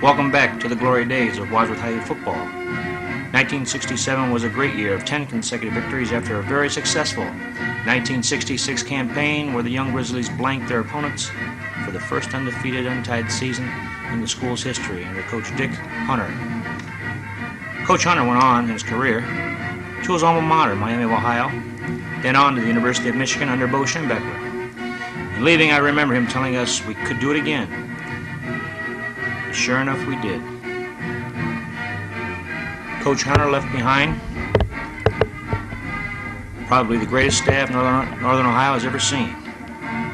Welcome back to the glory days of Wadsworth High football. 1967 was a great year of 10 consecutive victories after a very successful 1966 campaign where the young Grizzlies blanked their opponents for the first undefeated untied season in the school's history under Coach Dick Hunter. Coach Hunter went on in his career to his alma mater, Miami of Ohio, then on to the University of Michigan under Bo Schembechler. In leaving, I remember him telling us we could do it again. And sure enough, we did. Coach Hunter left behind probably the greatest staff Northern Ohio has ever seen.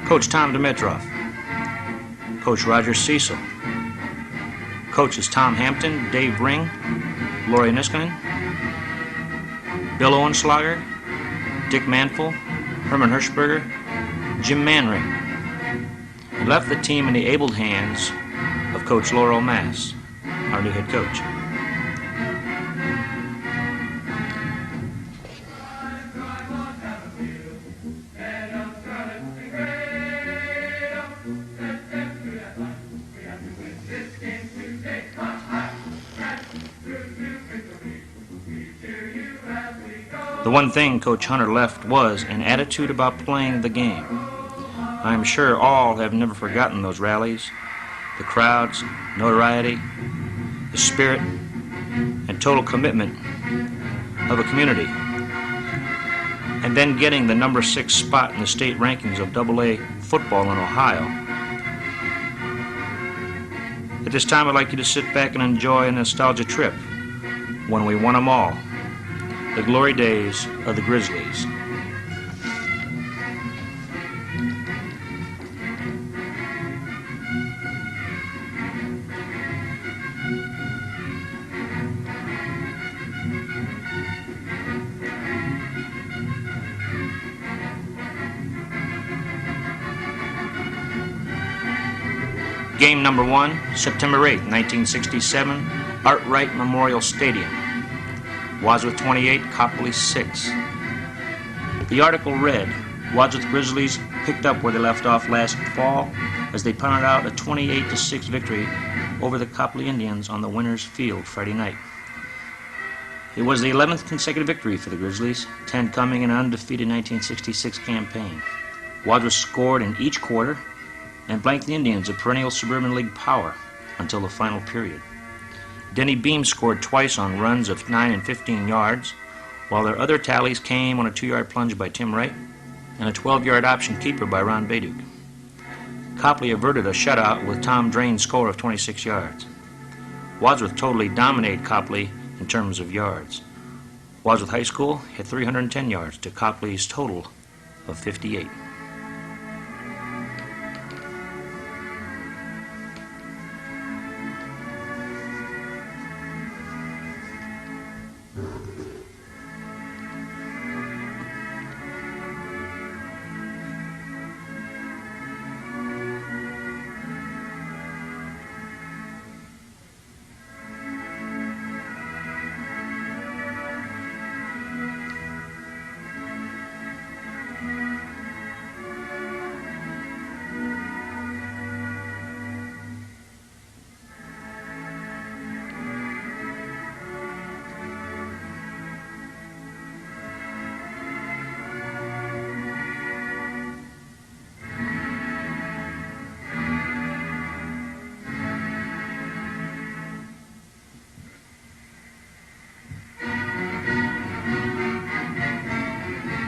Coach Tom Dimitrov, Coach Roger Cecil, Coaches Tom Hampton, Dave Ring, Lori Niskanen, Bill Owenslager, Dick Manful, Herman Hirschberger, Jim Manring. He left the team in the able hands of Coach Laurel Mass, our new head coach. The one thing Coach Hunter left was an attitude about playing the game. I'm sure all have never forgotten those rallies, the crowds, notoriety, the spirit, and total commitment of a community. And then getting the number 6 spot in the state rankings of AA football in Ohio. At this time, I'd like you to sit back and enjoy a nostalgia trip when we won them all. The glory days of the Grizzlies. Game number 1, September 8, 1967, Art Wright Memorial Stadium. Wadsworth 28, Copley 6. The article read, Wadsworth Grizzlies picked up where they left off last fall as they punted out a 28-6 victory over the Copley Indians on the winner's field Friday night. It was the 11th consecutive victory for the Grizzlies, 10 coming in an undefeated 1966 campaign. Wadsworth scored in each quarter and blanked the Indians, a perennial Suburban League power, until the final period. Denny Beam scored twice on runs of 9 and 15 yards, while their other tallies came on a 2-yard plunge by Tim Wright and a 12-yard option keeper by Ron Bayduk. Copley averted a shutout with Tom Drain's score of 26 yards. Wadsworth totally dominated Copley in terms of yards. Wadsworth High School hit 310 yards to Copley's total of 58.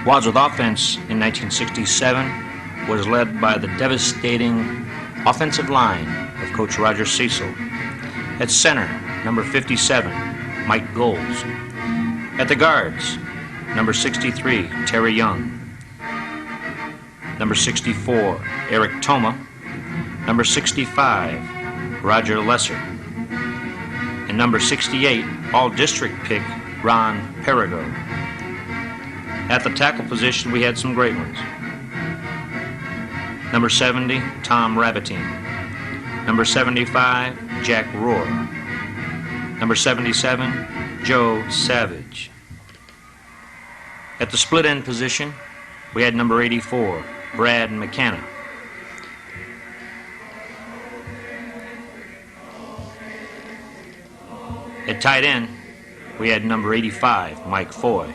Wadsworth offense in 1967 was led by the devastating offensive line of Coach Roger Cecil. At center, number 57, Mike Goals. At the guards, number 63, Terry Young. Number 64, Eric Toma. Number 65, Roger Lesser. And number 68, all-district pick, Ron Perigo. At the tackle position, we had some great ones. Number 70, Tom Rabatine. Number 75, Jack Rohr. Number 77, Joe Savage. At the split end position, we had number 84, Brad McKenna. At tight end, we had number 85, Mike Foy.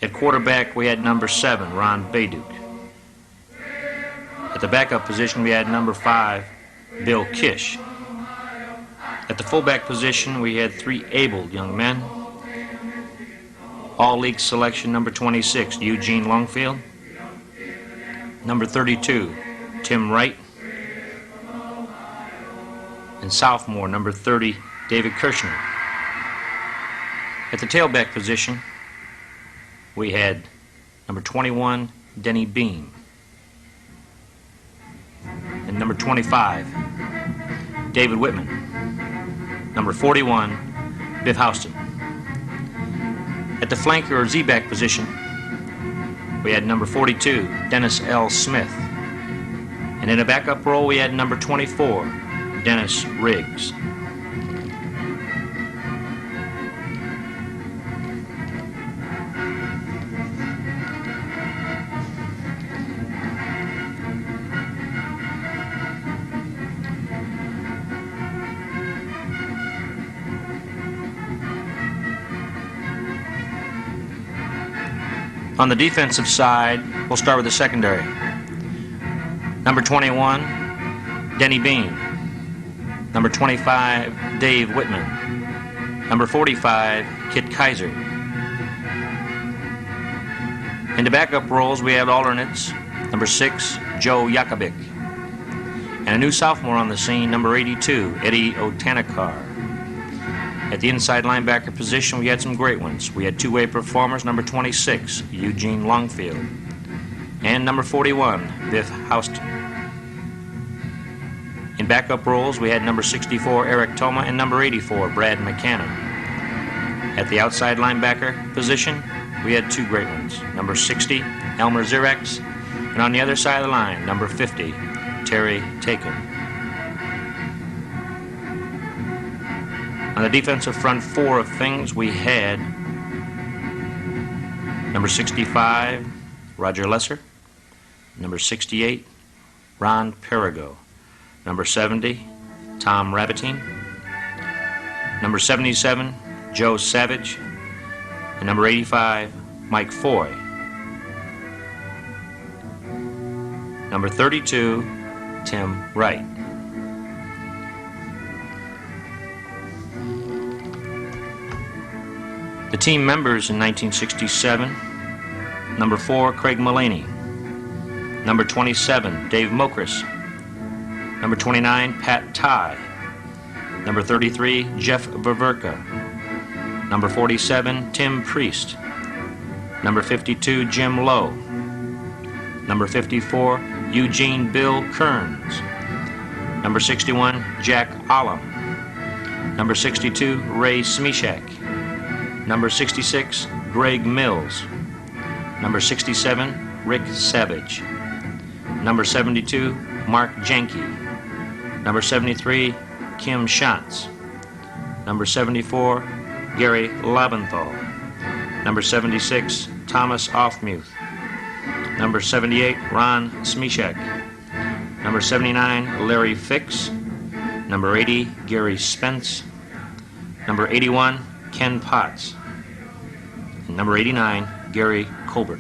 At quarterback, we had number 7, Ron Bayduke. At the backup position, we had number 5, Bill Kish. At the fullback position, we had 3 able young men. All-league selection, number 26, Eugene Longfield. Number 32, Tim Wright. And sophomore, number 30, David Kirshner. At the tailback position, we had number 21, Denny Beam. And number 25, David Whitman. Number 41, Biff Houston. At the flanker or Z-back position, we had number 42, Dennis L. Smith. And in a backup role, we had number 24, Dennis Riggs. On the defensive side, we'll start with the secondary. Number 21, Denny Beam. Number 25, Dave Whitman. Number 45, Kit Kaiser. In the backup roles, we have alternates. Number 6, Joe Yakubik. And a new sophomore on the scene, number 82, Eddie Otanikar. At the inside linebacker position, we had some great ones. We had two-way performers, number 26, Eugene Longfield, and number 41, Biff Houston. In backup roles, we had number 64, Eric Toma, and number 84, Brad McCannon. At the outside linebacker position, we had two great ones, number 60, Elmer Zirex, and on the other side of the line, number 50, Terry Taken. On the defensive front four of things, we had number 65, Roger Lesser, number 68, Ron Perigo, number 70, Tom Rabatine, number 77, Joe Savage, and number 85, Mike Foy. Number 32, Tim Wright. The team members in 1967, number 4, Craig Mullaney, number 27, Dave Mokris, number 29, Pat Tye, number 33, Jeff Ververka, number 47, Tim Priest, number 52, Jim Lowe, number 54, Eugene Bill Kearns, number 61, Jack Ollum, number 62, Ray Smishak, number 66, Greg Mills, number 67, Rick Savage, number 72, Mark Janke, number 73, Kim Schatz, number 74, Gary Labenthal, number 76, Thomas Offmuth, number 78, Ron Smishak, number 79, Larry Fix, number 80, Gary Spence, number 81, Ken Potts, and number 89, Gary Colbert.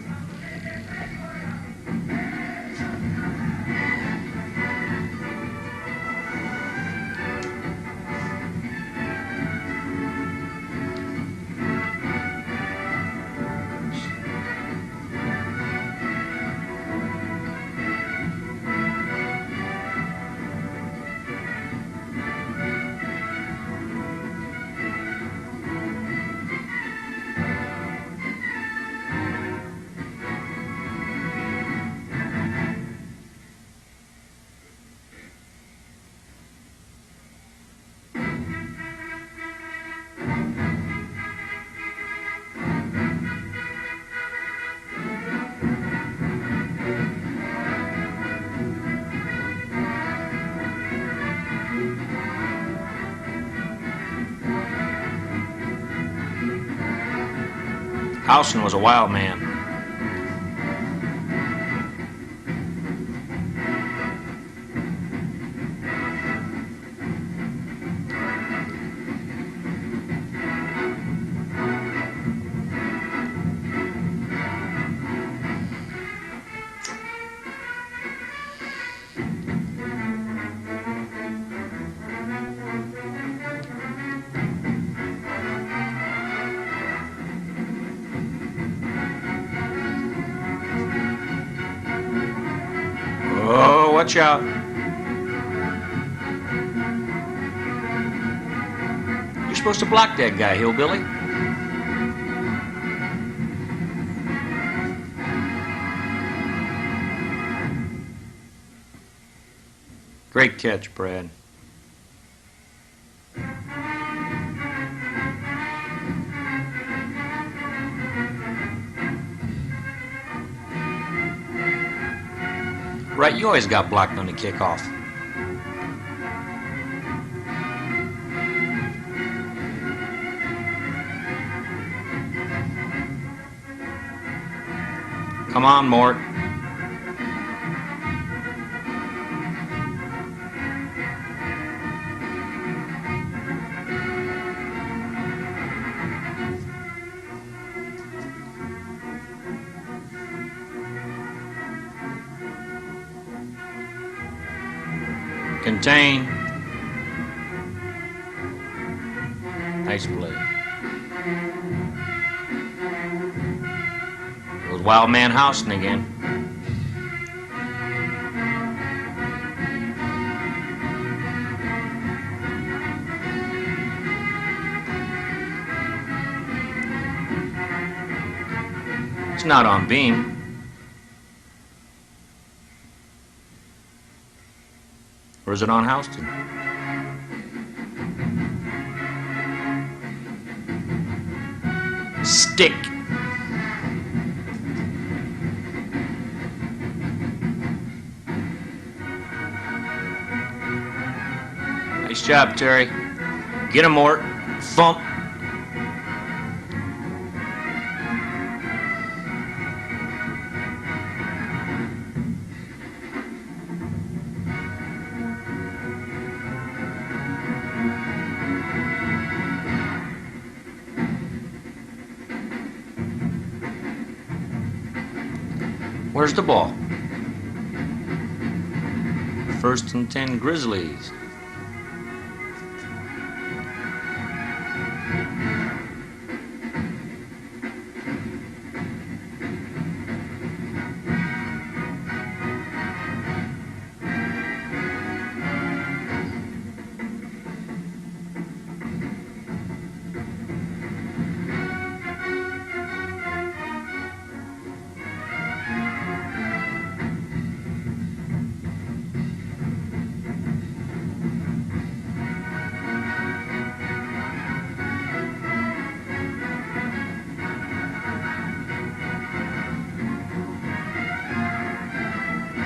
Houston was a wild man. Watch out. You're supposed to block that guy, hillbilly. Great catch, Brad. Right, you always got blocked on the kickoff. Come on, Mort. Contain. Nice play. It was Wild Man Houston again. It's not on beam. Or is it on Houston? Stick. Nice job, Terry. Get him, Mort. Thump. Where's the ball? 1st and 10 Grizzlies.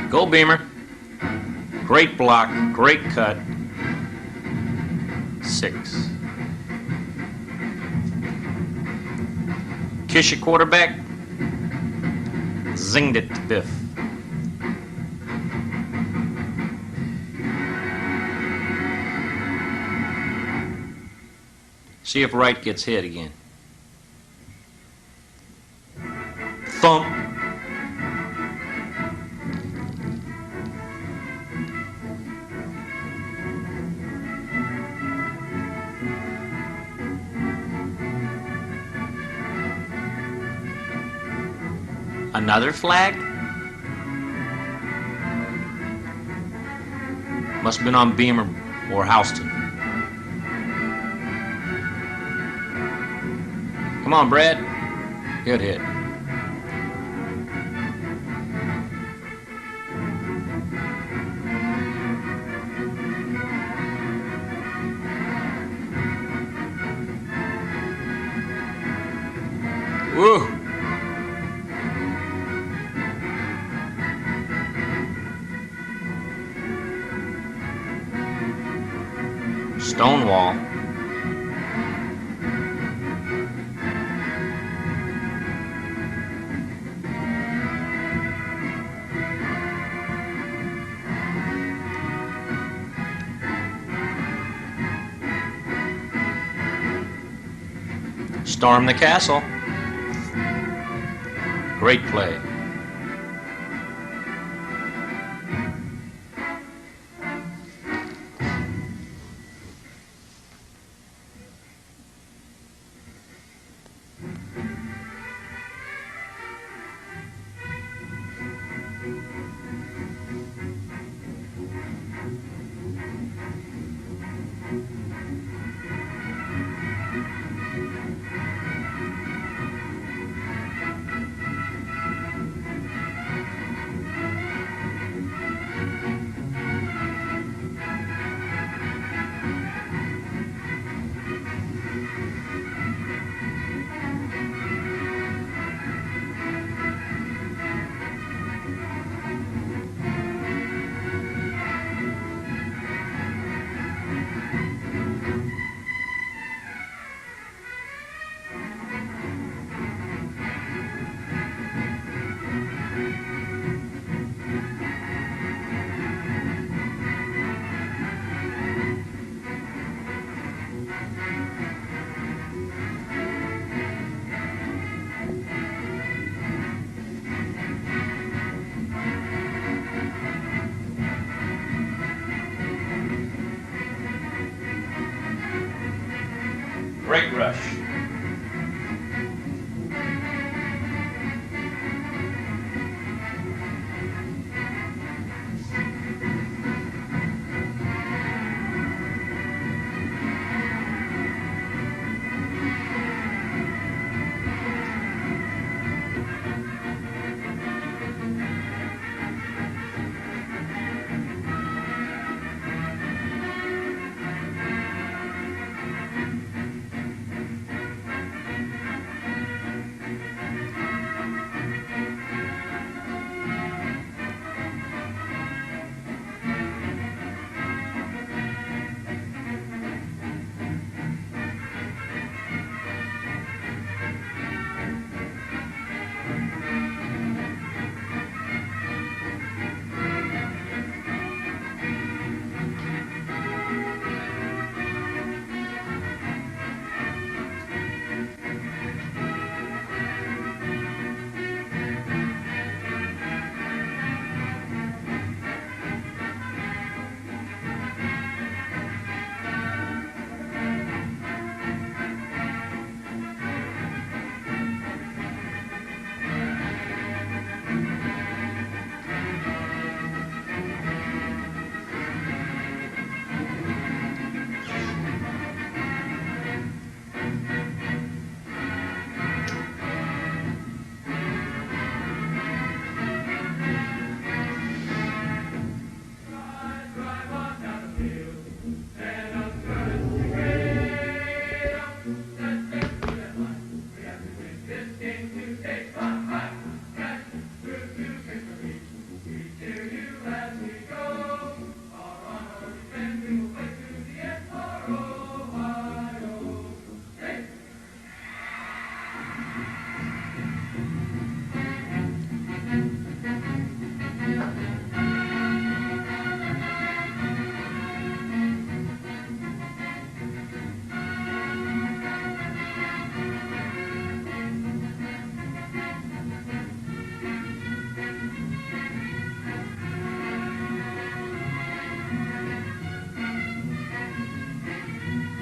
Go, Beamer. Great block, great cut. 6. Kiss your quarterback. Zinged it to Biff. See if Wright gets hit again. Thump. Another flag? Must have been on Beamer or Houston. Come on, Brad. Good hit. Woo! Stonewall. Storm the castle. Great play. Freight rush.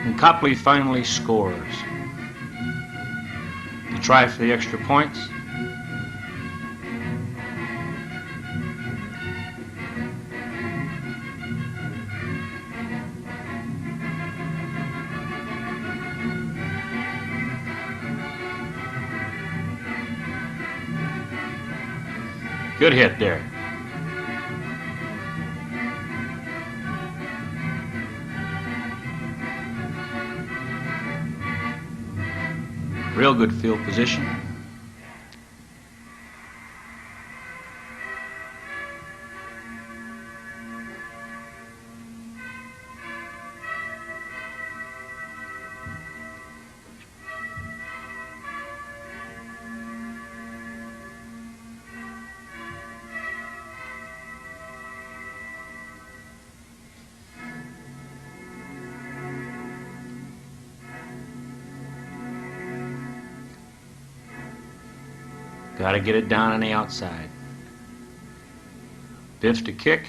And Copley finally scores. To try for the extra points. Good hit there. Real good field position. Got to get it down on the outside. Biff to kick.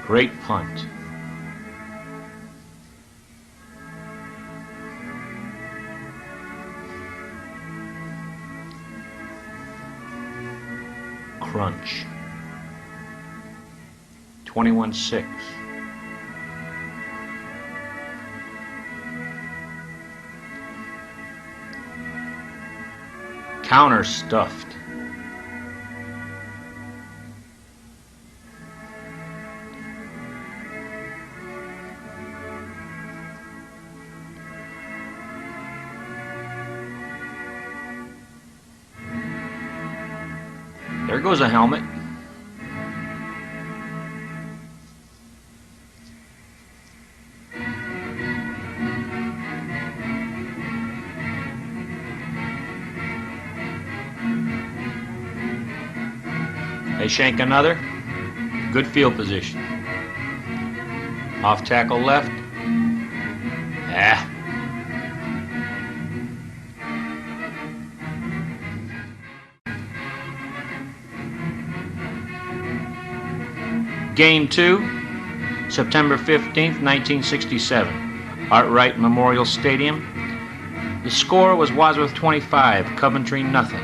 Great punt. Crunch. 21-6. Counter stuffed. There goes a helmet. They shank another. Good field position. Off tackle left. Ah. Game 2, September 15th, 1967, Arkwright Memorial Stadium. The score was Wadsworth 25, Coventry nothing.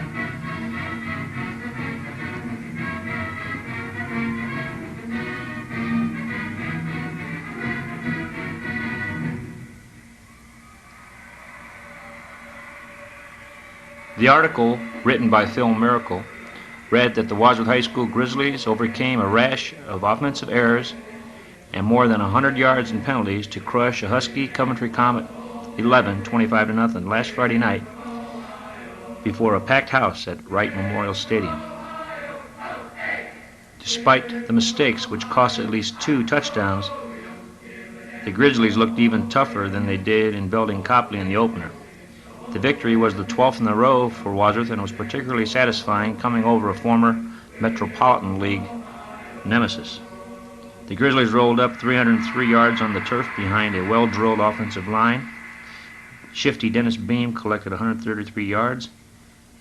The article, written by Phil Miracle, read that the Wadsworth High School Grizzlies overcame a rash of offensive errors and more than 100 yards in penalties to crush a Husky Coventry Comet 11, 25-0 last Friday night before a packed house at Wright Memorial Stadium. Despite the mistakes, which cost at least 2 touchdowns, the Grizzlies looked even tougher than they did in Belding Copley in the opener. The victory was the 12th in a row for Wadsworth and was particularly satisfying coming over a former Metropolitan League nemesis. The Grizzlies rolled up 303 yards on the turf behind a well-drilled offensive line. Shifty Dennis Beam collected 133 yards,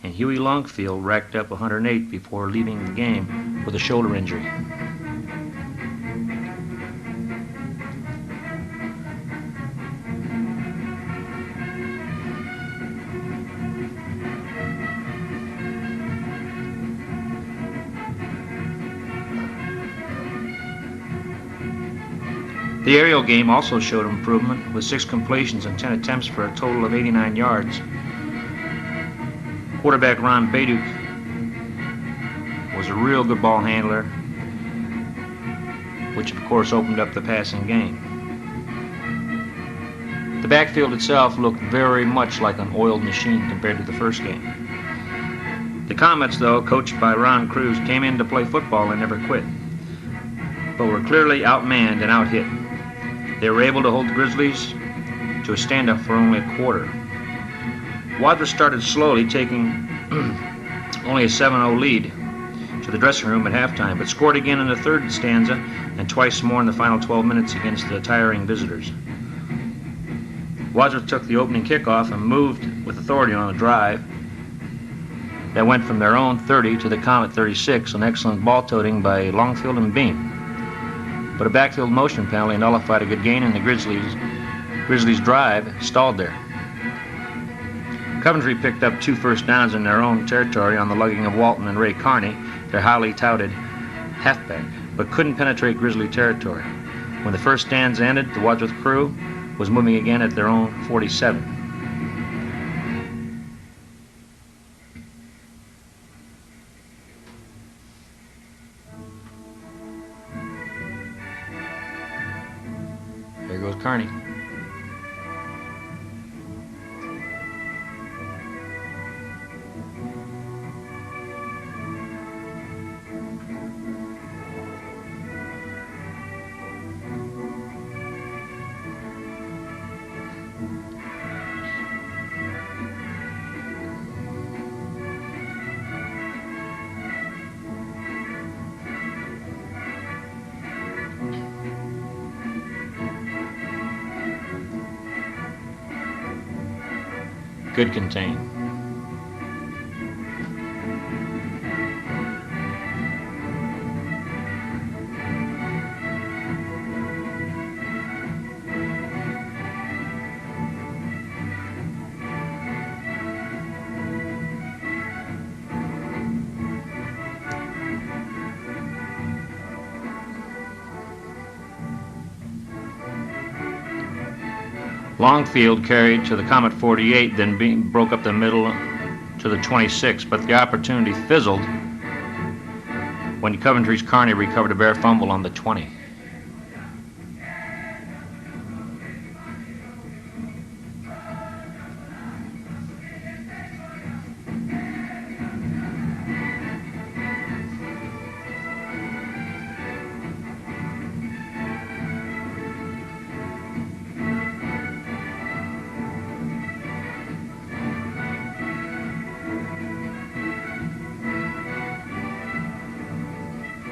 and Huey Longfield racked up 108 before leaving the game with a shoulder injury. The aerial game also showed improvement with 6 completions and 10 attempts for a total of 89 yards. Quarterback Ron Bayduk was a real good ball handler, which of course opened up the passing game. The backfield itself looked very much like an oiled machine compared to the first game. The Comets, though, coached by Ron Cruz, came in to play football and never quit, but were clearly outmanned and out-hit. They were able to hold the Grizzlies to a stand-up for only a quarter. Wadsworth started slowly, taking only a 7-0 lead to the dressing room at halftime, but scored again in the third stanza and twice more in the final 12 minutes against the tiring visitors. Wadsworth took the opening kickoff and moved with authority on a drive that went from their own 30 to the Comet 36, an excellent ball-toting by Longfield and Beam. But a backfield motion penalty nullified a good gain, and the Grizzlies' drive stalled there. Coventry picked up 2 first downs in their own territory on the lugging of Walton and Ray Carney, their highly touted halfback, but couldn't penetrate Grizzly territory. When the first stanza ended, the Wadsworth crew was moving again at their own 47. There goes Carney. Good contain. Longfield carried to the Comet 48, then broke up the middle to the 26, but the opportunity fizzled when Coventry's Carney recovered a bare fumble on the 20.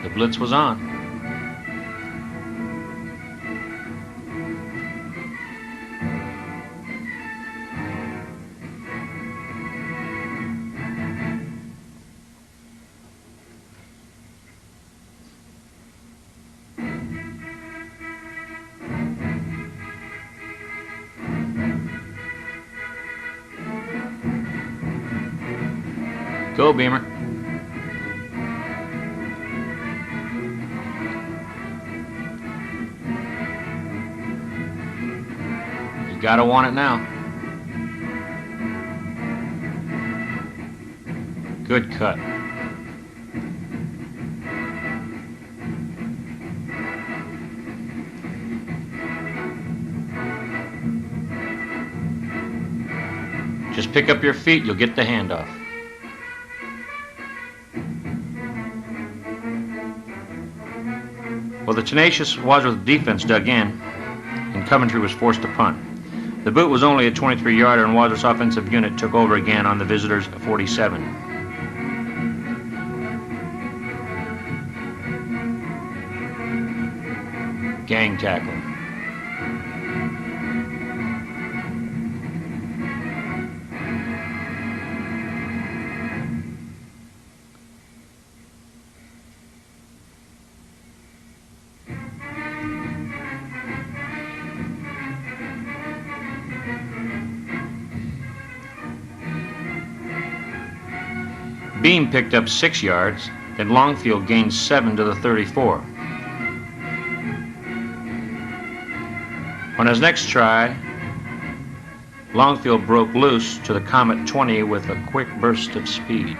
The blitz was on. Go, Beamer. You gotta want it now. Good cut. Just pick up your feet, you'll get the handoff. Well, the tenacious Wadsworth defense dug in, and Coventry was forced to punt. The boot was only a 23-yarder, and Wadsworth's offensive unit took over again on the visitors' 47. Gang tackle. Beam picked up 6 yards, then Longfield gained 7 to the 34. On his next try, Longfield broke loose to the Comet 20 with a quick burst of speed.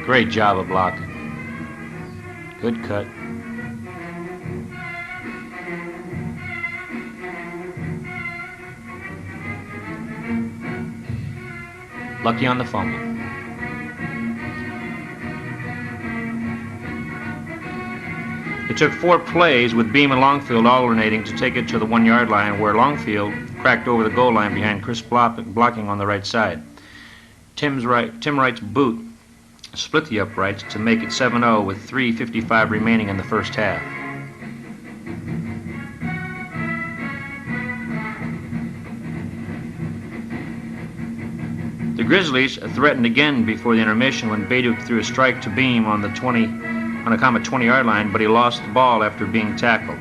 Great job of blocking. Good cut. Lucky on the fumble. It took 4 plays with Beam and Longfield alternating to take it to the 1-yard line, where Longfield cracked over the goal line behind Chris blocking on the right side. Tim Wright's boot split the uprights to make it 7-0 with 3:55 remaining in the first half. The Grizzlies threatened again before the intermission when Bayduk threw a strike to Beam on the Comet 20-yard line, but he lost the ball after being tackled.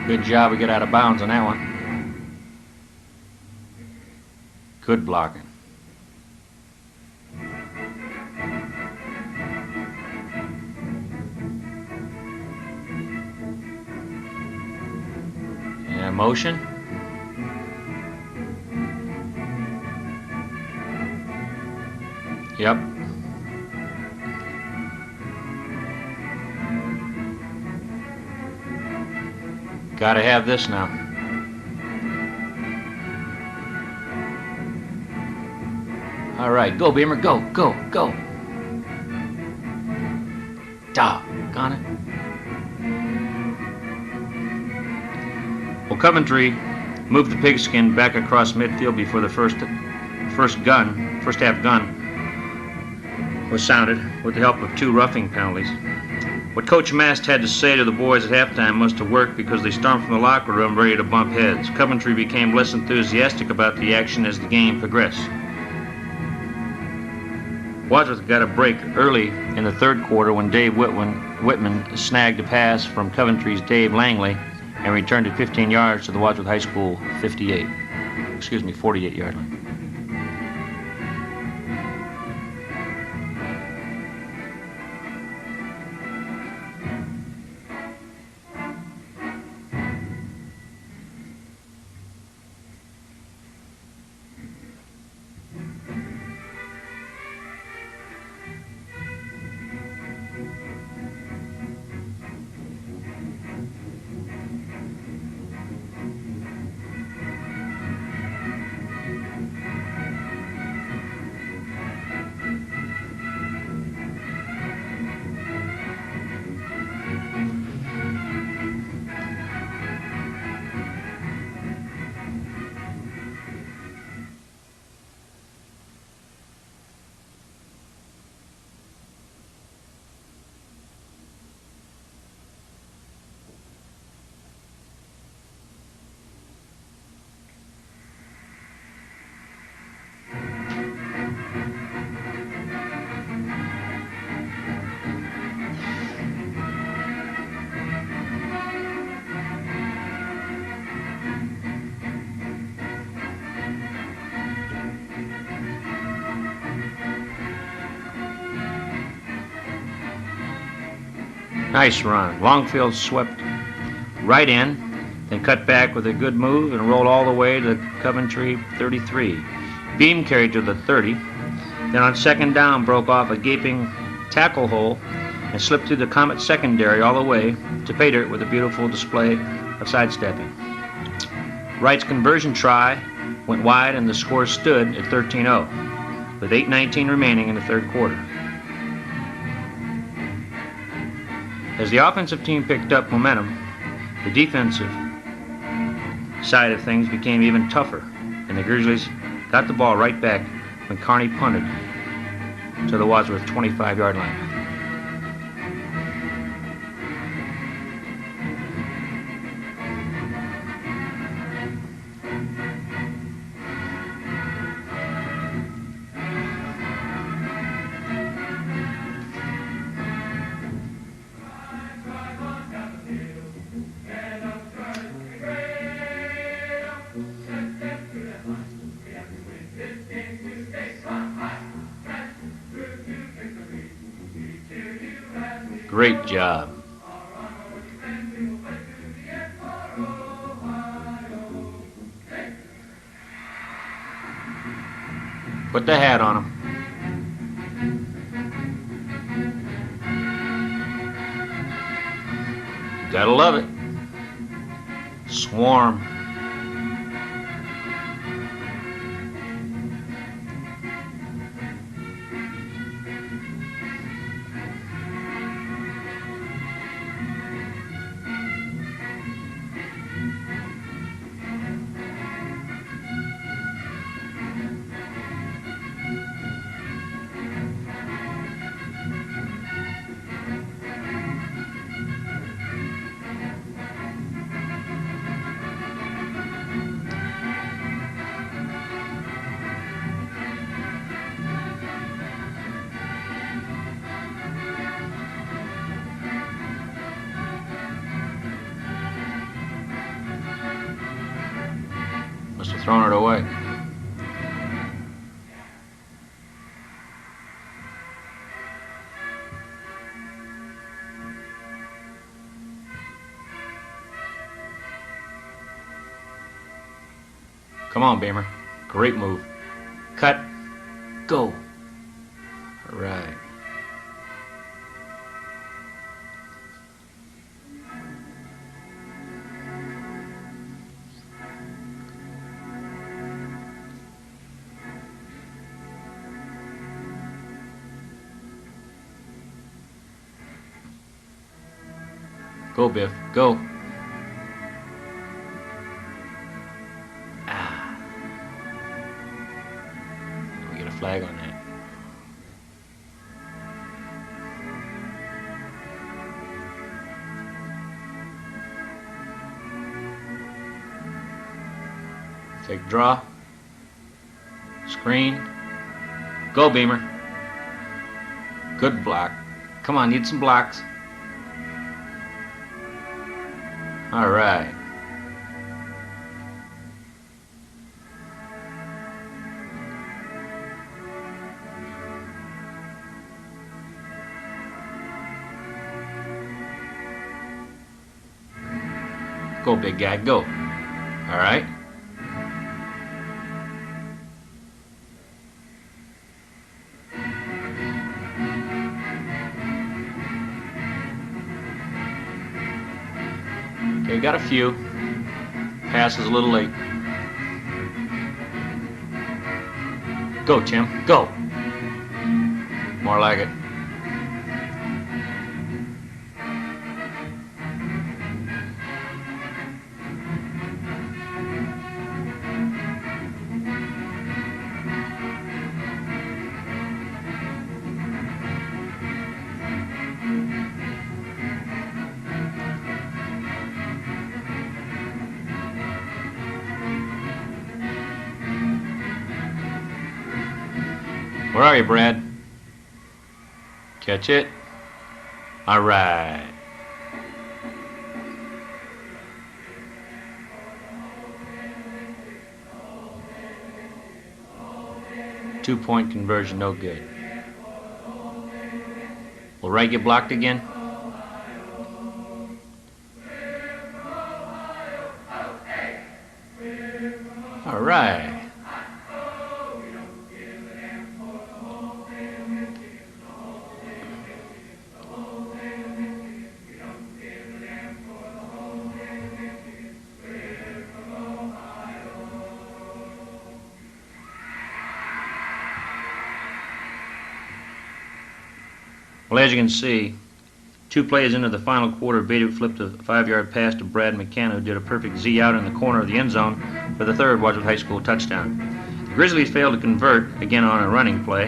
Good job, we get out of bounds on that one. Good blocking. And motion. Yep. Gotta have this now. All right, go Beamer, go, go, go. Doggone it. Well, Coventry moved the pigskin back across midfield before the first half gun was sounded with the help of 2 roughing penalties. What Coach Mast had to say to the boys at halftime must have worked, because they stormed from the locker room ready to bump heads. Coventry became less enthusiastic about the action as the game progressed. Wadsworth got a break early in the third quarter when Dave Whitman snagged a pass from Coventry's Dave Langley and returned it 15 yards to the Wadsworth High School 48-yard line. Nice run. Longfield swept right in, then cut back with a good move and rolled all the way to Coventry 33. Beam carried to the 30, then on second down broke off a gaping tackle hole and slipped through the Comet secondary all the way to pay dirt with a beautiful display of sidestepping. Wright's conversion try went wide and the score stood at 13-0 with 8:19 remaining in the third quarter. As the offensive team picked up momentum, the defensive side of things became even tougher, and the Grizzlies got the ball right back when Carney punted to the Wadsworth 25-yard line. Great job. Put the hat on him. Gotta love it. Swarm. Must have thrown it away. Come on, Beamer. Great move. Cut. Go. All right. Go, Biff. Go. We get a flag on that. Take draw. Screen. Go, Beamer. Good block. Come on, need some blocks. All right. Go, big guy, go. All right. Okay, got a few. Pass is a little late. Go, Tim, go. More like it. Where are you, Brad? Catch it. All right. Two-point conversion, no good. Will Wright get blocked again? All right. Well, as you can see, 2 plays into the final quarter, Beatty flipped a 5-yard pass to Brad McKenna, who did a perfect Z out in the corner of the end zone for the 3rd Wadsworth High School touchdown. The Grizzlies failed to convert, again on a running play,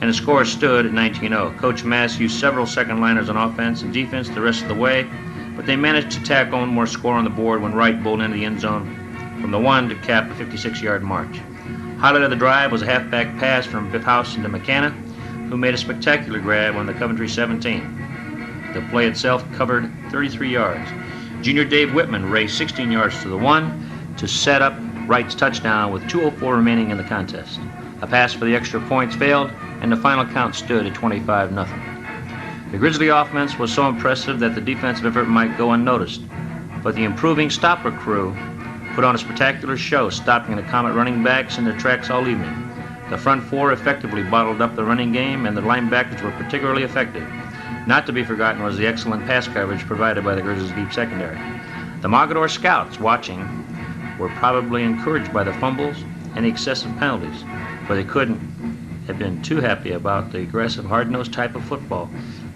and the score stood at 19-0. Coach Mass used several second-liners on offense and defense the rest of the way, but they managed to tack one more score on the board when Wright bowled into the end zone from the 1 to cap a 56-yard march. Highlight of the drive was a halfback pass from Biff Housen to McKenna, who made a spectacular grab on the Coventry 17. The play itself covered 33 yards. Junior Dave Whitman raced 16 yards to the 1 to set up Wright's touchdown with 2:04 remaining in the contest. A pass for the extra points failed, and the final count stood at 25-0. The Grizzly offense was so impressive that the defensive effort might go unnoticed, but the improving stopper crew put on a spectacular show, stopping the Comet running backs in their tracks all evening. The front 4 effectively bottled up the running game, and the linebackers were particularly effective. Not to be forgotten was the excellent pass coverage provided by the Grizzlies' deep secondary. The Mogador scouts watching were probably encouraged by the fumbles and the excessive penalties, for they couldn't have been too happy about the aggressive, hard-nosed type of football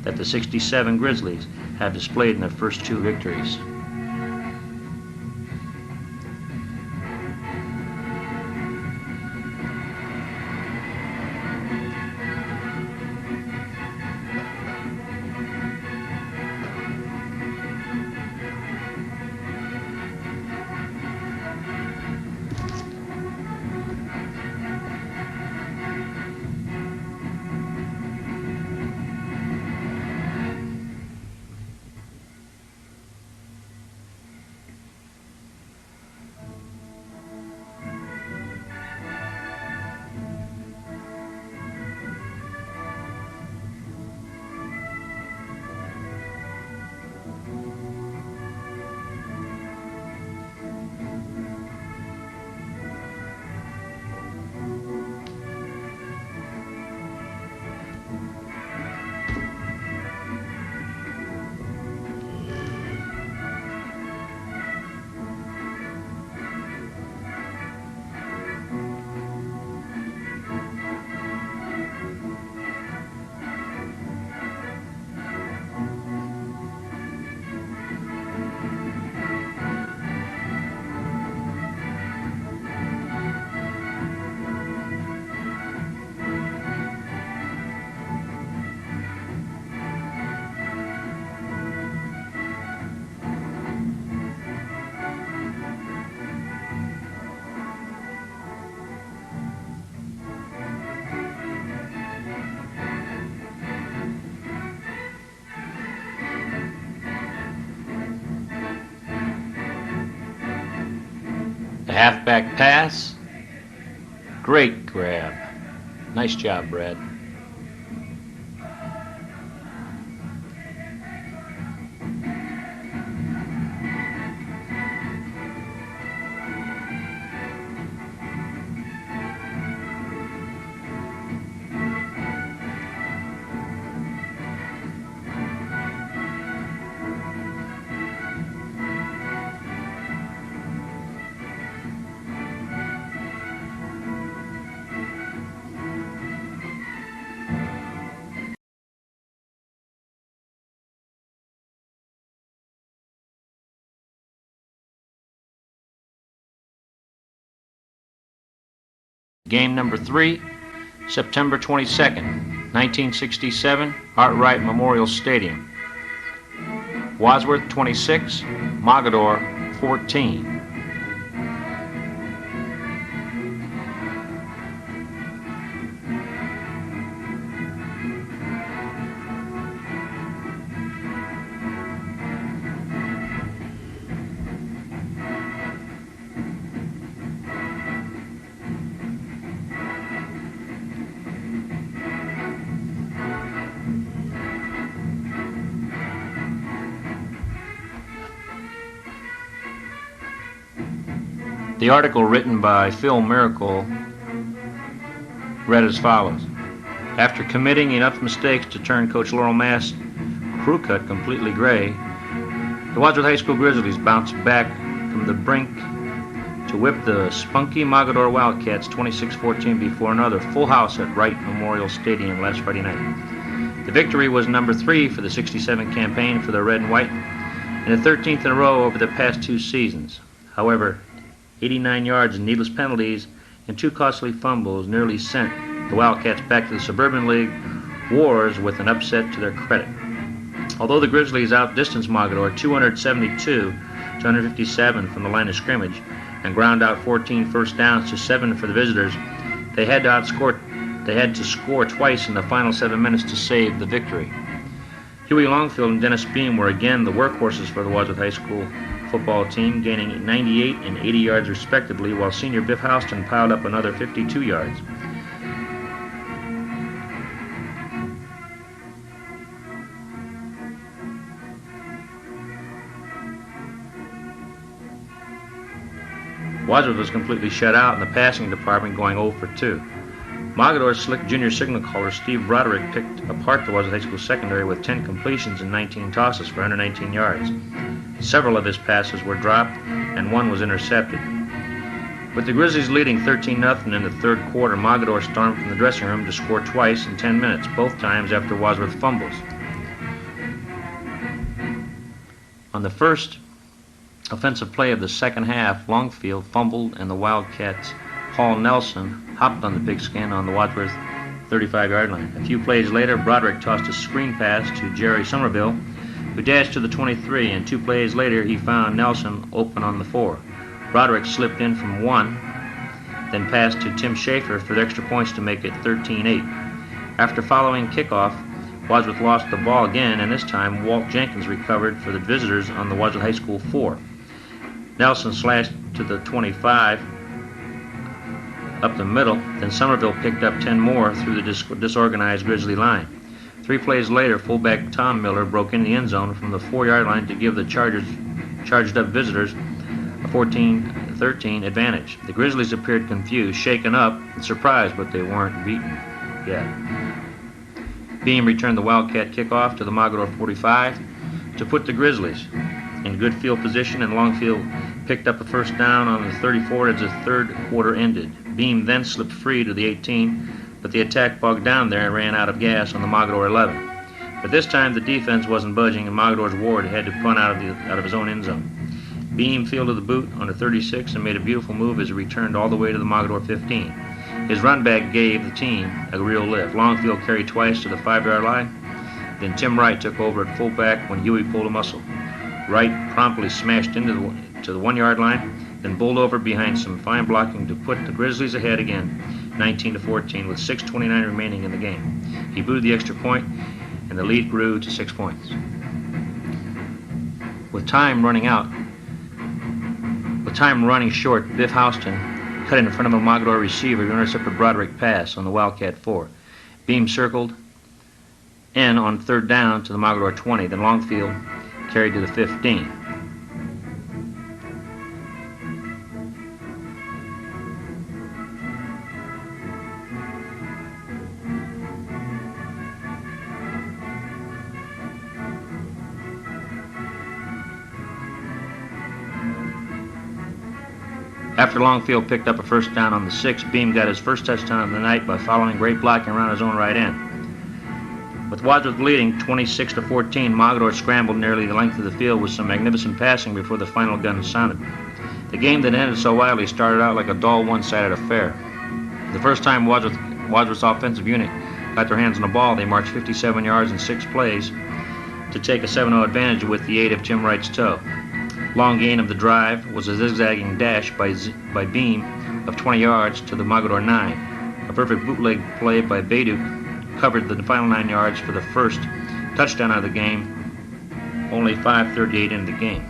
that the 67 Grizzlies have displayed in their first 2 victories. halfback pass. Great grab. Nice job, Brad. Game number 3, September 22nd, 1967, Arkwright Memorial Stadium. Wadsworth 26, Mogadore 14. The article written by Phil Miracle read as follows. After committing enough mistakes to turn Coach Laurel Mast's crew cut completely gray, the Wadsworth High School Grizzlies bounced back from the brink to whip the spunky Mogadore Wildcats 26-14 before another full house at Wright Memorial Stadium last Friday night. The victory was number 3 for the 67 campaign for the Red and White and the 13th in a row over the past 2 seasons. However, 89 yards in needless penalties and 2 costly fumbles nearly sent the Wildcats back to the Suburban League wars with an upset to their credit. Although the Grizzlies outdistanced Mogadore 272 to 157 from the line of scrimmage and ground out 14 first downs to 7 for the visitors, they had to score twice in the final 7 minutes to save the victory. Huey Longfield and Dennis Beam were again the workhorses for the Wadsworth High School football team, gaining 98 and 80 yards respectively, while senior Biff Houston piled up another 52 yards. Wadsworth was completely shut out in the passing department, going 0 for 2. Mogadore's slick junior signal caller Steve Broderick picked apart the Wadsworth High School secondary with 10 completions and 19 tosses for 119 yards. Several of his passes were dropped and one was intercepted. With the Grizzlies leading 13-0 in the third quarter, Mogadore stormed from the dressing room to score twice in 10 minutes, both times after Wadsworth fumbles. On the first offensive play of the second half, Longfield fumbled and the Wildcats' Paul Nelson hopped on the pigskin on the Wadsworth 35-yard line. A few plays later, Broderick tossed a screen pass to Jerry Somerville, who dashed to the 23, and 2 plays later he found Nelson open on the 4. Broderick slipped in from 1, then passed to Tim Schaefer for the extra points to make it 13-8. After following kickoff, Wadsworth lost the ball again, and this time Walt Jenkins recovered for the visitors on the Wadsworth High School 4. Nelson slashed to the 25 up the middle, then Somerville picked up 10 more through the disorganized Grizzly line. 3 plays later, fullback Tom Miller broke in the end zone from the 4-yard line to give the charged-up visitors a 14-13 advantage. The Grizzlies appeared confused, shaken up, and surprised, but they weren't beaten yet. Beam returned the Wildcat kickoff to the Mogadore 45 to put the Grizzlies in good field position, and Longfield picked up a first down on the 34 as the third quarter ended. Beam then slipped free to the 18, but the attack bogged down there and ran out of gas on the Mogadore 11. But this time the defense wasn't budging, and Mogadore's Ward had to punt out of his own end zone. Beam fielded the boot on the 36 and made a beautiful move as he returned all the way to the Mogadore 15. His run back gave the team a real lift. Longfield carried twice to the 5-yard line. Then Tim Wright took over at fullback when Huey pulled a muscle. Wright promptly smashed into the 1-yard line, then bowled over behind some fine blocking to put the Grizzlies ahead again, 19-14, with 6:29 remaining in the game. He booted the extra point, and the lead grew to 6 points. With time running out, With time running short, Biff Houston cut in front of a Mogador receiver to intercept a Broderick pass on the Wildcat 4. Beam circled in on third down to the Mogador 20, then Longfield carried to the 15. After Longfield picked up a first down on the 6, Beam got his first touchdown of the night by following great blocking around his own right end. With Wadsworth leading 26-14, Mogador scrambled nearly the length of the field with some magnificent passing before the final gun sounded. The game that ended so wildly started out like a dull one-sided affair. The first time Wadsworth's offensive unit got their hands on the ball, they marched 57 yards in 6 plays to take a 7-0 advantage with the aid of Jim Wright's toe. Long gain of the drive was a zigzagging dash by Beam of 20 yards to the Mogador 9. A perfect bootleg play by Bayduk covered the final 9 yards for the first touchdown of the game, only 5:38 into the game.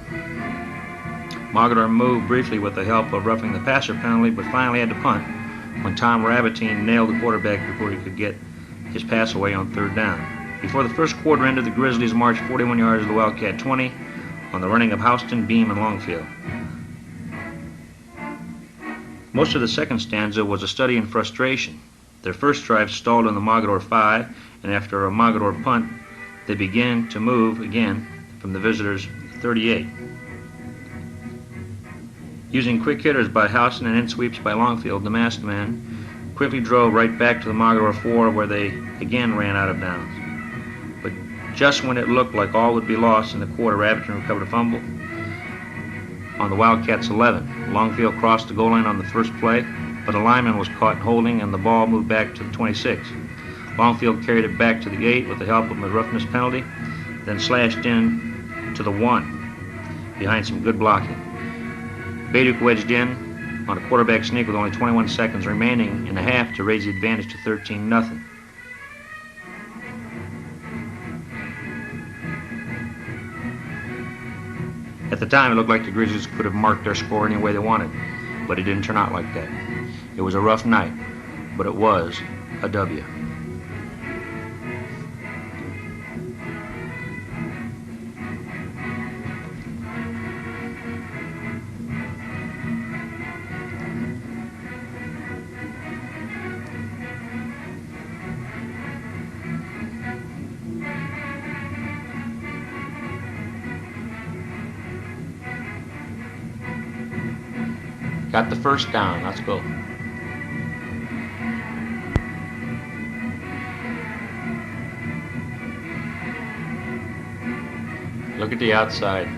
Mogador moved briefly with the help of roughing the passer penalty, but finally had to punt when Tom Rabatine nailed the quarterback before he could get his pass away on third down. Before the first quarter ended, the Grizzlies marched 41 yards to the Wildcat 20 on the running of Houston, Beam, and Longfield. Most of the second stanza was a study in frustration. Their first drive stalled on the Mogador 5, and after a Mogador punt, they began to move again from the visitors' 38. Using quick hitters by Houston and in sweeps by Longfield, the masked man quickly drove right back to the Mogador 4, where they again ran out of downs. But just when it looked like all would be lost in the quarter, Rabatine recovered a fumble on the Wildcats' 11. Longfield crossed the goal line on the first play, but a lineman was caught holding and the ball moved back to the 26. Longfield carried it back to the 8 with the help of a roughness penalty, then slashed in to the 1 behind some good blocking. Bayduk wedged in on a quarterback sneak with only 21 seconds remaining in the half to raise the advantage to 13-0. At the time, it looked like the Grizzlies could have marked their score any way they wanted, but it didn't turn out like that. It was a rough night, but it was a W. Got the first down. Let's go. Look at the outside.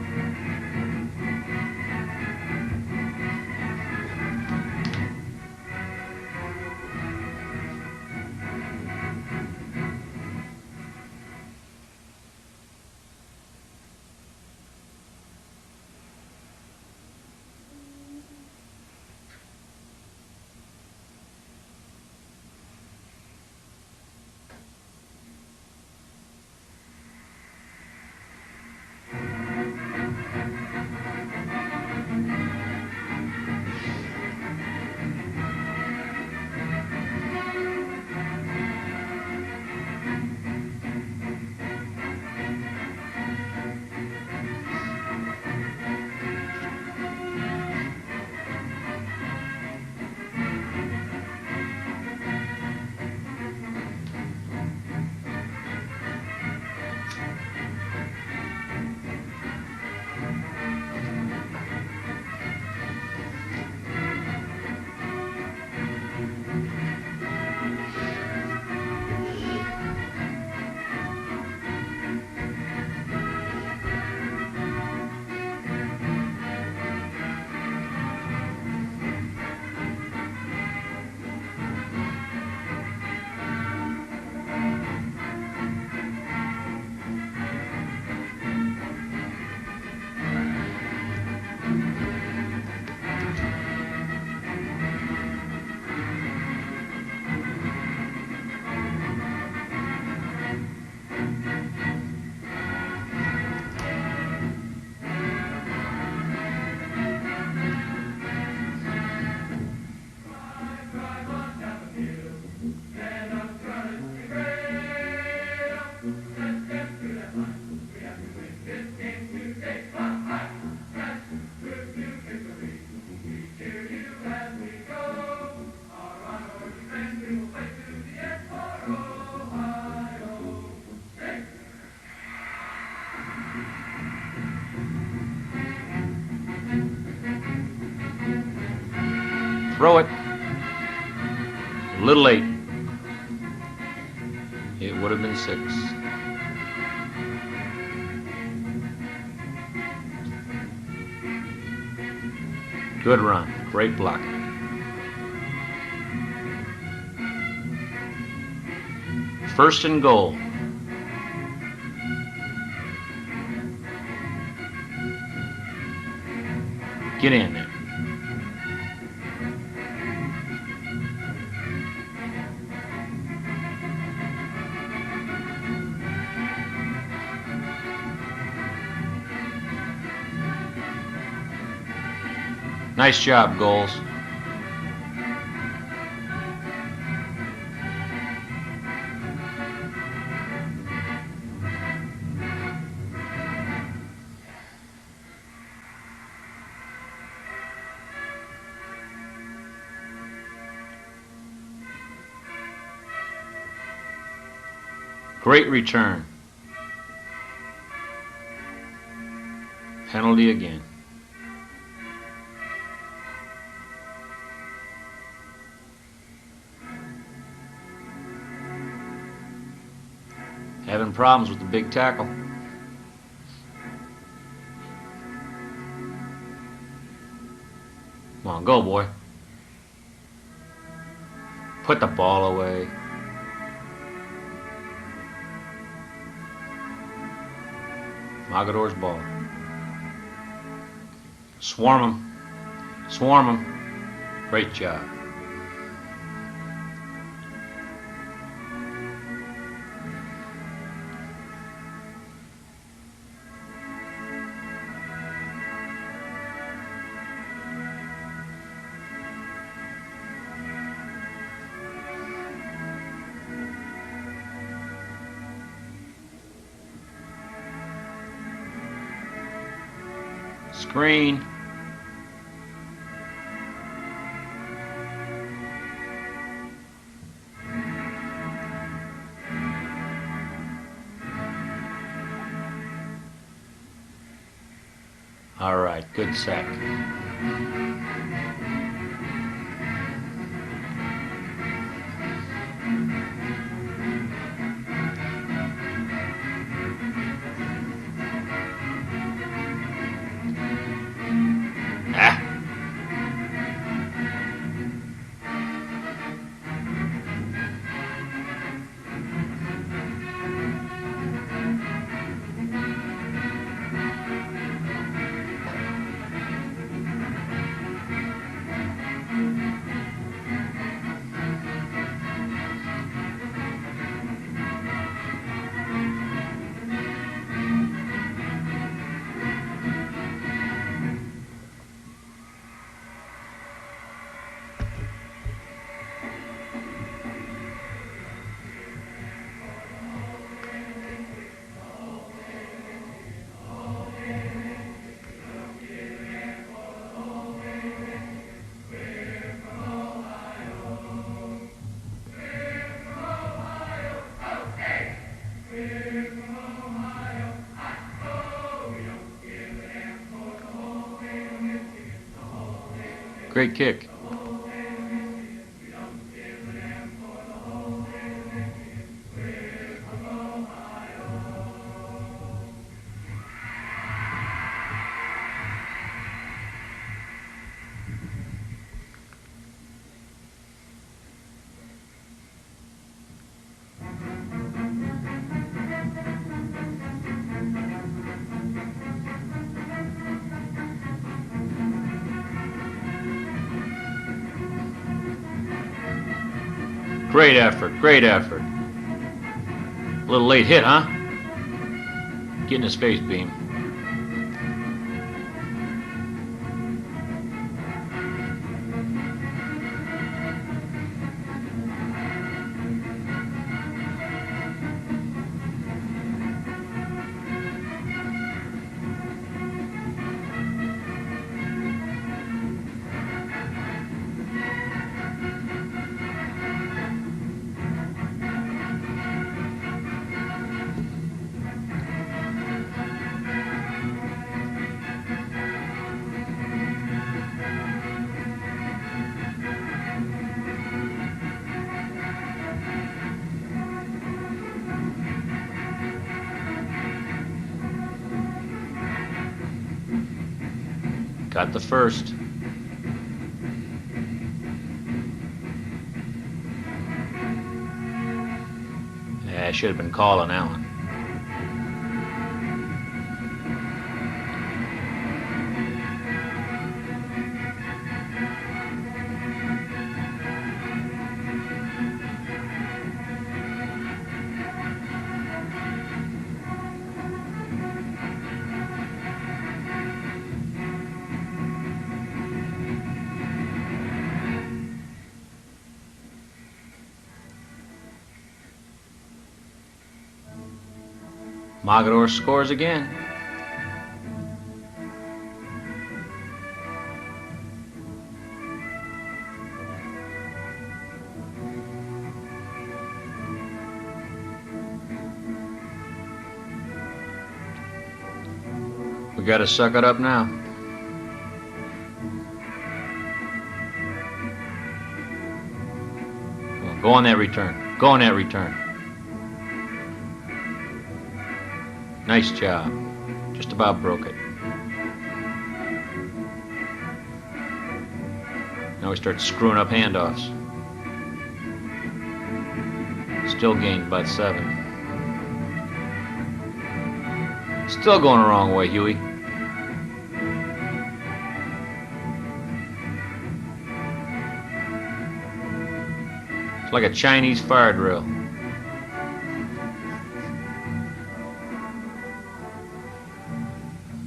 Throw it. A little late. It would have been 6. Good run. Great block. First and goal. Get in there. Nice job, goals. Great return. Penalty again. Having problems with the big tackle. Come on, go, boy. Put the ball away. Mogador's ball. Swarm him. Swarm him. Great job. Screen. All right, good sack. Great kick. Great effort, great effort. A little late hit, huh? Get in his face, Beam. Got the first. Yeah, I should have been calling that one. Mogador scores again. We gotta suck it up now. Well, go on that return. Go on that return. Nice job. Just about broke it. Now we start screwing up handoffs. Still gained by 7. Still going the wrong way, Huey. It's like a Chinese fire drill.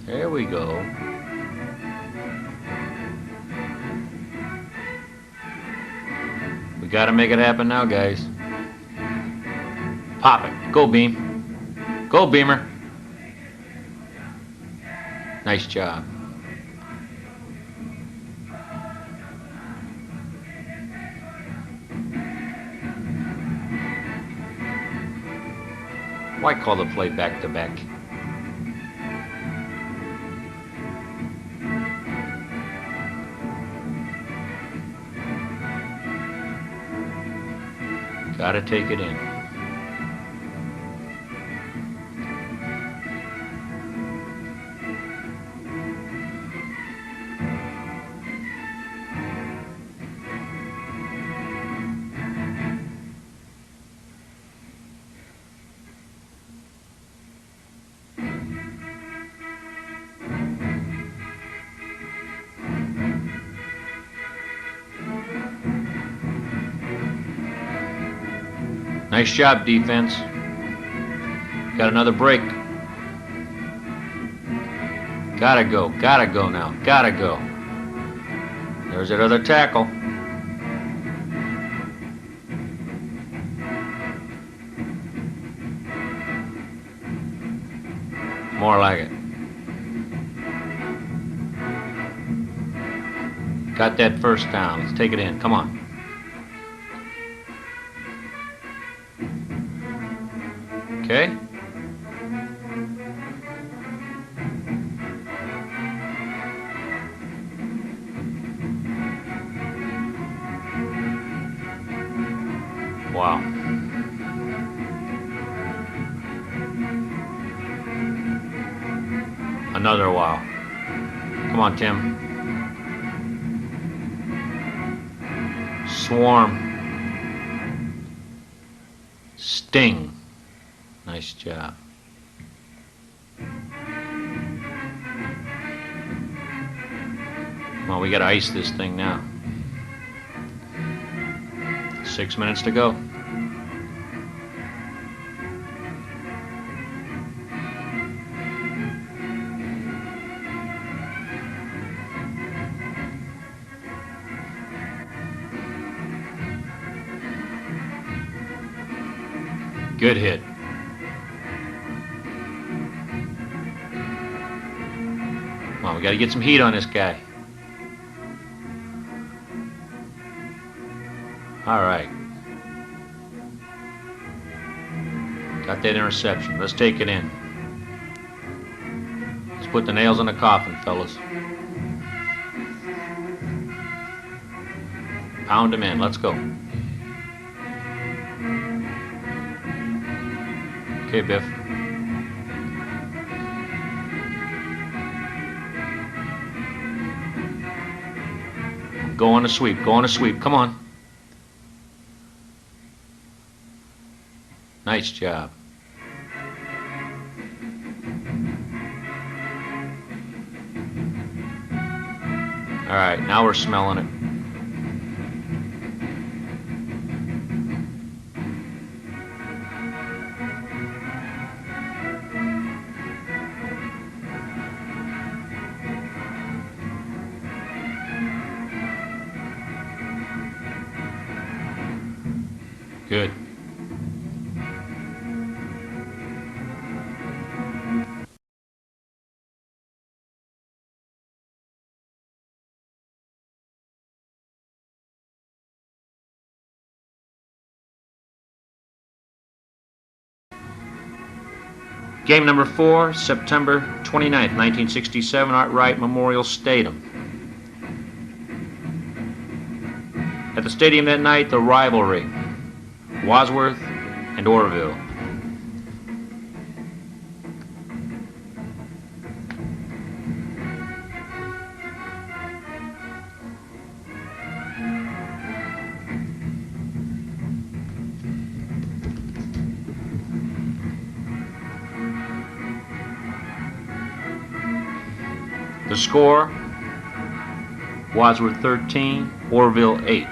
There we go. We gotta make it happen now, guys. Pop it. Go, Beam. Go, Beamer. Nice job. Why call the play back to back? Gotta take it in. Nice job, defense. Got another break. Gotta go now. Gotta go. There's that other tackle. More like it. Got that first down. Let's take it in. Come on. Okay. Wow. Another wow. Come on, Tim. Swarm. Sting. Nice job. Well, we gotta ice this thing now. 6 minutes to go. Good hit. Come on, we gotta get some heat on this guy. All right. Got that interception. Let's take it in. Let's put the nails in the coffin, fellas. Pound them in. Let's go. Okay, Biff. go on a sweep, go on a sweep. Come on. Nice job. All right, now we're smelling it. Good. Game number 4, September 29th, 1967, Art Wright Memorial Stadium. At the stadium that night, the rivalry, Wadsworth and Orville. The score, Wadsworth 13, Orville 8.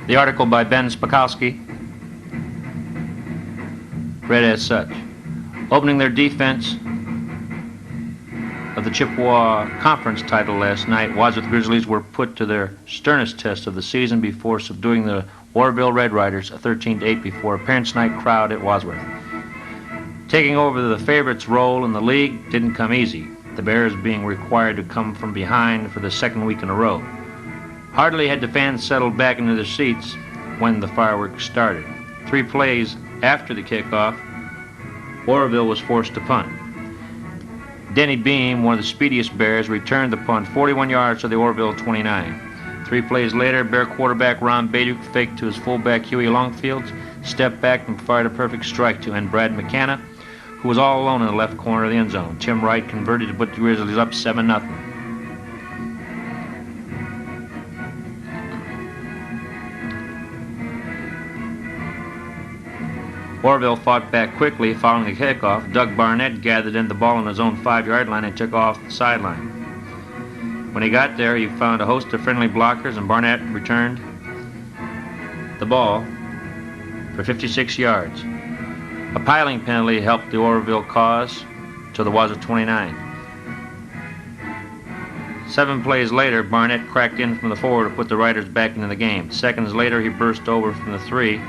The article by Ben Spakowski read as such. Opening their defense of the Chippewa Conference title last night, Wadsworth Grizzlies were put to their sternest test of the season before subduing the Orville Red Riders 13-8 before a parents' night crowd at Wadsworth. Taking over the favorites' role in the league didn't come easy, the Bears being required to come from behind for the second week in a row. Hardly had the fans settled back into their seats when the fireworks started. 3 plays after the kickoff, Orville was forced to punt. Denny Beam, one of the speediest Bears, returned the punt 41 yards to the Orville 29. 3 plays later, Bear quarterback Ron Baduke faked to his fullback Huey Longfields, stepped back and fired a perfect strike to end Brad McKenna, who was all alone in the left corner of the end zone. Tim Wright converted to put the Grizzlies up 7-0. Orville fought back quickly following the kickoff. Doug Barnett gathered in the ball on his own 5-yard line and took off the sideline. When he got there, he found a host of friendly blockers, and Barnett returned the ball for 56 yards. A piling penalty helped the Orville cause to the Wadsworth 29. 7 plays later, Barnett cracked in from the 4 to put the Riders back into the game. Seconds later, he burst over from the 3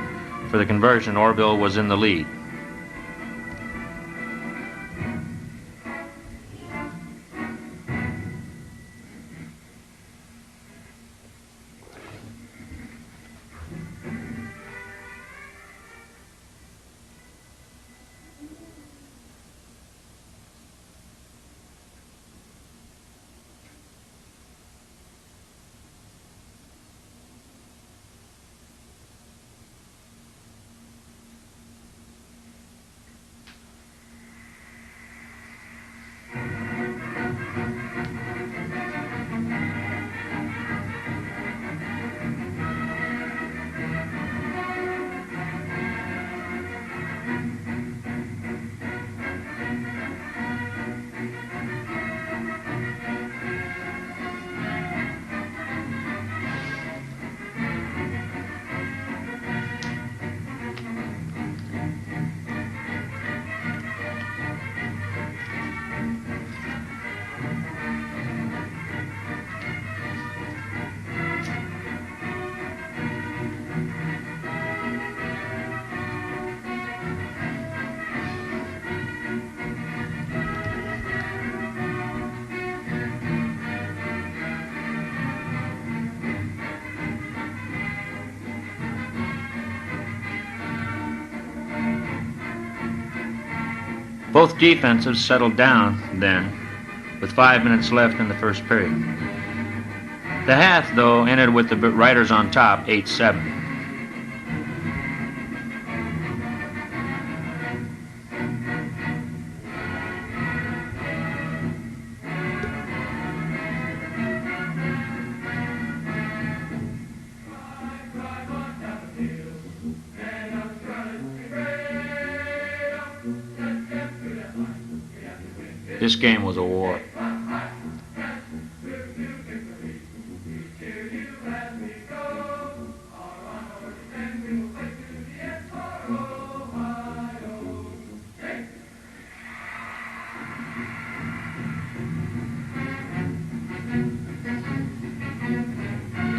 for the conversion. Orville was in the lead. Both defenses settled down then, with 5 minutes left in the first period. The half, though, ended with the Riders on top, 8-7. This game was a war.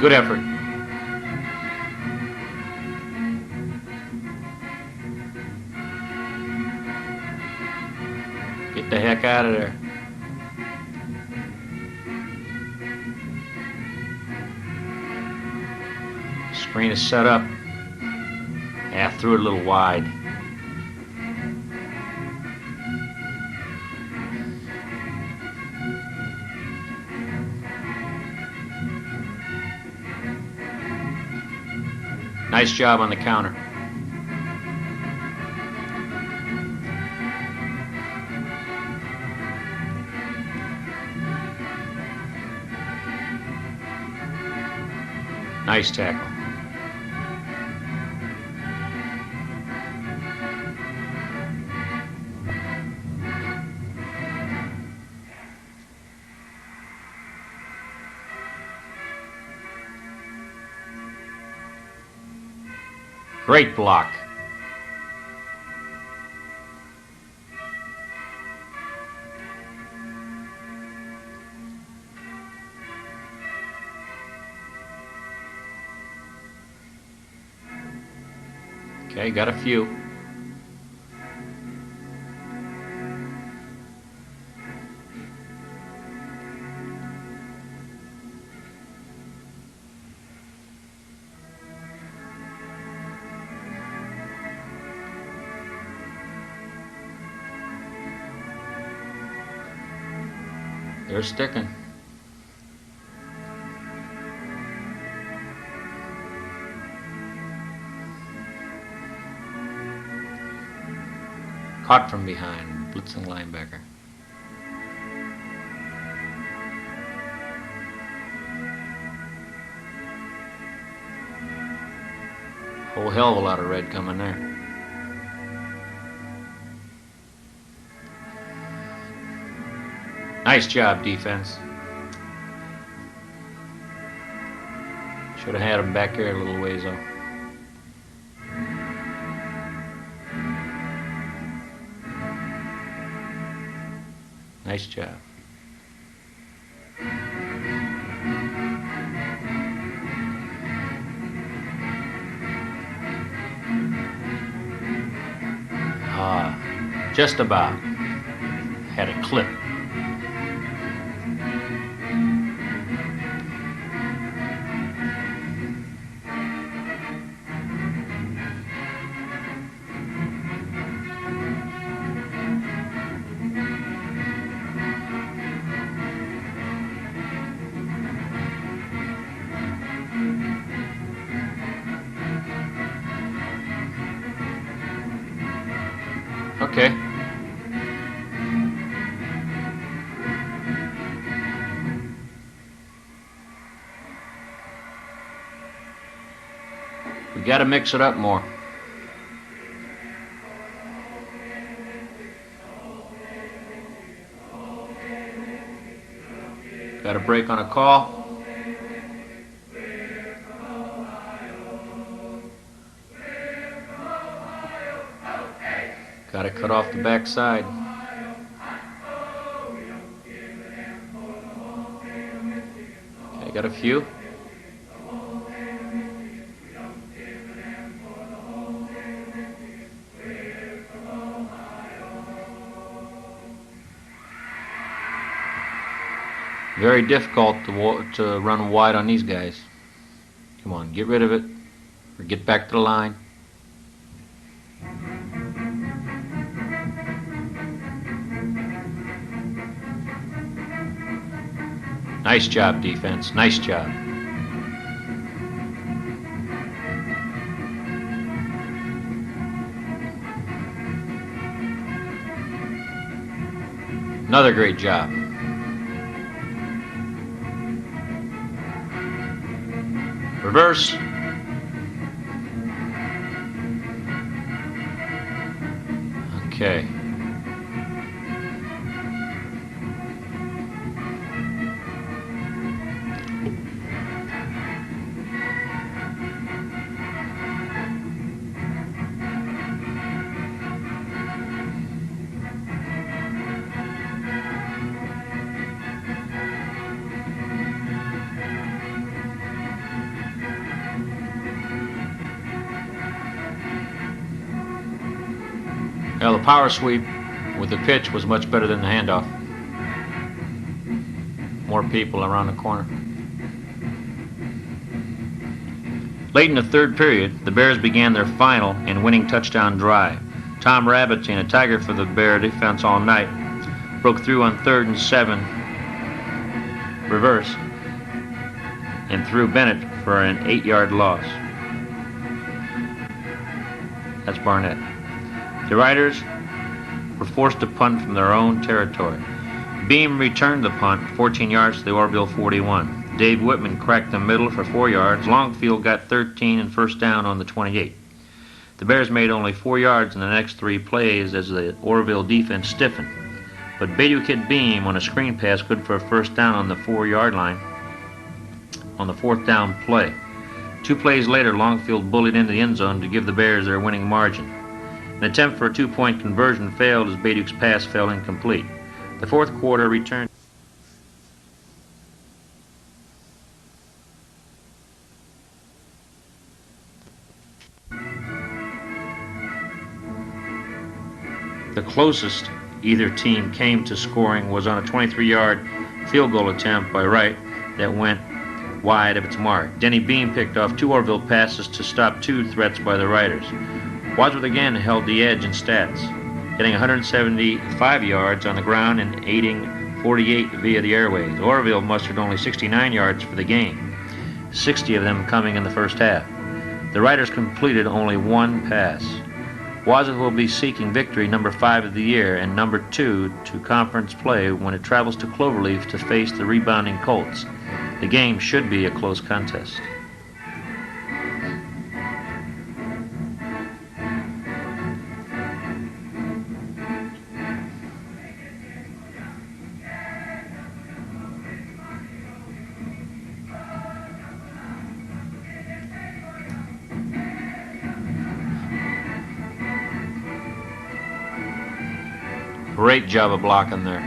Good effort. Get the heck out of there. Screen is set up. Yeah, threw it a little wide. Nice job on the counter. Nice tackle. Great block. Okay, got a few. They're sticking. Caught from behind, blitzing linebacker. Whole hell of a lot of red coming there. Nice job, defense. Should have had him back here a little ways though. Nice job. Just about. Had a clip. Okay. We got to mix it up more. Got a break on a call. Got to cut off the backside. Okay, got a few. Very difficult to run wide on these guys. Come on, get rid of it or get back to the line. Nice job, defense. Nice job. Another great job. Reverse. Okay. Well, the power sweep with the pitch was much better than the handoff. More people around the corner. Late in the third period, the Bears began their final and winning touchdown drive. Tom Rabbitine, a Tiger for the Bear defense all night, broke through on 3rd and 7, reverse, and threw Bennett for an 8-yard loss. That's Barnett. The Riders were forced to punt from their own territory. Beam returned the punt 14 yards to the Orville 41. Dave Whitman cracked the middle for 4 yards. Longfield got 13 and first down on the 28. The Bears made only 4 yards in the next 3 plays as the Orville defense stiffened. But Bayou Kid Beam on a screen pass good for a first down on the 4-yard line on the 4th down play. 2 plays later, Longfield bullied into the end zone to give the Bears their winning margin. An attempt for a 2-point conversion failed as Bayou's pass fell incomplete. The fourth quarter returned. The closest either team came to scoring was on a 23-yard field goal attempt by Wright that went wide of its mark. Denny Beam picked off 2 Orville passes to stop 2 threats by the Riders. Wadsworth again held the edge in stats, getting 175 yards on the ground and aiding 48 via the airways. Orville mustered only 69 yards for the game, 60 of them coming in the first half. The Riders completed only 1 pass. Wadsworth will be seeking victory number 5 of the year and number 2 to conference play when it travels to Cloverleaf to face the rebounding Colts. The game should be a close contest. Great job of blocking there.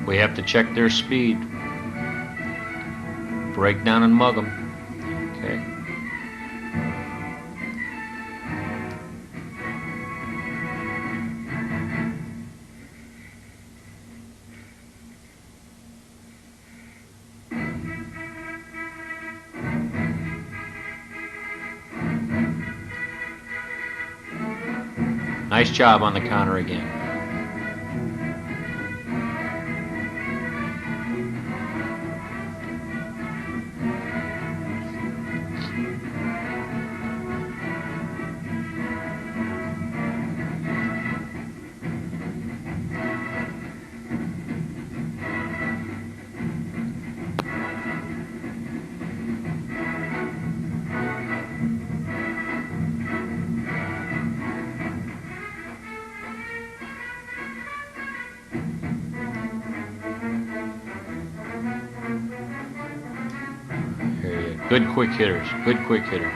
We have to check their speed. Break down and mug them. Okay. Nice job on the counter again. Good quick hitters. Good quick hitters.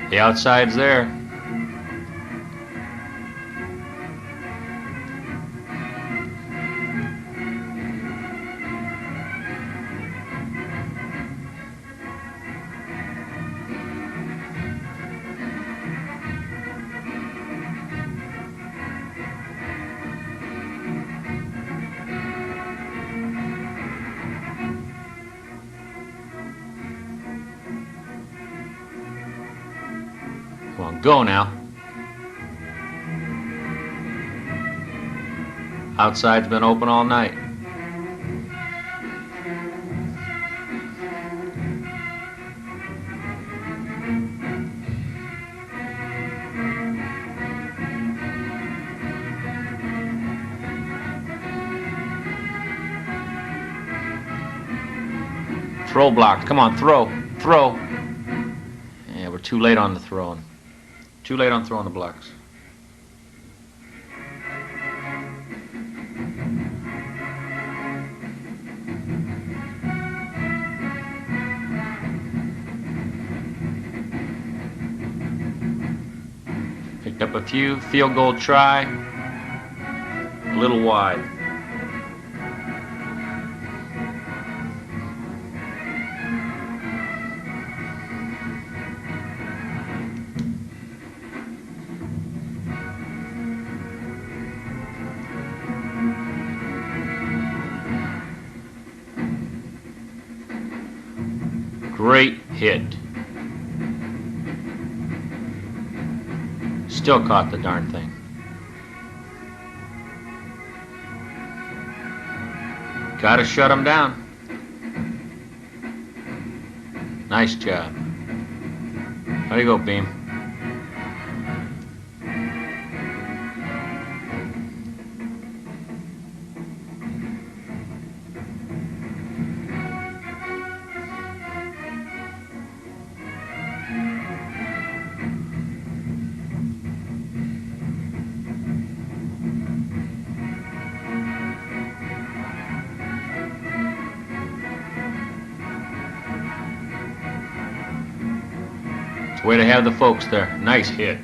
The outside's there. Come on, go now. Outside's been open all night. Throw blocked. Come on, throw. Throw. Yeah, we're too late on the throwing. Too late on throwing the blocks. Picked up a few. Field goal try. A little wide. Great hit. Still caught the darn thing. Gotta shut him down. Nice job. How do you go, Beam? Way to have the folks there. Nice hit.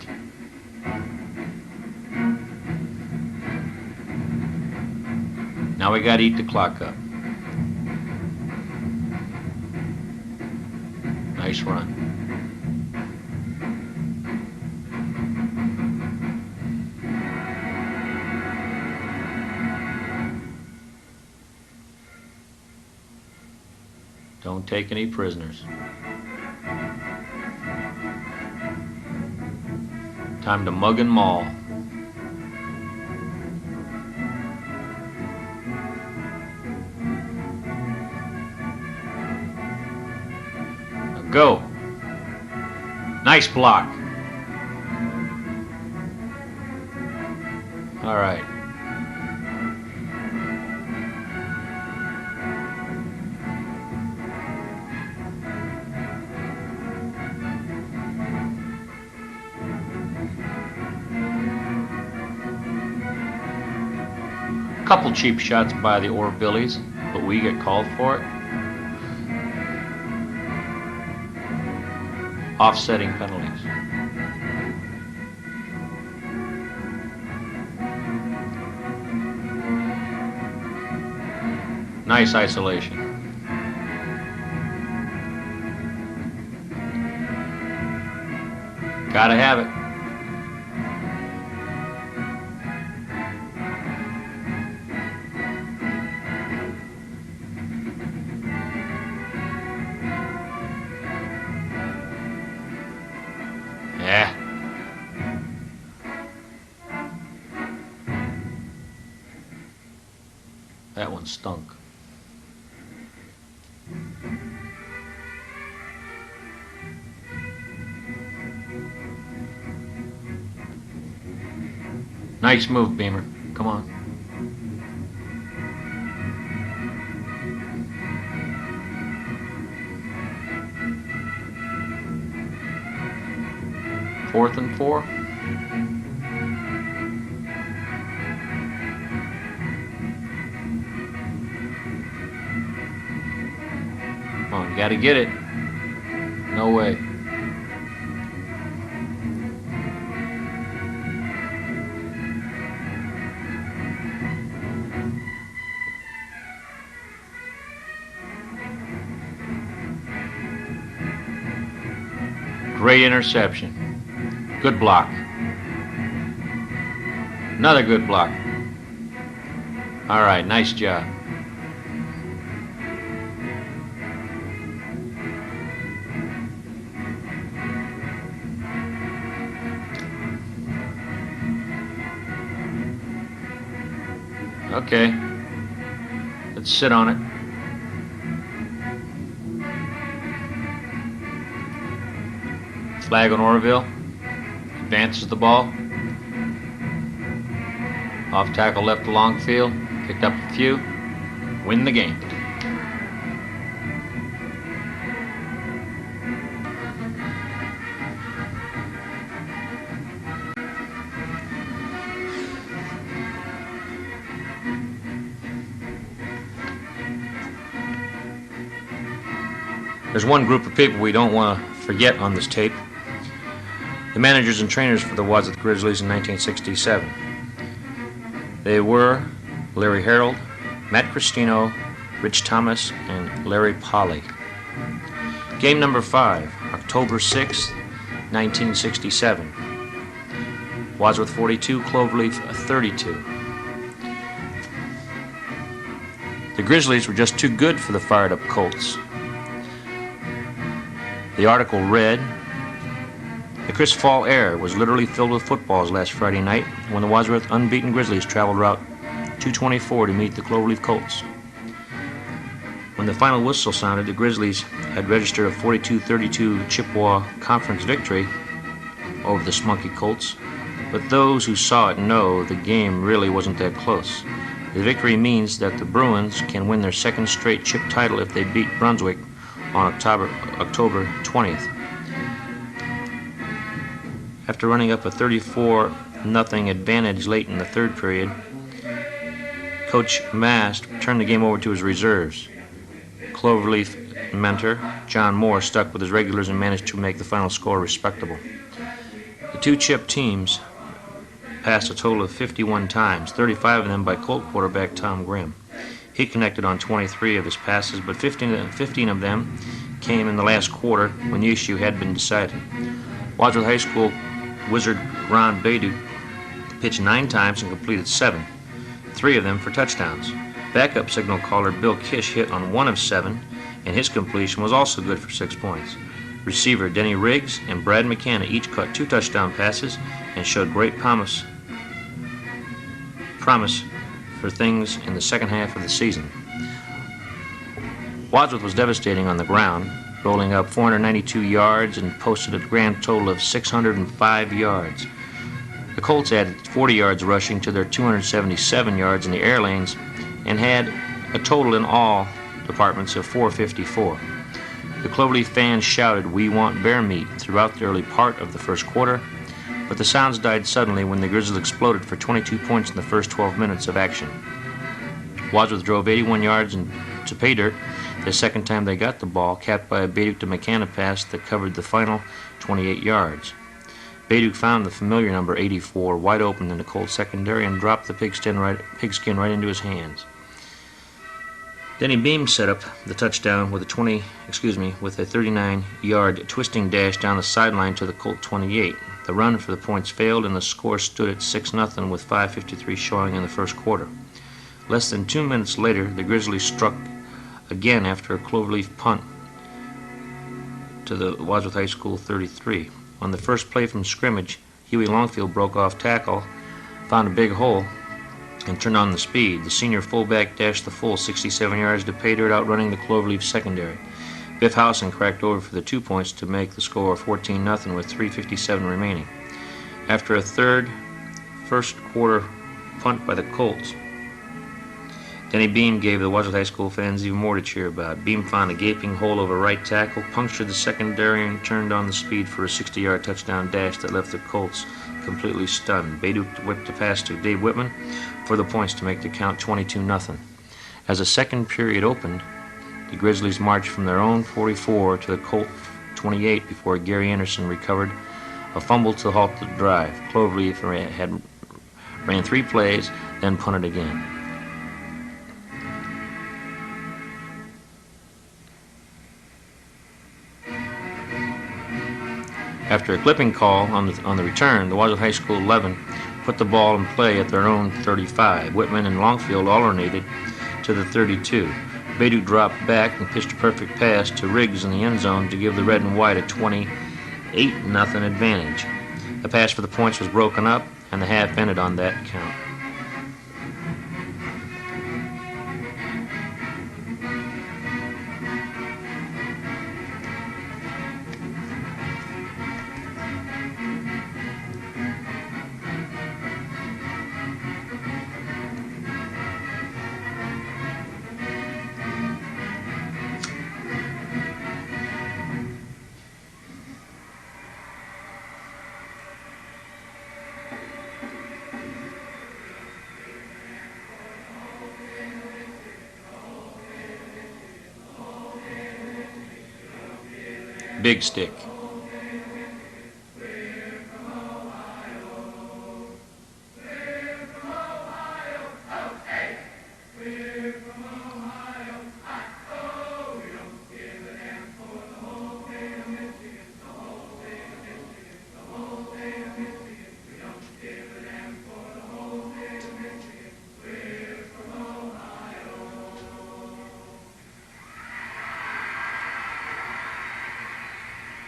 Now we got to eat the clock up. Nice run. Don't take any prisoners. Time to mug and maul. Now go. Nice block. All right. Couple cheap shots by the Orvillies, but we get called for it. Offsetting penalties. Nice isolation. Gotta have it. Yeah. That one stunk. Nice move, Beamer. Come on. Fourth and 4. Come on, you gotta get it. No way. Great interception. Good block. Another good block. All right, nice job. Okay, let's sit on it. Flag on Orville. Advances the ball. Off tackle left along field. Picked up a few. Win the game. There's one group of people we don't want to forget on this tape. The managers and trainers for the Wadsworth Grizzlies in 1967. They were Larry Harold, Matt Cristino, Rich Thomas, and Larry Polly. Game number 5, October 6, 1967. Wadsworth 42, Cloverleaf 32. The Grizzlies were just too good for the fired-up Colts. The article read, "The crisp fall air was literally filled with footballs last Friday night when the Wadsworth unbeaten Grizzlies traveled Route 224 to meet the Cloverleaf Colts. When the final whistle sounded, the Grizzlies had registered a 42-32 Chippewa Conference victory over the spunky Colts, but those who saw it know the game really wasn't that close. The victory means that the Bruins can win their second straight chip title if they beat Brunswick on October 20th. After running up a 34-0 advantage late in the third period, Coach Mast turned the game over to his reserves. Cloverleaf mentor John Moore stuck with his regulars and managed to make the final score respectable. The two chip teams passed a total of 51 times, 35 of them by Colt quarterback Tom Grimm. He connected on 23 of his passes, but 15 of them came in the last quarter when the issue had been decided. Wadsworth High School wizard Ron Bayduk pitched 9 times and completed 7, 3 of them for touchdowns. Backup signal caller Bill Kish hit on 1 of 7, and his completion was also good for 6 points. Receiver Denny Riggs and Brad McKenna each caught 2 touchdown passes and showed great promise for things in the second half of the season. Wadsworth was devastating on the ground, rolling up 492 yards and posted a grand total of 605 yards. The Colts added 40 yards rushing to their 277 yards in the air lanes and had a total in all departments of 454. The Cloverleaf fans shouted, "We want bear meat," throughout the early part of the first quarter, but the sounds died suddenly when the Grizzlies exploded for 22 points in the first 12 minutes of action. Wadsworth drove 81 yards to pay dirt the second time they got the ball, capped by a Bayduk to McKenna pass that covered the final 28 yards. Bayduk found the familiar number 84 wide open in the Colts secondary and dropped the pigskin right into his hands. Denny Beam set up the touchdown with a 39-yard twisting dash down the sideline to the Colt 28. The run for the points failed, and the score stood at 6-0 with 5:53 showing in the first quarter. Less than 2 minutes later, the Grizzlies struck again after a Cloverleaf punt to the Wadsworth High School 33. On the first play from scrimmage, Huey Longfield broke off tackle, found a big hole, and turned on the speed. The senior fullback dashed the full 67 yards to pay dirt, outrunning the Cloverleaf secondary. Biff Howson cracked over for the 2 points to make the score 14-0 with 3:57 remaining. After a first quarter punt by the Colts, Denny Beam gave the Wadsworth High School fans even more to cheer about. Beam found a gaping hole over right tackle, punctured the secondary, and turned on the speed for a 60-yard touchdown dash that left the Colts completely stunned. Bayduk whipped the pass to Dave Whitman for the points to make the count 22-0. As the second period opened, the Grizzlies marched from their own 44 to the Colt 28 before Gary Anderson recovered a fumble to halt the drive. Cloverleaf ran 3 plays, then punted again. After a clipping call on the return, the Wadsworth High School 11 put the ball in play at their own 35. Whitman and Longfield alternated to the 32. Bayduk dropped back and pitched a perfect pass to Riggs in the end zone to give the red and white a 28-0 advantage. The pass for the points was broken up, and the half ended on that count. Big stick.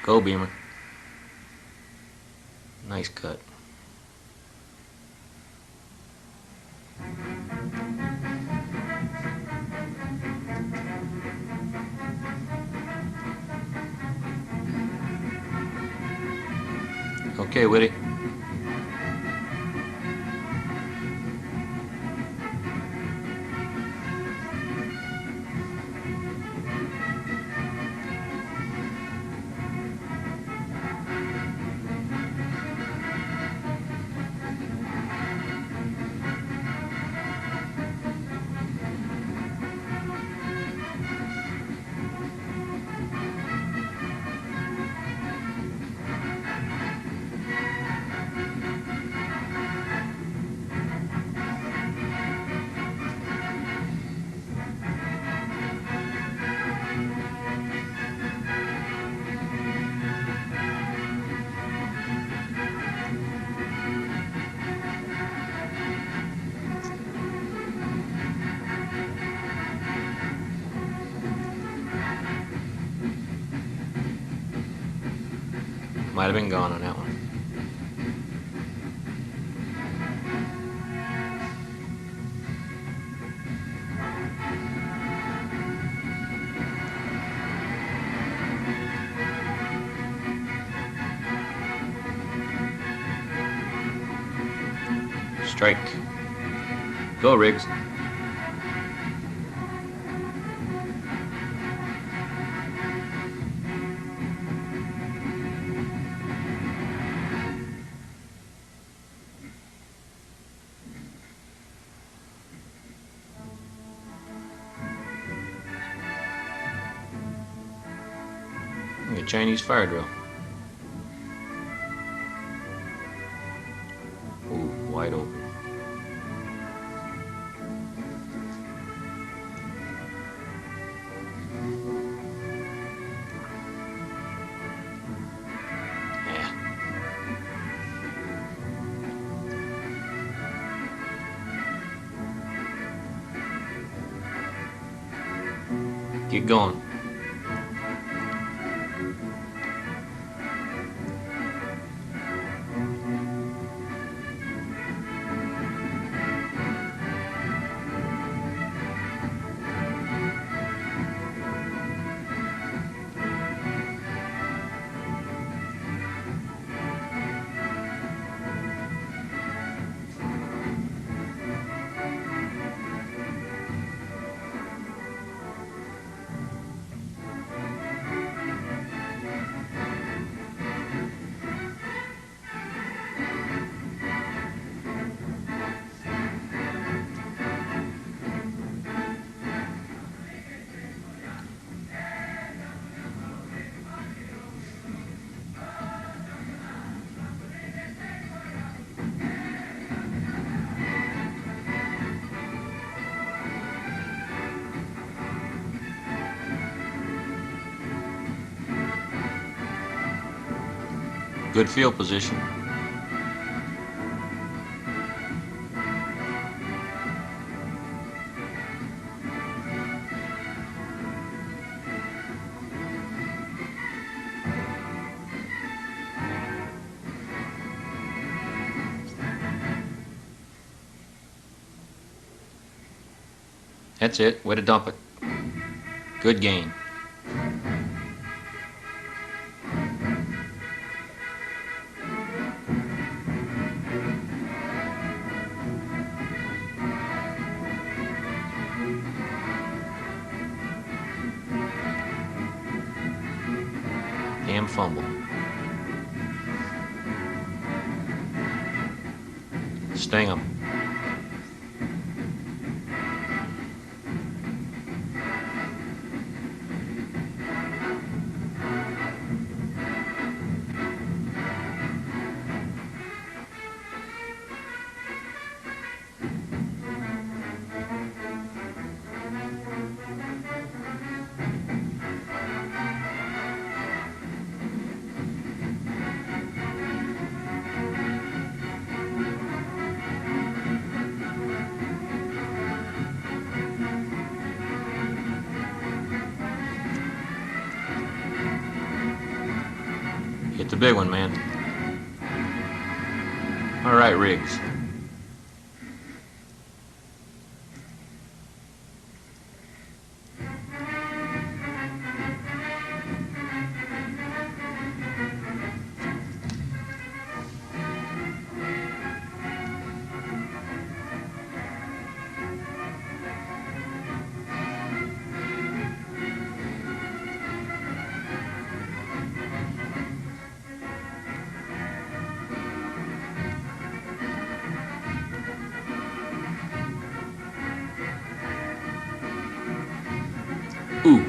Go, Beamer. Nice cut. Okay, Whitty. Might have been gone on that one. Strike. Go, Riggs. A Chinese fire drill. Ooh, wide open. Yeah. Get going. Good field position. That's it. Way to dump it. Good gain. Damn fumble. Sting 'em. Get the big one, man. All right, Riggs. Ooh.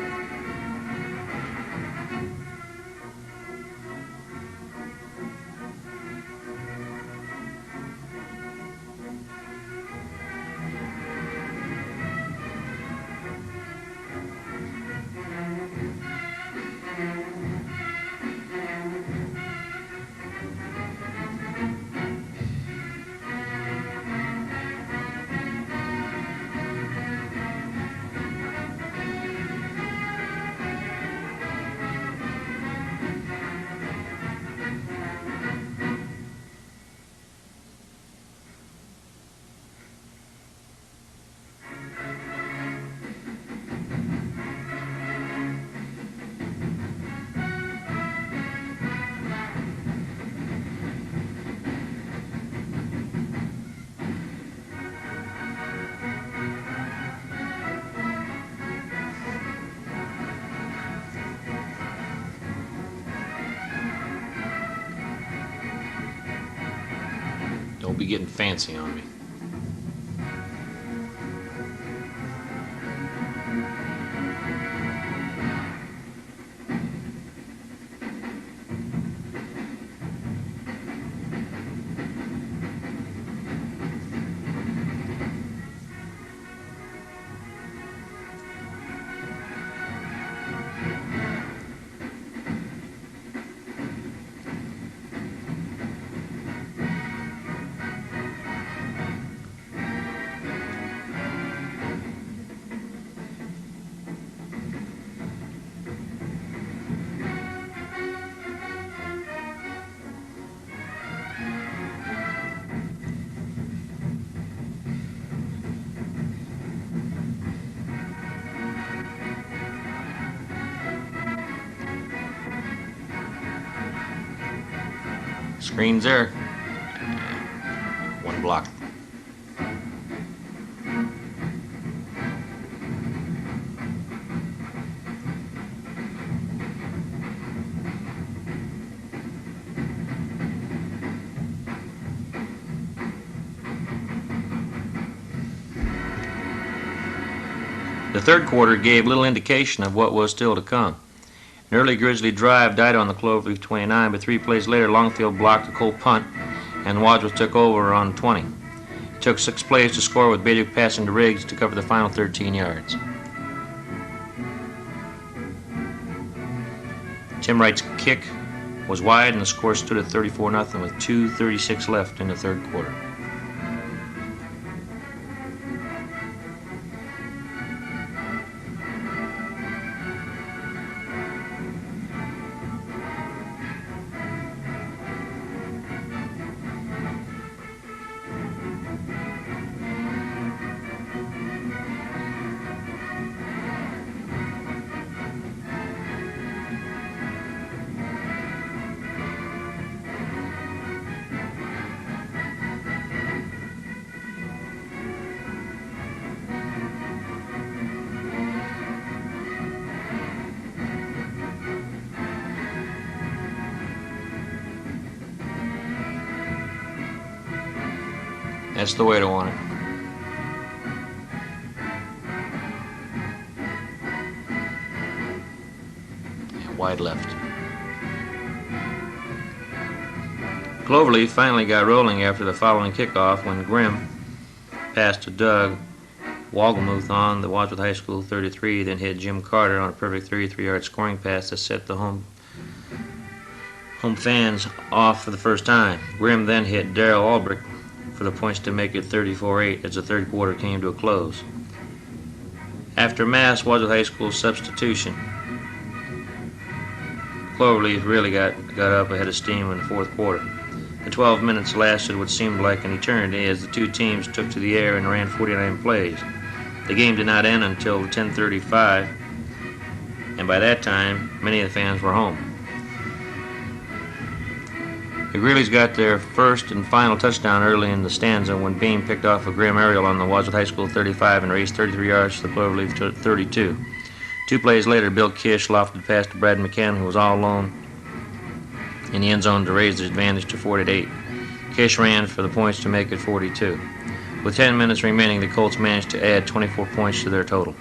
Don't be getting fancy on me. Screen's there. One block. The third quarter gave little indication of what was still to come. An early Grizzly drive died on the Cloverleaf 29, but 3 plays later, Longfield blocked a Colt punt, and Wadsworth took over on 20. It took 6 plays to score, with Badiuk passing to Riggs to cover the final 13 yards. Tim Wright's kick was wide, and the score stood at 34-0 with 2:36 left in the third quarter. That's the way to want it. And wide left. Cloverleaf finally got rolling after the following kickoff when Grimm passed to Doug Wogelmuth on the Wadsworth High School 33, then hit Jim Carter on a perfect 33-yard scoring pass that set the home fans off for the first time. Grimm then hit Darrell Albrecht for the points to make it 34-8 as the third quarter came to a close. After mass Wadsworth High School substitution, Cloverleaf really got up ahead of steam in the fourth quarter. The 12 minutes lasted what seemed like an eternity as the two teams took to the air and ran 49 plays. The game did not end until 10:35, and by that time, many of the fans were home. The Greeleys got their first and final touchdown early in the stanza when Beam picked off a grim aerial on the Wadsworth High School 35 and raced 33 yards to the Cloverleaf 32. 2 plays later, Bill Kish lofted past to Brad McCann, who was all alone in the end zone to raise the advantage to 48. Kish ran for the points to make it 42. With 10 minutes remaining, the Colts managed to add 24 points to their total.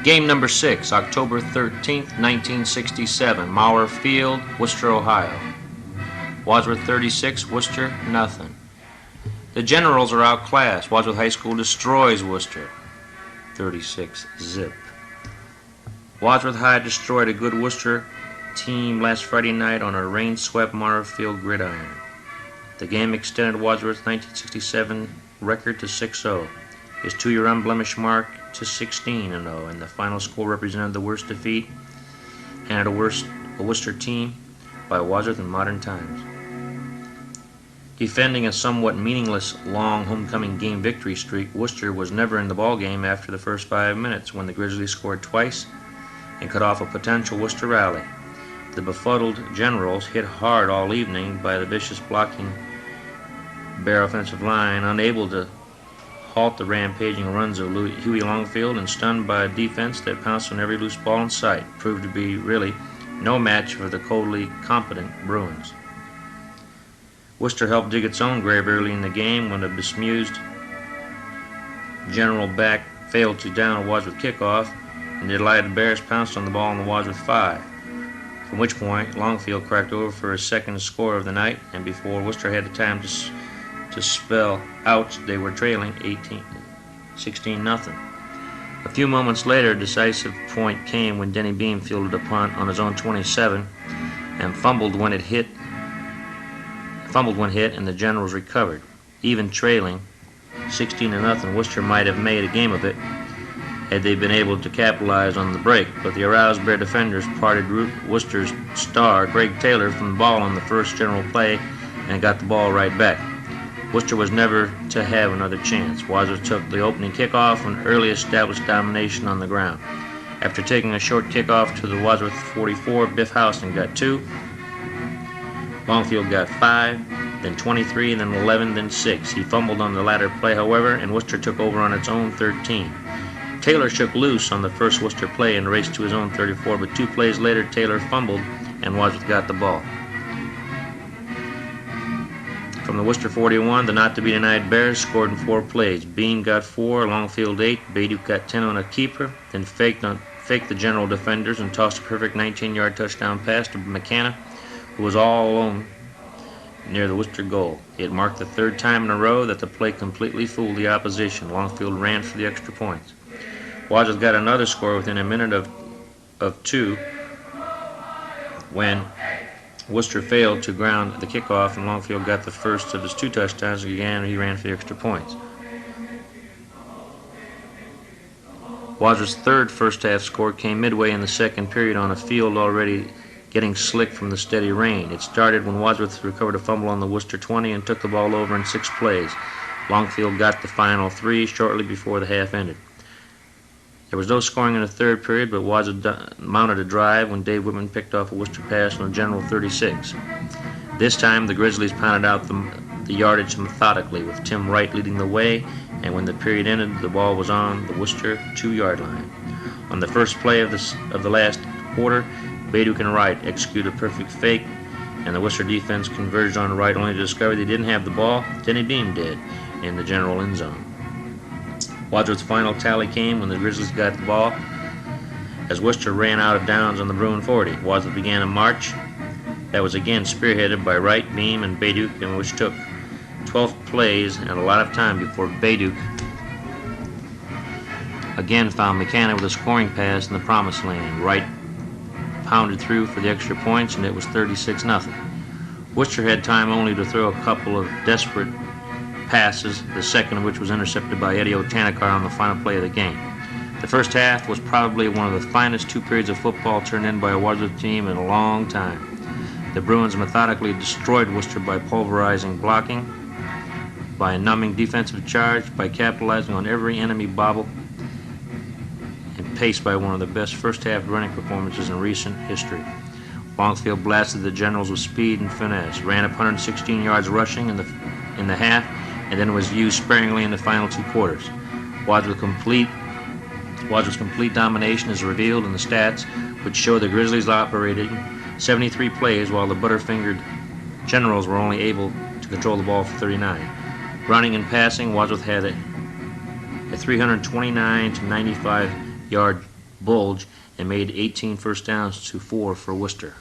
Game number 6, October 13th, 1967, Maurer Field, Worcester, Ohio. Wadsworth 36, Worcester, nothing. The Generals are outclassed. Wadsworth High School destroys Worcester, 36-zip. Wadsworth High destroyed a good Worcester team last Friday night on a rain-swept Maurer Field gridiron. The game extended Wadsworth's 1967 record to 6-0, his two-year unblemished mark to 16-0, and the final score represented the worst defeat and a Worcester team by Wadsworth in modern times. Defending a somewhat meaningless long homecoming game victory streak, Worcester was never in the ballgame after the first 5 minutes when the Grizzlies scored twice and cut off a potential Worcester rally. The befuddled Generals, hit hard all evening by the vicious blocking Bear offensive line, unable to halt the rampaging runs of Huey Longfield and stunned by a defense that pounced on every loose ball in sight, proved to be really no match for the coldly competent Bruins. Worcester helped dig its own grave early in the game when a bemused General back failed to down a Wadsworth kickoff, and the delighted Bears pounced on the ball in the Wadsworth 5, from which point Longfield cracked over for his second score of the night, and before Worcester had the time to spell out, they were trailing 16-0. A few moments later, a decisive point came when Denny Beam fielded a punt on his own 27 and fumbled when hit, and the Generals recovered. Even trailing 16-0, Worcester might have made a game of it had they been able to capitalize on the break, but the aroused Bear defenders parted Worcester's star, Greg Taylor, from the ball on the first general play and got the ball right back. Worcester was never to have another chance. Wadsworth took the opening kickoff and early established domination on the ground. After taking a short kickoff to the Wadsworth 44, Biff Houston got 2, Longfield got 5, then 23, then 11, then 6. He fumbled on the latter play, however, and Worcester took over on its own 13. Taylor shook loose on the first Worcester play and raced to his own 34, but 2 plays later Taylor fumbled and Wadsworth got the ball. From the Worcester 41, the not-to-be-denied Bears scored in 4 plays. Beam got 4, Longfield 8, Bayduk got 10 on a keeper, then faked the General defenders and tossed a perfect 19-yard touchdown pass to McKenna, who was all alone near the Worcester goal. It marked the 3rd time in a row that the play completely fooled the opposition. Longfield ran for the extra points. Wadsworth got another score within a minute of 2 when Worcester failed to ground the kickoff, and Longfield got the first of his 2 touchdowns. Again, he ran for the extra points. Wadsworth's 3rd first-half score came midway in the 2nd period on a field already getting slick from the steady rain. It started when Wadsworth recovered a fumble on the Worcester 20 and took the ball over in 6 plays. Longfield got the final 3 shortly before the half ended. There was no scoring in the 3rd period, but Wadsworth mounted a drive when Dave Whitman picked off a Worcester pass on the General 36. This time, the Grizzlies pounded out the yardage methodically, with Tim Wright leading the way, and when the period ended, the ball was on the Worcester 2-yard line. On the first play of the last quarter, Bayduk and Wright executed a perfect fake, and the Worcester defense converged on Wright only to discover they didn't have the ball. Denny Beam did in the General end zone. Wadsworth's final tally came when the Grizzlies got the ball as Worcester ran out of downs on the Bruin 40. Wadsworth began a march that was again spearheaded by Wright, Beam, and Bayduk, and which took 12 plays and a lot of time before Bayduk again found McKenna with a scoring pass in the promised land. Wright pounded through for the extra points, and it was 36-0. Worcester had time only to throw a couple of desperate passes, the second of which was intercepted by Eddie Otanikar on the final play of the game. The first half was probably one of the finest 2 periods of football turned in by a Wadsworth team in a long time. The Bruins methodically destroyed Worcester by pulverizing blocking, by a numbing defensive charge, by capitalizing on every enemy bobble, and paced by one of the best first-half running performances in recent history. Longfield blasted the Generals with speed and finesse, ran up 116 yards rushing in the half, and then was used sparingly in the final 2 quarters. Wadsworth's complete domination is revealed in the stats, which show the Grizzlies operating 73 plays while the butterfingered Generals were only able to control the ball for 39. Running and passing, Wadsworth had a 329 to 95-yard bulge and made 18 first downs to 4 for Worcester.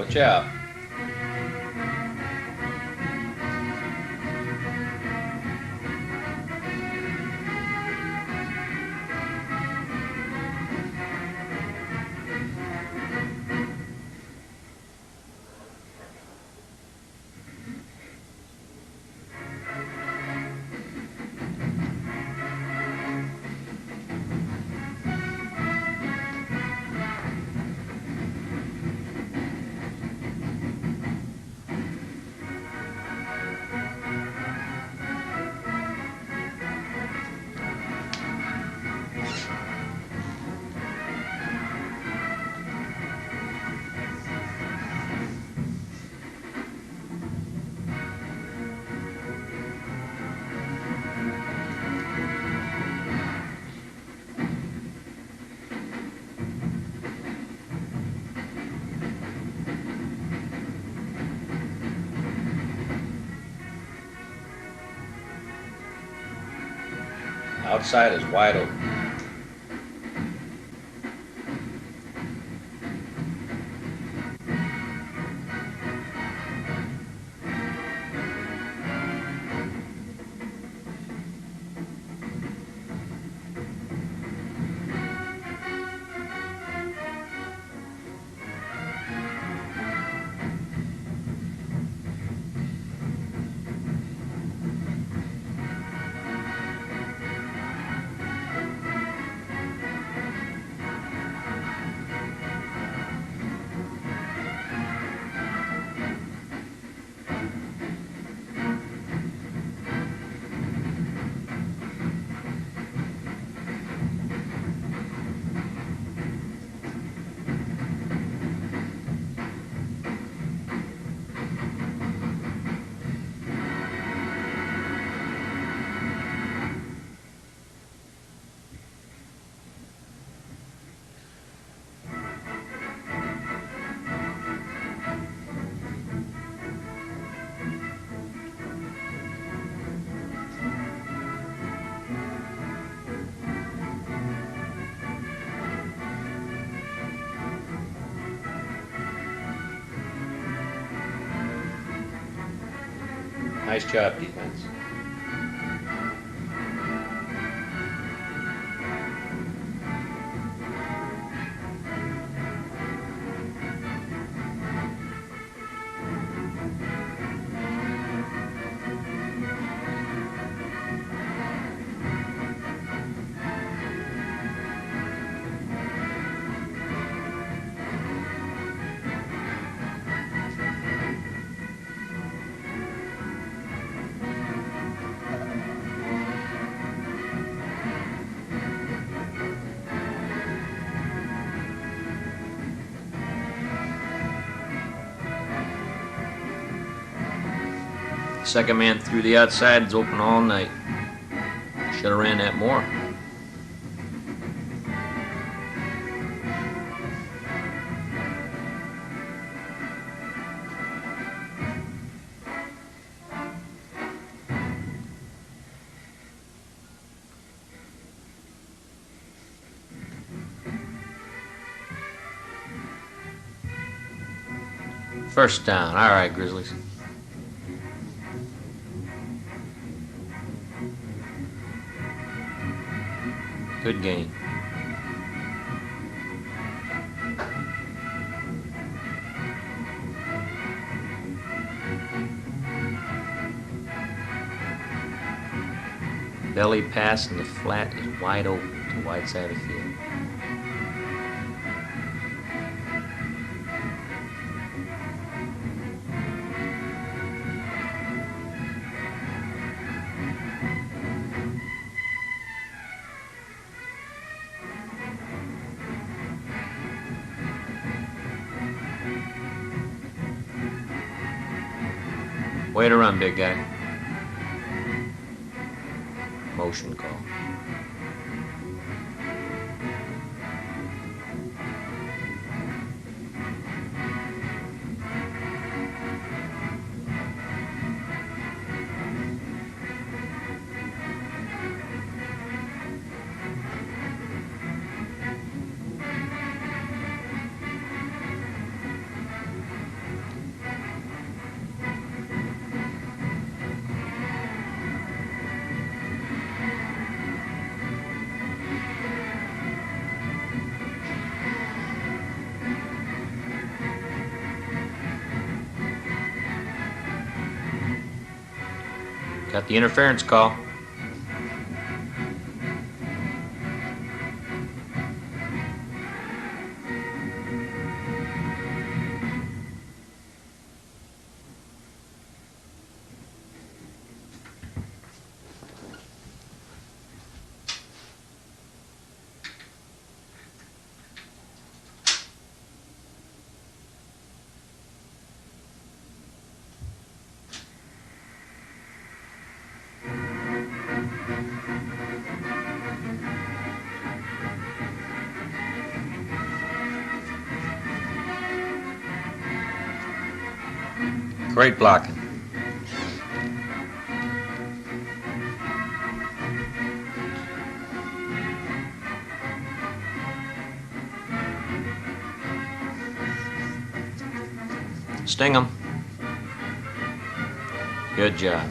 Watch out. Outside is wide open. Nice job, defense. Second man through the outside is open all night. Should have ran that more. First down. All right, Grizzlies. Good game. Belly pass and the flat is wide open to wide side of the field. Way to run, big guy. Motion call. Got the interference call. Great blocking. Sting 'em. Good job.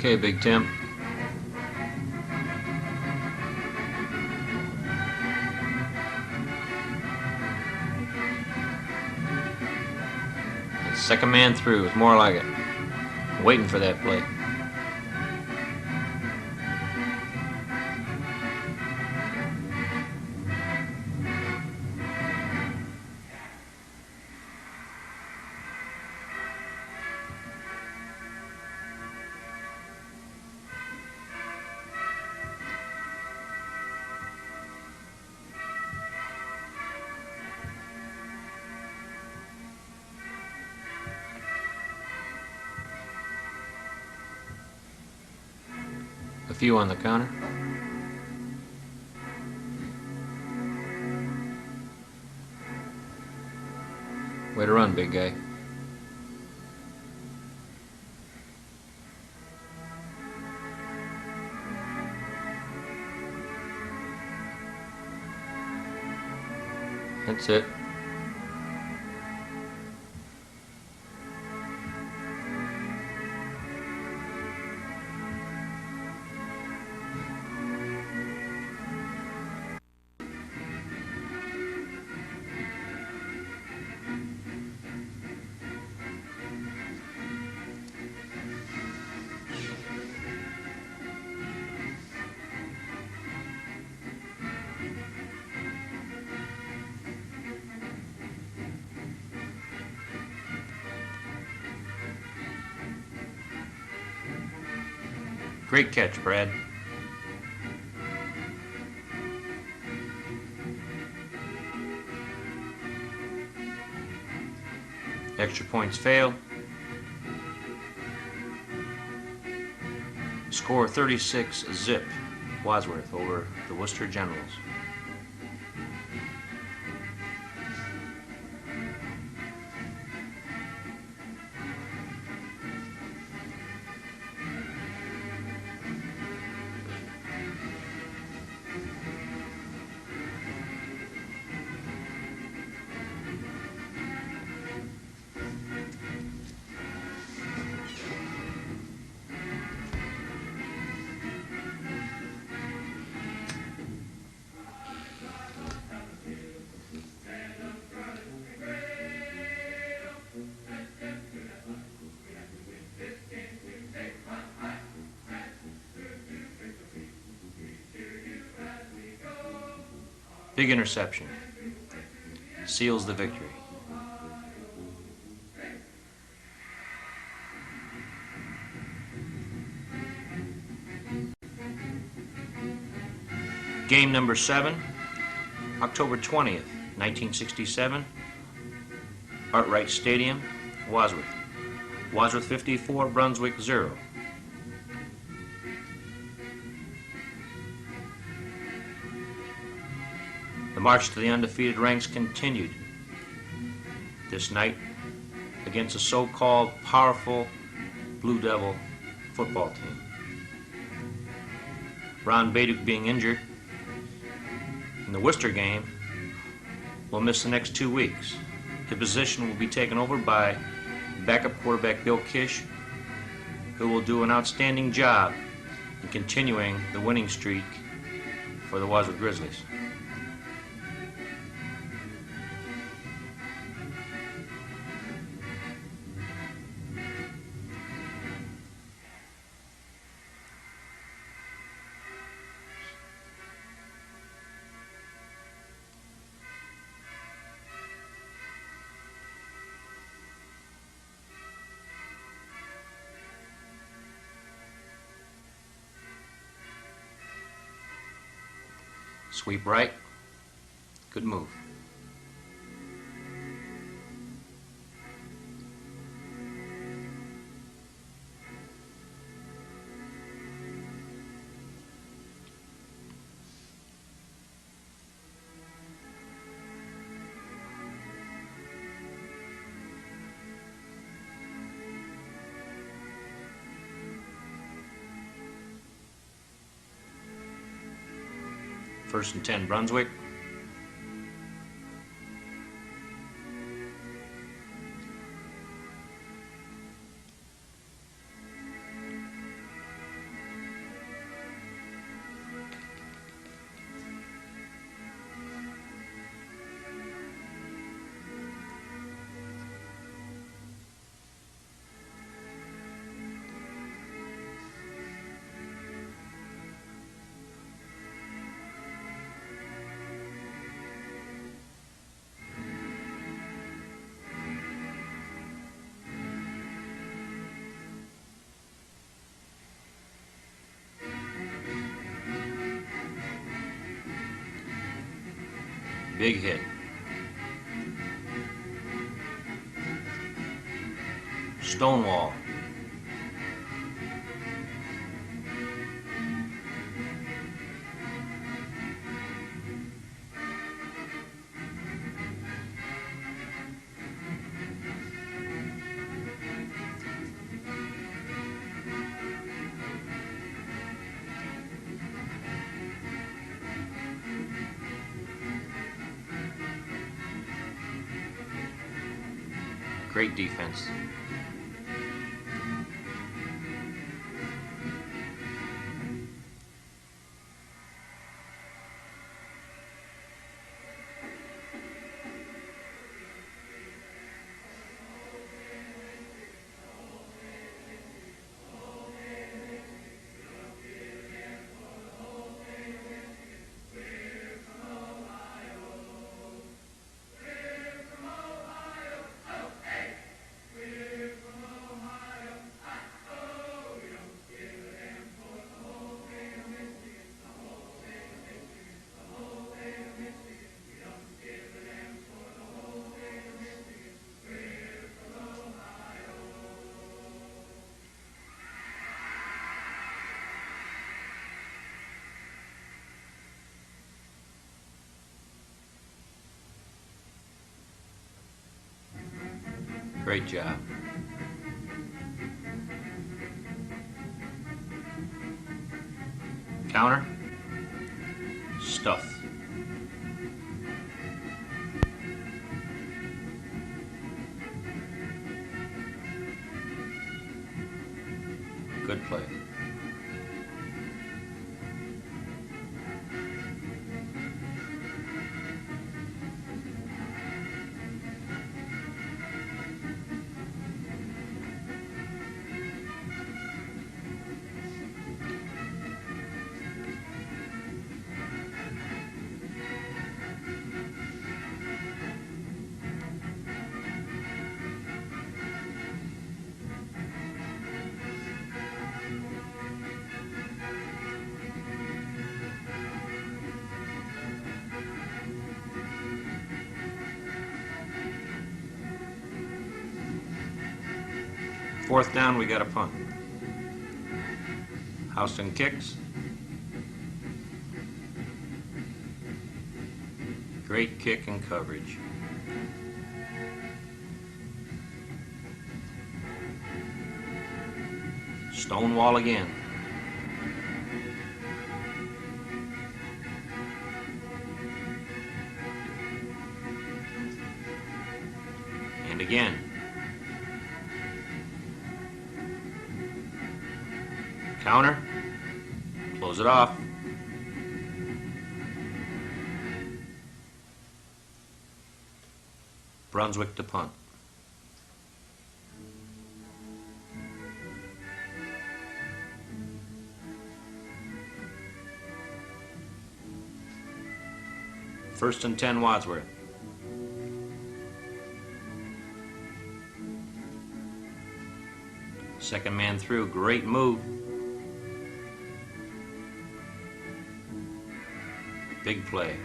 Okay, Big Tim. Second man through, it's more like it. Waiting for that play. A few on the counter. Way to run, big guy. That's it. Great catch, Brad. Extra points fail. Score 36-zip. Wadsworth over the Worcester Generals. Big interception. Seals the victory. Game number 7, October 20th, 1967, Arkwright Stadium, Wadsworth. Wadsworth 54, Brunswick 0. The march to the undefeated ranks continued this night against a so-called powerful Blue Devil football team. Ron Baduk, being injured in the Worcester game, will miss the next 2 weeks. His position will be taken over by backup quarterback Bill Kish, who will do an outstanding job in continuing the winning streak for the Wadsworth Grizzlies. Sweep right. Good move. First and 10, Brunswick. Big hit. Stonewall. Great defense. Great job. Counter. Stuff. Good play. 4th down, we got a punt. Houston kicks. Great kick and coverage. Stonewall again. And again. Counter. Close it off. Brunswick to punt. First and 10, Wadsworth. Second man through, great move. Big play.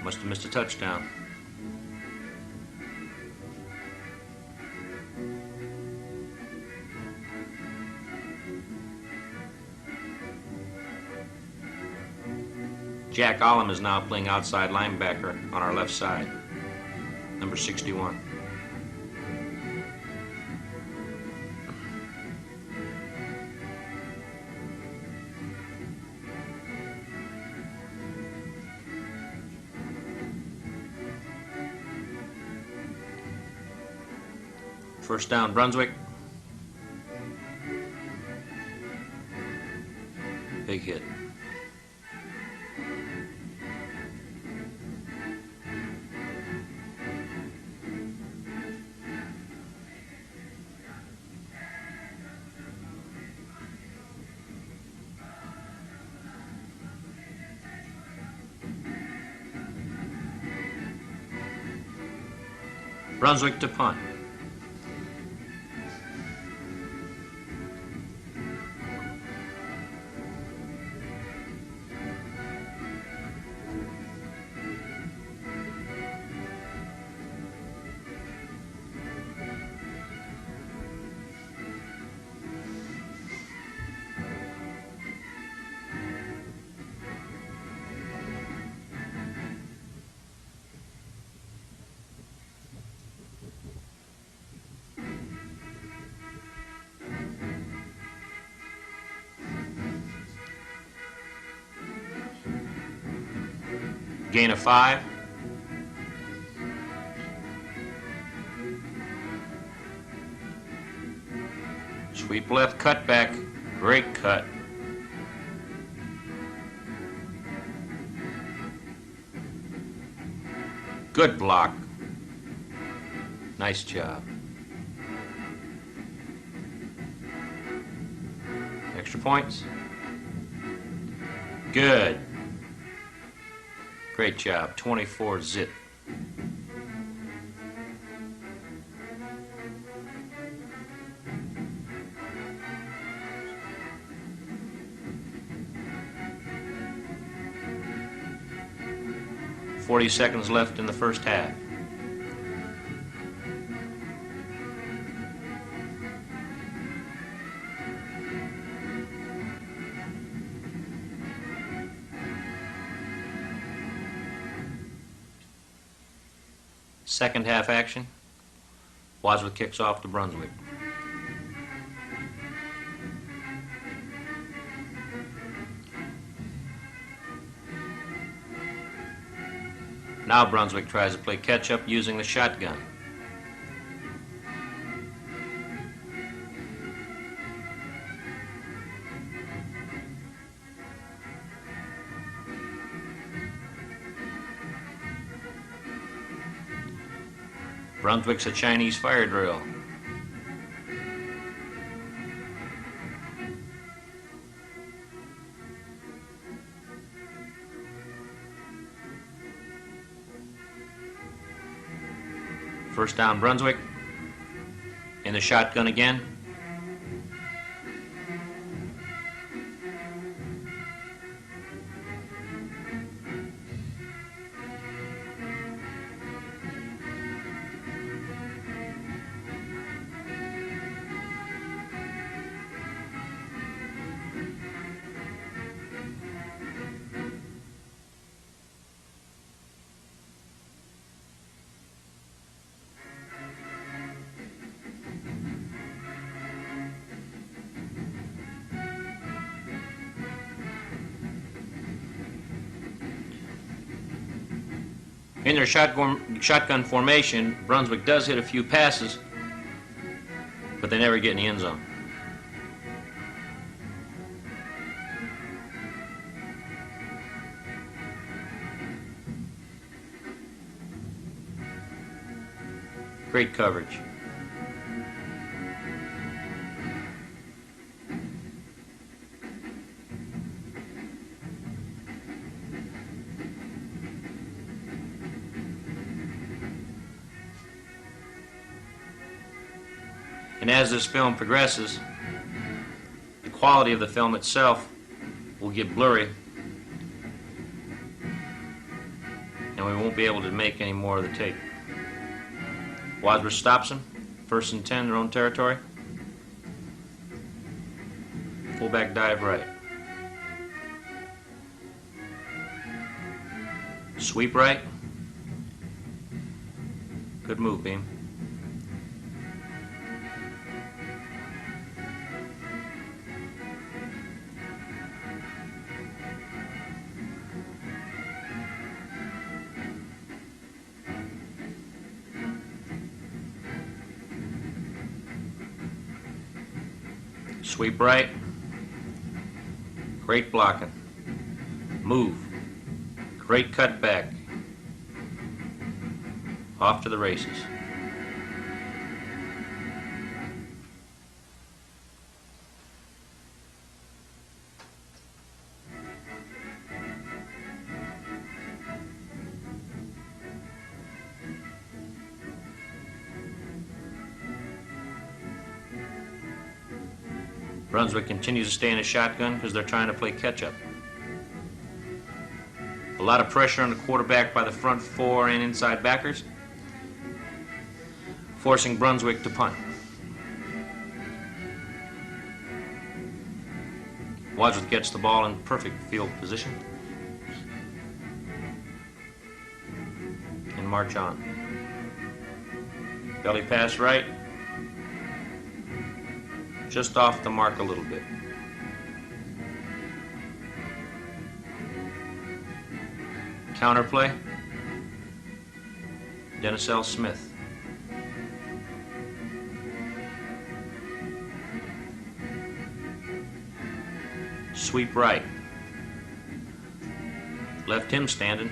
Must have missed a touchdown. Jack Ollum is now playing outside linebacker on our left side, number 61. First down, Brunswick. Big hit. Brunswick to punt. Gain of 5. Sweep left, cut back. Great cut. Good block. Nice job. Extra points. Good. Great job. 24-zip. "40 seconds left in the first half. Second half action. Wadsworth kicks off to Brunswick. Now Brunswick tries to play catch-up using the shotgun. Brunswick's a Chinese fire drill. First down, Brunswick. In the shotgun again. In their shotgun formation, Brunswick does hit a few passes, but they never get in the end zone. Great coverage. And as this film progresses, the quality of the film itself will get blurry, and we won't be able to make any more of the tape. Wadsworth stops him, 1st and 10, their own territory. Fullback dive right. Sweep right. Good move, Beam. Sweep right. Great blocking. Move. Great cut back. Off to the races. Brunswick continues to stay in a shotgun because they're trying to play catch-up. A lot of pressure on the quarterback by the front four and inside backers, forcing Brunswick to punt. Wadsworth gets the ball in perfect field position and march on. Belly pass right. Just off the mark a little bit. Counter play. Dennis L. Smith. Sweep right. Left him standing.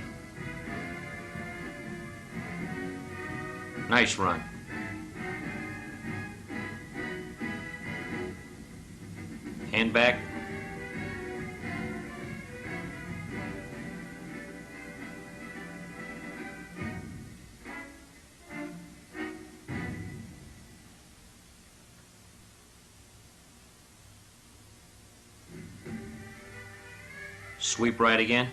Nice run. Hand back. Sweep right again.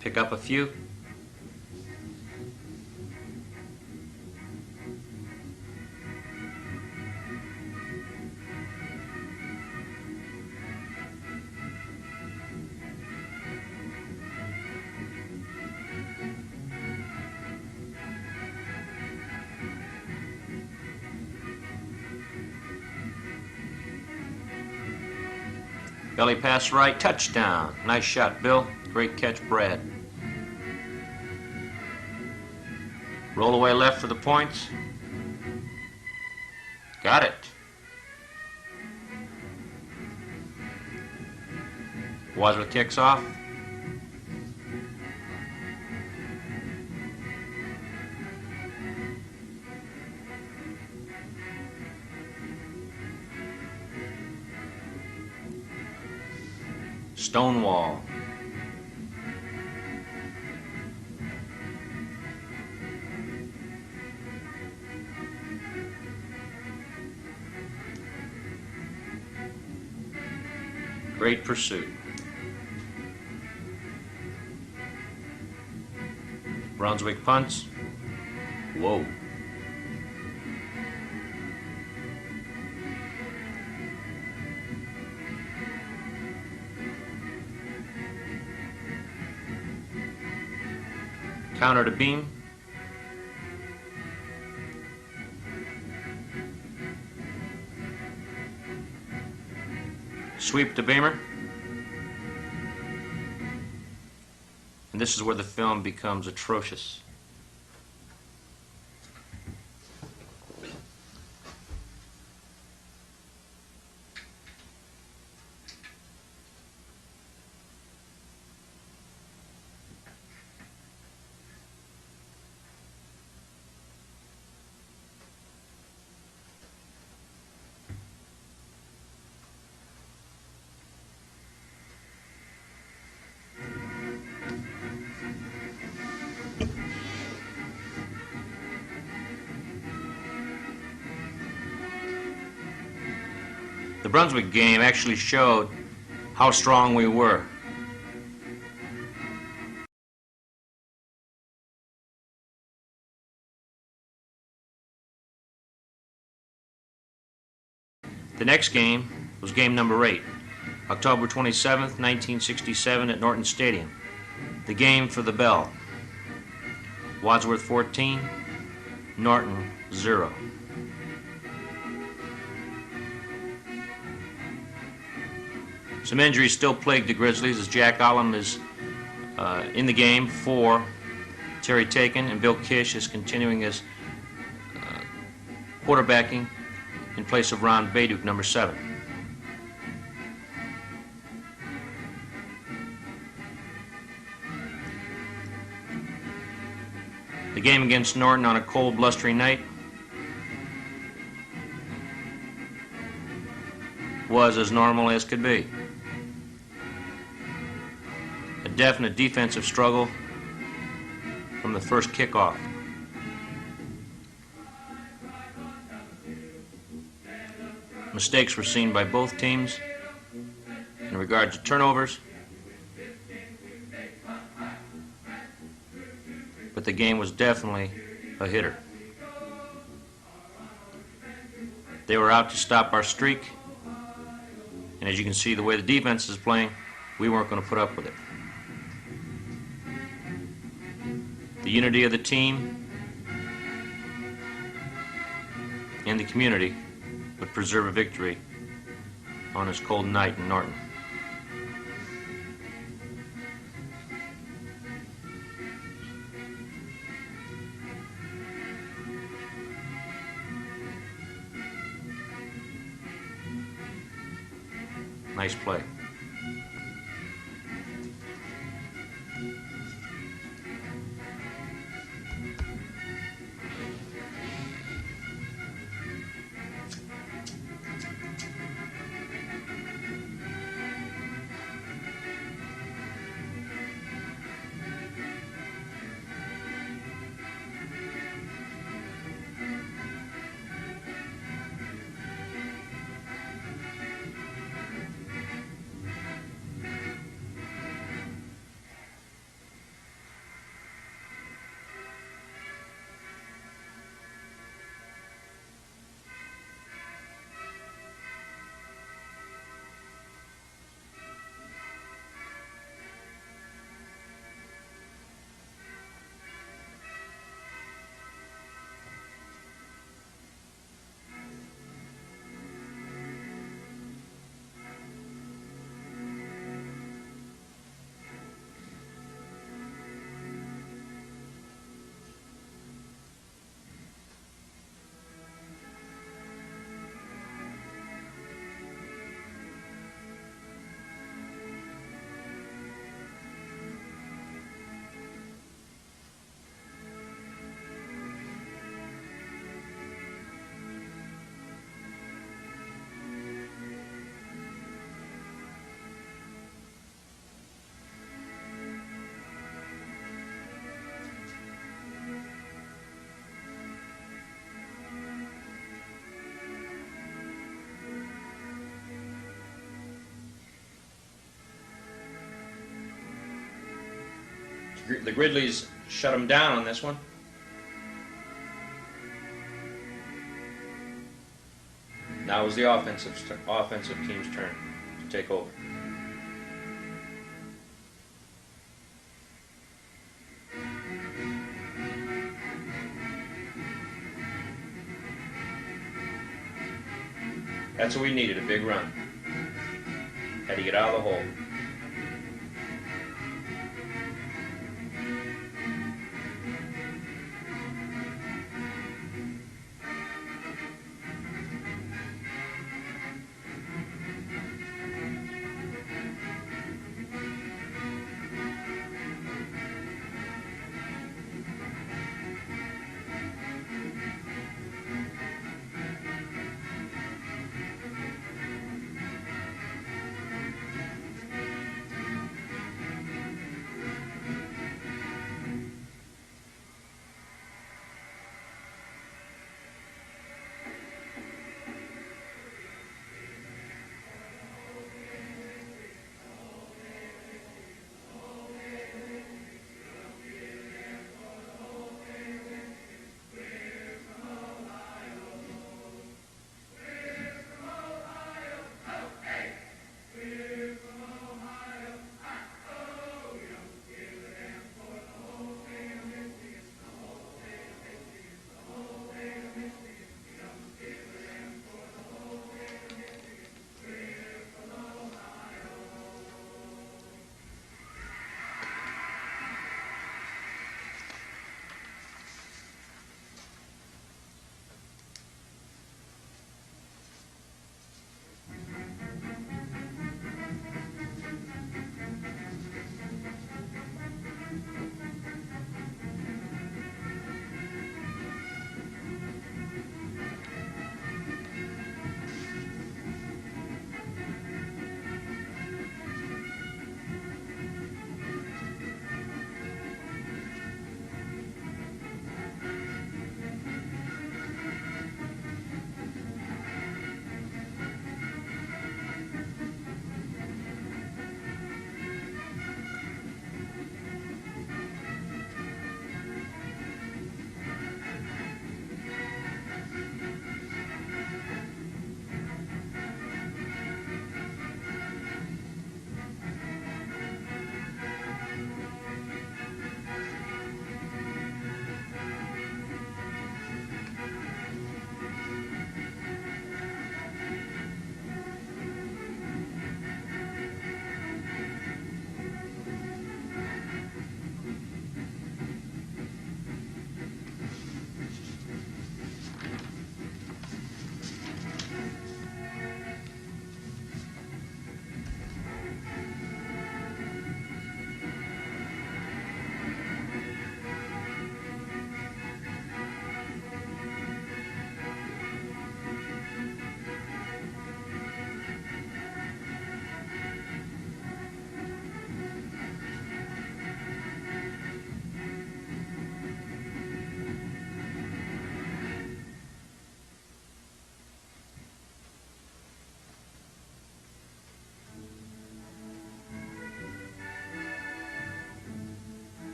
Pick up a few. Belly pass right, touchdown. Nice shot, Bill. Great catch, Brad. Roll away left for the points. Got it. Wadsworth kicks off. Stonewall. Great pursuit. Brunswick punts. Whoa. Counter to Beam. Sweep to Beamer. And this is where the film becomes atrocious. The Brunswick game actually showed how strong we were. The next game was game number 8, October 27th, 1967 at Norton Stadium. The game for the bell. Wadsworth 14, Norton 0. Some injuries still plague the Grizzlies as Jack Olam is in the game for Terry Taken, and Bill Kish is continuing his quarterbacking in place of Ron Bayduk, number 7. The game against Norton on a cold, blustery night was as normal as could be. A definite defensive struggle from the first kickoff. Mistakes were seen by both teams in regard to turnovers, but the game was definitely a hitter. They were out to stop our streak, and as you can see the way the defense is playing, we weren't going to put up with it. The unity of the team and the community would preserve a victory on this cold night in Norton. Nice play. The Grizzlies shut them down on this one. Now it was the offensive team's turn to take over. That's what we needed, a big run. Had to get out of the hole.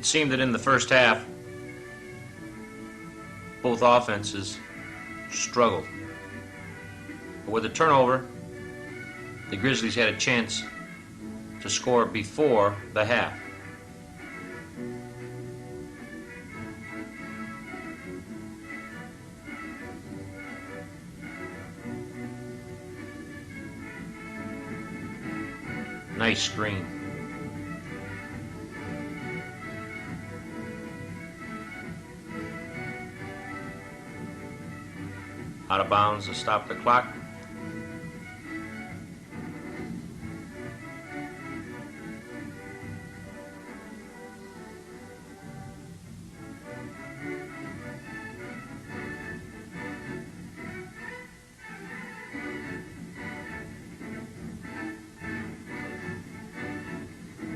It seemed that in the first half, both offenses struggled. But with a turnover, the Grizzlies had a chance to score before the half. Nice screen. Out of bounds to stop the clock.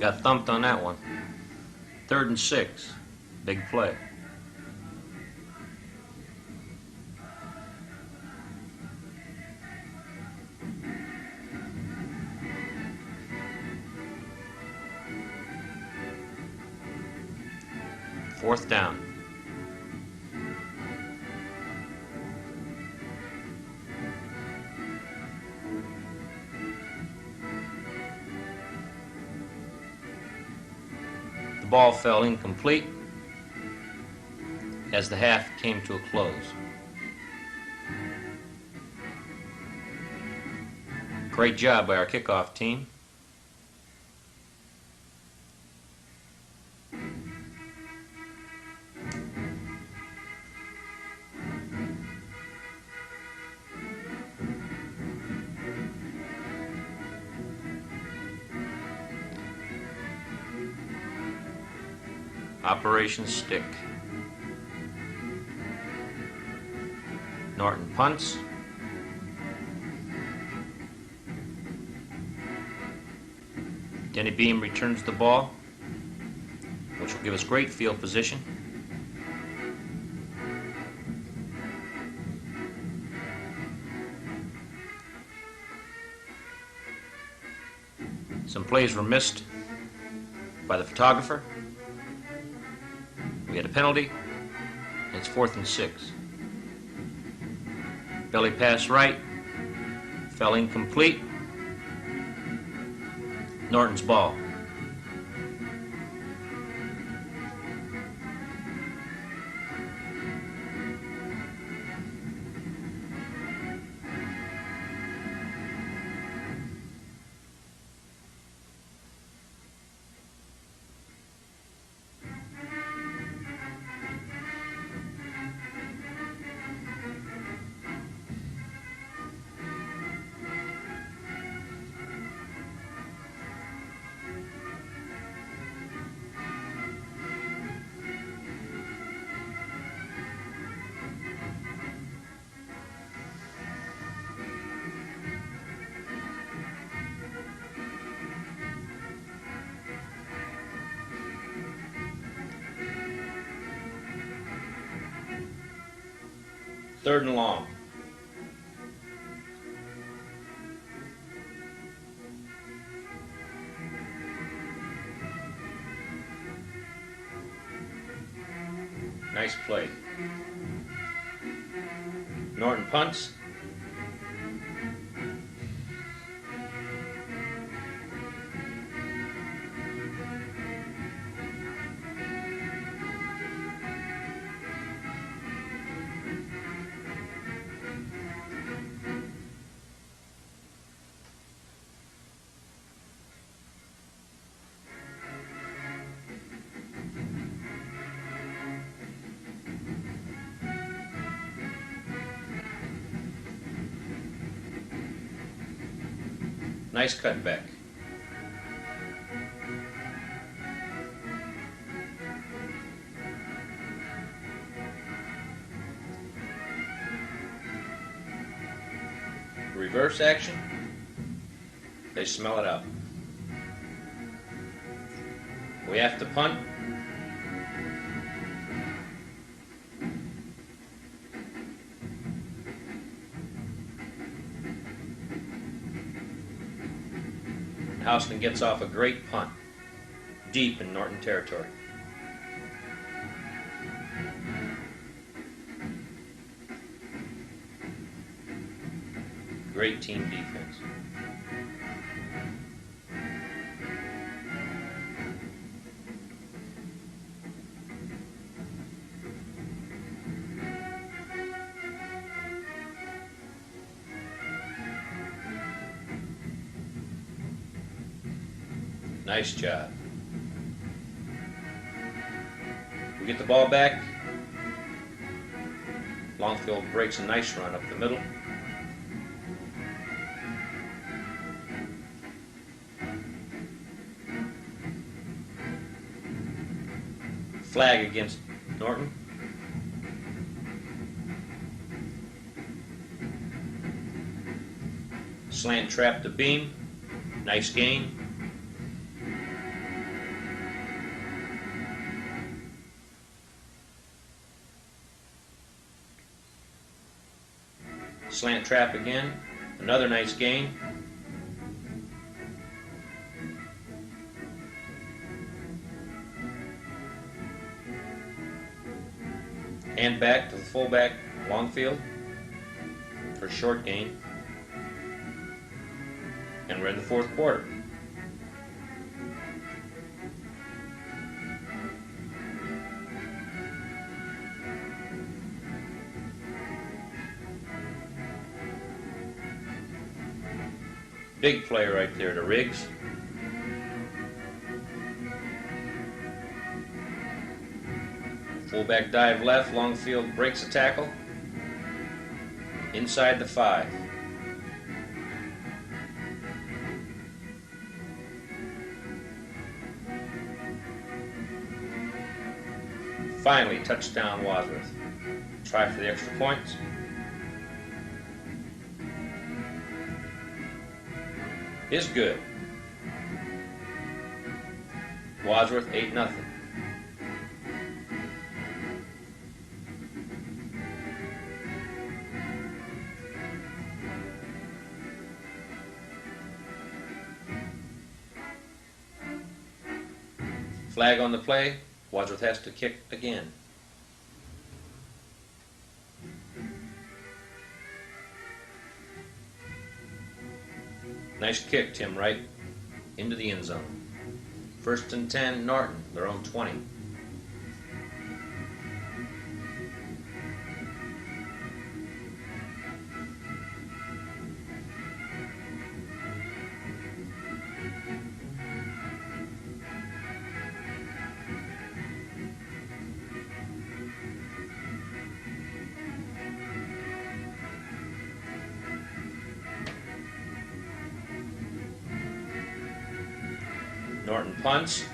Got thumped on that one. 3rd and 6. Big play. Fourth down. The ball fell incomplete as the half came to a close. Great job by our kickoff team. Operation Stick. Norton punts. Denny Beam returns the ball, which will give us great field position. Some plays were missed by the photographer. We had a penalty, and it's 4th and 6. Belly pass right, fell incomplete. Norton's ball. Third and long. Nice play. Norton punts. Nice cutback. Reverse action. They smell it out. We have to punt. Houston gets off a great punt, deep in Norton territory. Great team defense. Nice job. We get the ball back. Longfield breaks a nice run up the middle. Flag against Norton. Slant trap to Beam. Nice gain. Slant trap again, another nice gain. Hand back to the fullback, Longfield, for a short gain. And we're in the fourth quarter. Big play right there to Riggs. Fullback dive left, Longfield breaks a tackle. Inside the 5. Finally, touchdown Wadsworth. Try for the extra points. Is good. Wadsworth 8-0. Flag on the play. Wadsworth has to kick again. Nice kick, Tim Wright, into the end zone. 1st and 10, Norton, their own 20. Norton punts.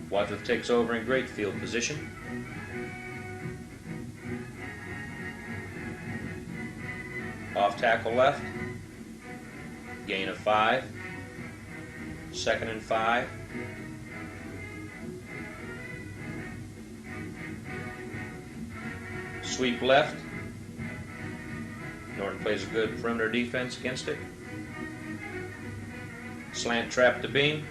Wadsworth takes over in great field position. Off tackle left. Gain of 5. 2nd and 5. Sweep left. Norton plays a good perimeter defense against it. Slant trap to Beam.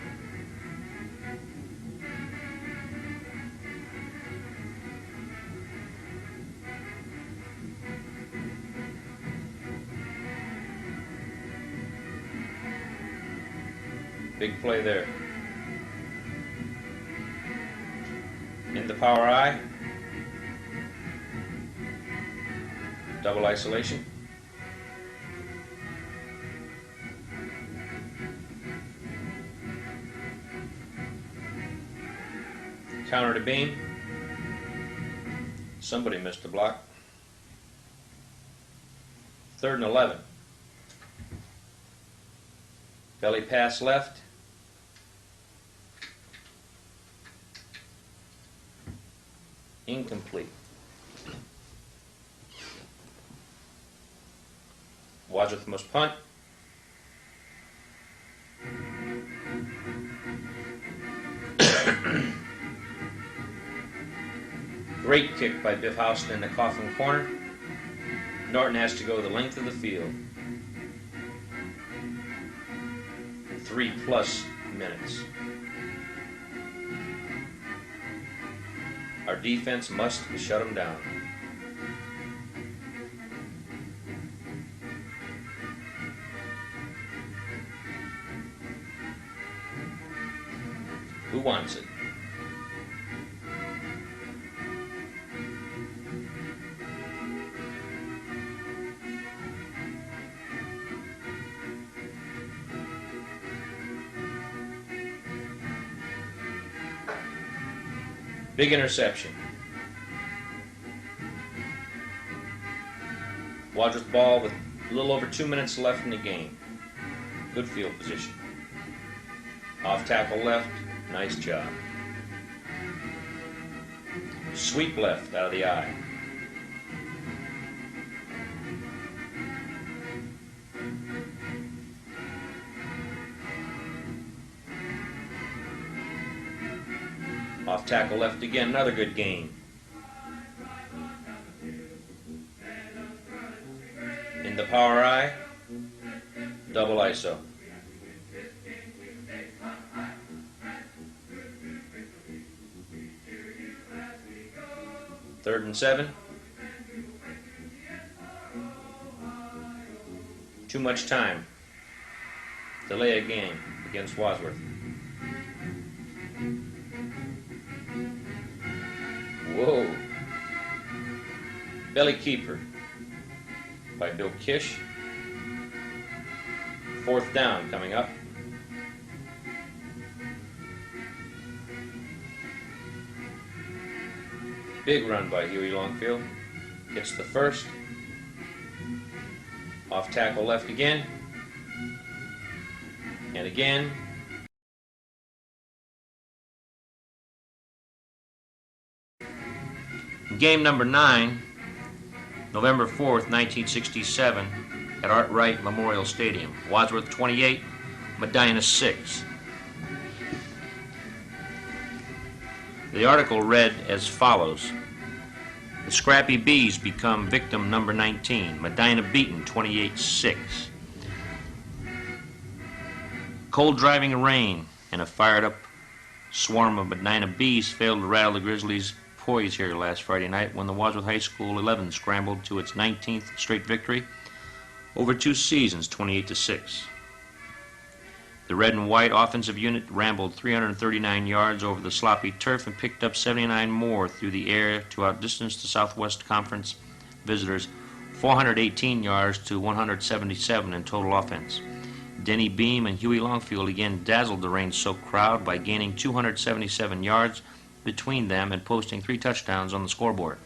Big play there. In the power I. Double isolation. Counter to Beam. Somebody missed the block. 3rd and 11. Belly pass left. Incomplete. Wadsworth must punt. Great kick by Biff Houston in the coffin corner. Norton has to go the length of the field. 3+ minutes. Our defense must shut them down. Who wants it? Big interception. Wadsworth ball with a little over 2 minutes left in the game. Good field position. Off tackle left. Nice job. Sweep left out of the eye. Off tackle left again, another good gain. In the power eye, double ISO. Third and 7. Too much time. Delay a game against Wadsworth. Whoa. Belly keeper by Bill Kish. Fourth down coming up. Big run by Huey Longfield. Gets the first. Off tackle left again. And again. Game number 9, November 4th, 1967, at Art Wright Memorial Stadium. Wadsworth 28, Medina 6. The article read as follows. The Scrappy Bees become victim number 19. Medina beaten 28-6. Cold driving rain and a fired up swarm of Medina bees failed to rattle the Grizzlies' poise here last Friday night when the Wadsworth High School 11 scrambled to its 19th straight victory over 2 seasons, 28-6. The red and white offensive unit rambled 339 yards over the sloppy turf and picked up 79 more through the air to outdistance the Southwest Conference visitors 418 yards to 177 in total offense. Denny Beam and Huey Longfield again dazzled the rain-soaked crowd by gaining 277 yards between them and posting 3 touchdowns on the scoreboard.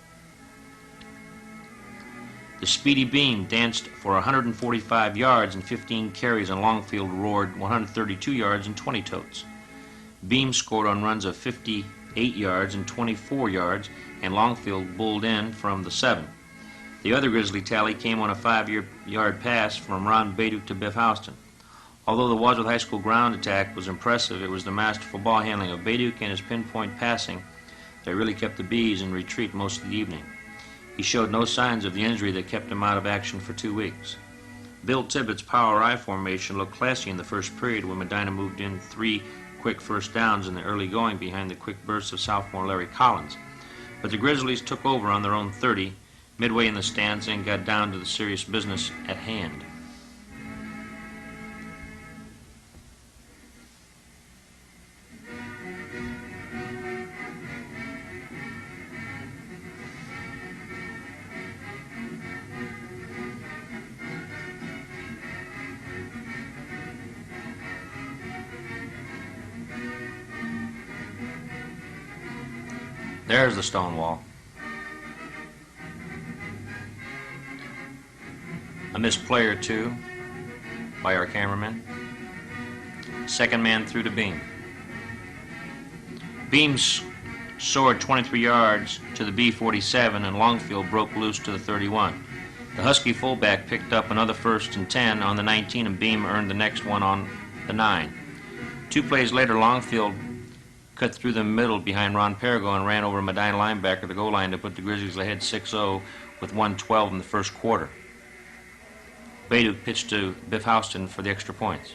The Speedy Beam danced for 145 yards and 15 carries, and Longfield roared 132 yards and 20 totes. Beam scored on runs of 58 yards and 24 yards, and Longfield bulled in from the 7. The other Grizzly tally came on a 5-yard pass from Ron Baduke to Biff Houston. Although the Wadsworth High School ground attack was impressive, it was the masterful ball handling of Baduke and his pinpoint passing that really kept the Bees in retreat most of the evening. He showed no signs of the injury that kept him out of action for 2 weeks. Bill Tippett's power I formation looked classy in the first period when Medina moved in 3 quick first downs in the early going behind the quick bursts of sophomore Larry Collins. But the Grizzlies took over on their own 30, midway in the stanza, and got down to the serious business at hand. There's the stone wall. A missed play or 2 by our cameraman. Second man through to Beam. Beam soared 23 yards to the B-47 and Longfield broke loose to the 31. The Husky fullback picked up another 1st and 10 on the 19 and Beam earned the next one on the 9. 2 plays later, Longfield cut through the middle behind Ron Perigo and ran over a Medina linebacker to the goal line to put the Grizzlies ahead 6-0 with 1:12 in the first quarter. Baduke pitched to Biff Houston for the extra points.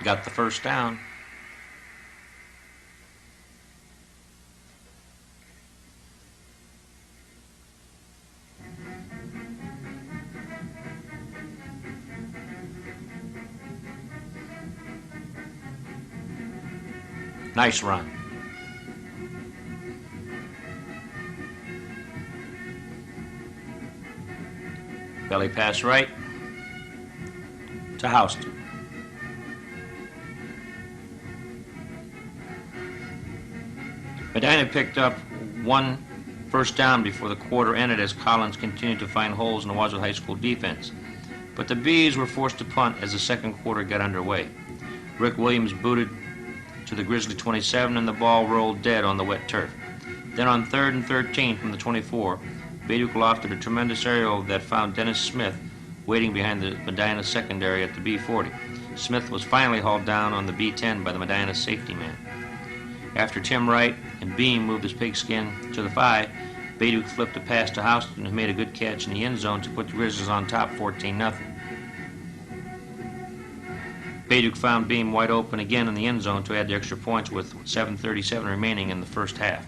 got the first down. Nice run. Belly pass right to Houston. Medina picked up one first down before the quarter ended as Collins continued to find holes in the Wadsworth High School defense. But the Bees were forced to punt as the second quarter got underway. Rick Williams booted to the Grizzly 27 and the ball rolled dead on the wet turf. Then on 3rd and 13 from the 24, Bayduk lofted a tremendous aerial that found Dennis Smith waiting behind the Medina secondary at the B40. Smith was finally hauled down on the B10 by the Medina safety man. After Tim Wright and Beam moved his pigskin to the 5, Bayduk flipped a pass to Houston and made a good catch in the end zone to put the Grizzlies on top 14-0. Bayduk found Beam wide open again in the end zone to add the extra points with 7:37 remaining in the first half.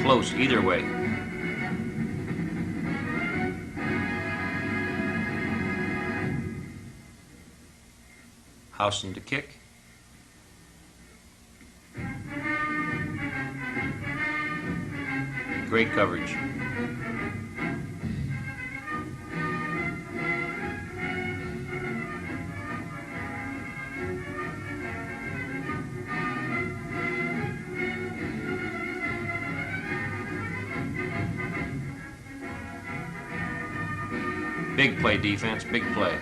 close either way. Housen to kick. Great coverage. Big play defense, big play.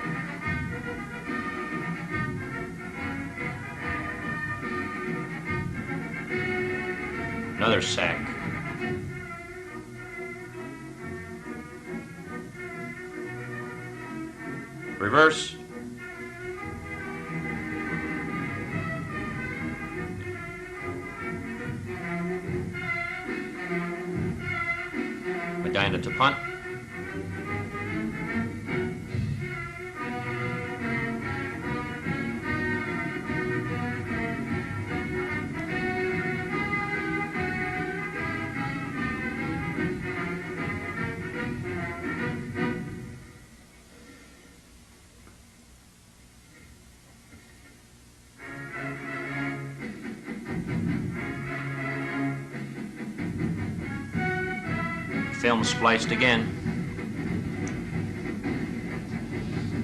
Another sack. Reverse. Medina to punt. Film spliced again.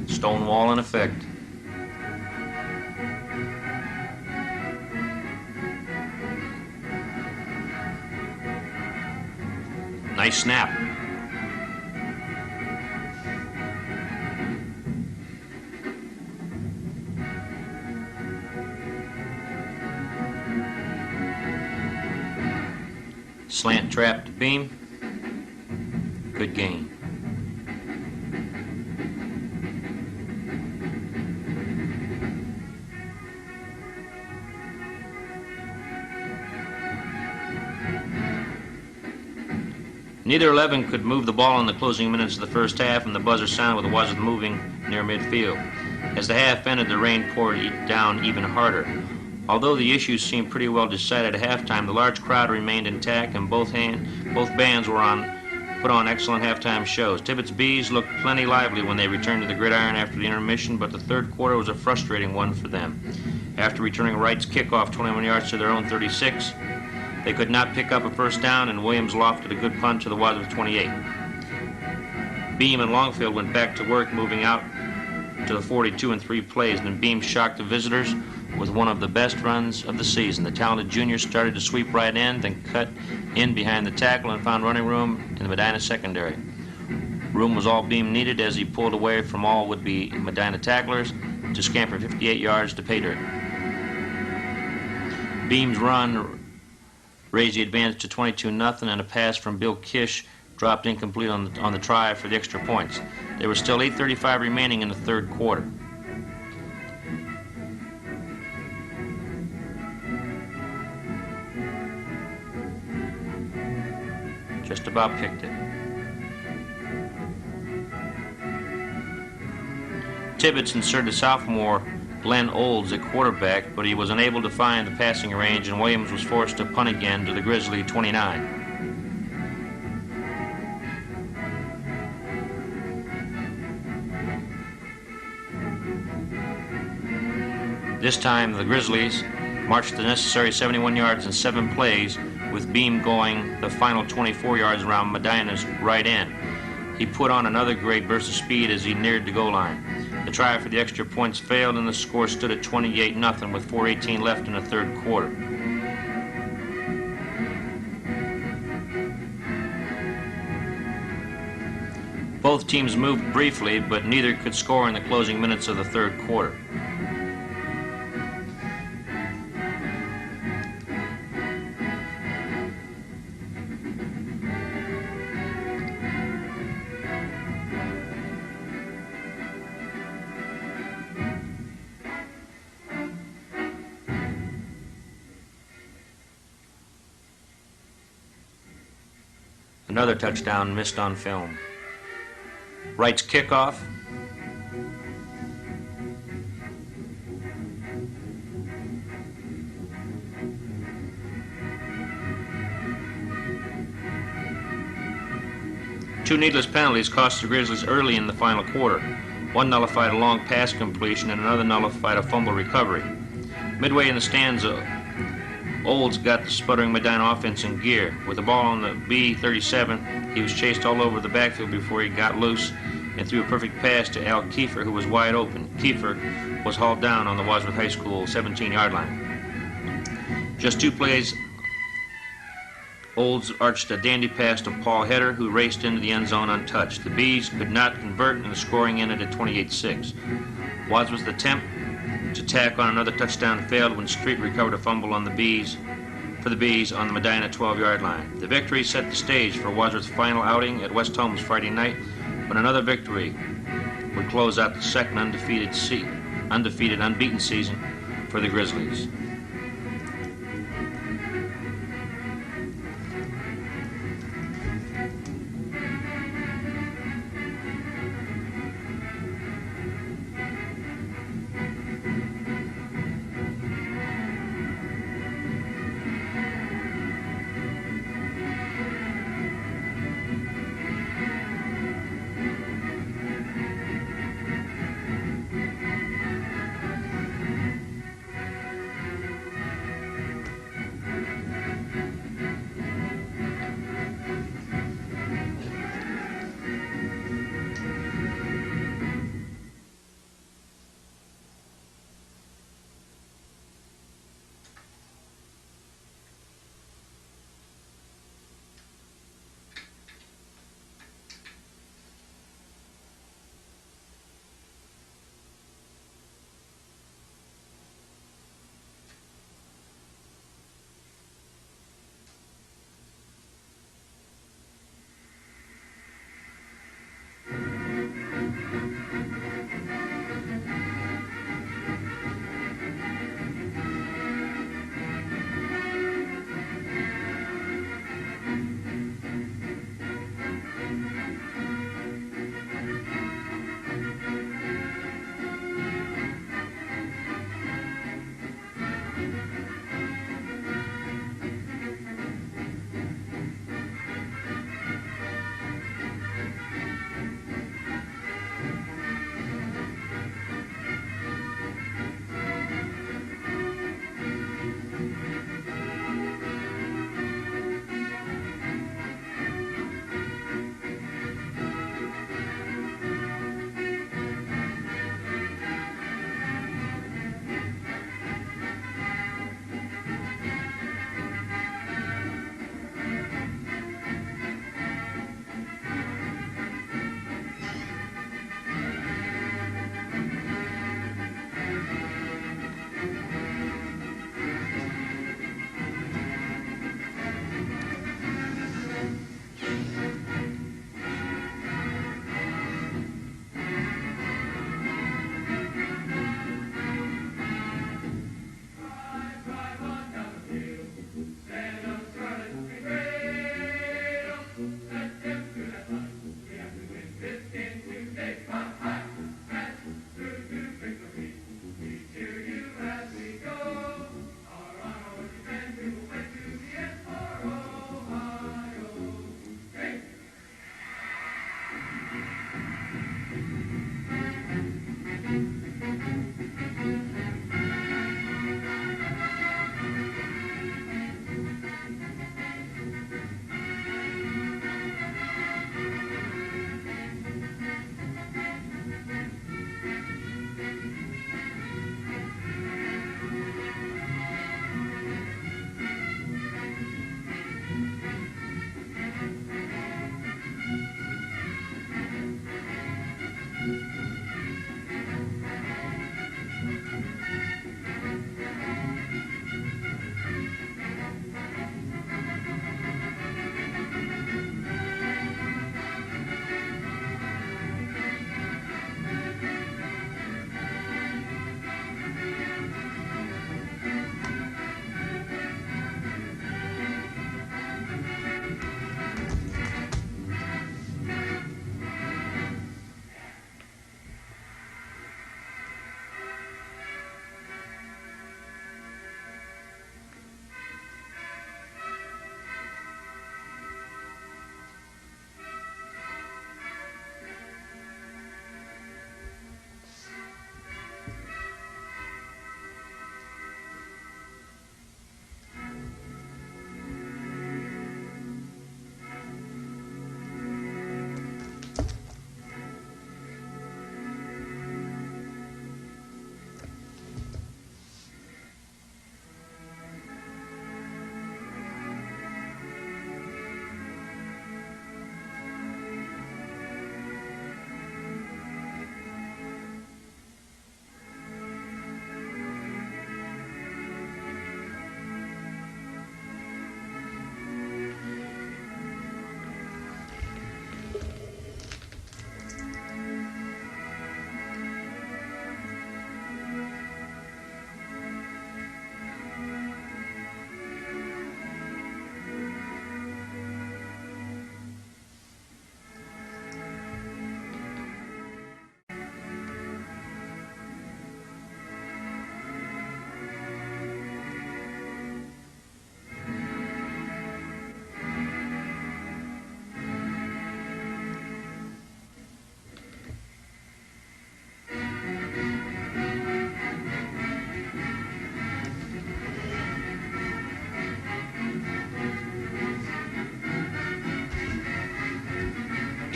Stone wall in effect. Nice snap. Slant trap to Beam. Good gain. Neither 11 could move the ball in the closing minutes of the first half, and the buzzer sounded with Wadsworth moving near midfield. As the half ended, the rain poured down even harder. Although the issues seemed pretty well decided at halftime, the large crowd remained intact, and both bands put on excellent halftime shows. Tibbetts Bees looked plenty lively when they returned to the gridiron after the intermission, but the third quarter was a frustrating one for them. After returning Wright's kickoff 21 yards to their own 36, they could not pick up a first down, and Williams lofted a good punt to the Wadsworth 28. Beam and Longfield went back to work, moving out to the 42 in 3 plays, and Beam shocked the visitors with one of the best runs of the season. The talented junior started to sweep right in, then cut in behind the tackle and found running room in the Medina secondary. Room was all Beam needed as he pulled away from all would-be Medina tacklers to scamper 58 yards to pay dirt. Beam's run raised the advantage to 22-0, and a pass from Bill Kish dropped incomplete on the try for the extra points. There was still 8:35 remaining in the third quarter. Just about picked it. Tibbetts inserted sophomore Glenn Olds at quarterback, but he was unable to find the passing range, and Williams was forced to punt again to the Grizzly 29. This time, the Grizzlies marched the necessary 71 yards in 7 plays, with Beam going the final 24 yards around Medina's right end. He put on another great burst of speed as he neared the goal line. The try for the extra points failed, and the score stood at 28-0 with 4:18 left in the third quarter. Both teams moved briefly, but neither could score in the closing minutes of the third quarter. Another touchdown missed on film. Wright's kickoff. Two needless penalties cost the Grizzlies early in the final quarter. One nullified a long pass completion and another nullified a fumble recovery. Midway in the stanza, Olds got the sputtering Medina offense in gear. With the ball on the B-37, he was chased all over the backfield before he got loose and threw a perfect pass to Al Kiefer, who was wide open. Kiefer was hauled down on the Wadsworth High School 17-yard line. Just 2 plays, Olds arched a dandy pass to Paul Heder, who raced into the end zone untouched. The Bees could not convert, and the scoring ended at 28-6. Wadsworth's attempt to tack on another touchdown failed when Street recovered a fumble on the Bees on the Medina 12-yard line. The victory set the stage for Wadsworth's final outing at West Holmes Friday night, when another victory would close out the second unbeaten season for the Grizzlies.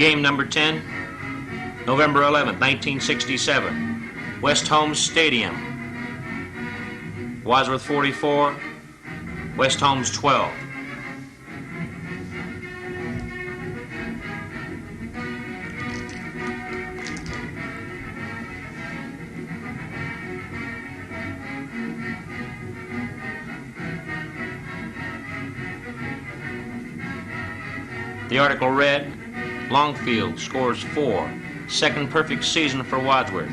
Game number 10, November 11th, 1967, West Holmes Stadium. Wadsworth 44, West Holmes 12. The article read, Longfield scores 4, second perfect season for Wadsworth.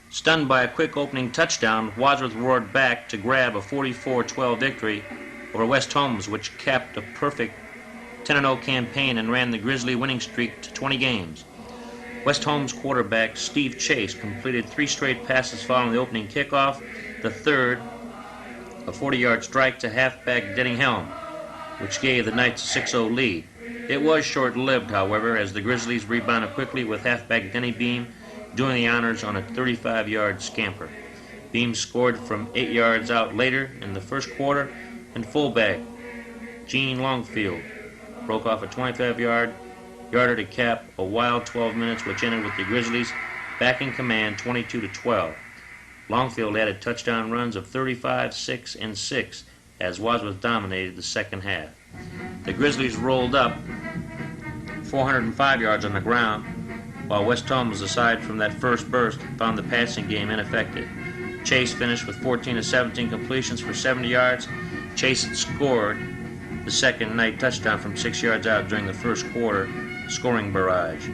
Stunned by a quick opening touchdown, Wadsworth roared back to grab a 44-12 victory over West Holmes, which capped a perfect 10-0 campaign and ran the grisly winning streak to 20 games. West Holmes quarterback Steve Chase completed 3 straight passes following the opening kickoff, the third a 40-yard strike to halfback Denny Helm, which gave the Knights a 6-0 lead. It was short-lived, however, as the Grizzlies rebounded quickly with halfback Denny Beam doing the honors on a 35-yard scamper. Beam scored from 8 yards out later in the first quarter, and fullback Gene Longfield broke off a 25-yarder to cap a wild 12 minutes, which ended with the Grizzlies back in command 22-12. Longfield added touchdown runs of 35, 6, and 6 as Wadsworth dominated the second half. The Grizzlies rolled up 405 yards on the ground, while West Holmes, aside from that first burst, found the passing game ineffective. Chase finished with 14 of 17 completions for 70 yards. Chase scored the second night touchdown from 6 yards out during the first quarter scoring barrage.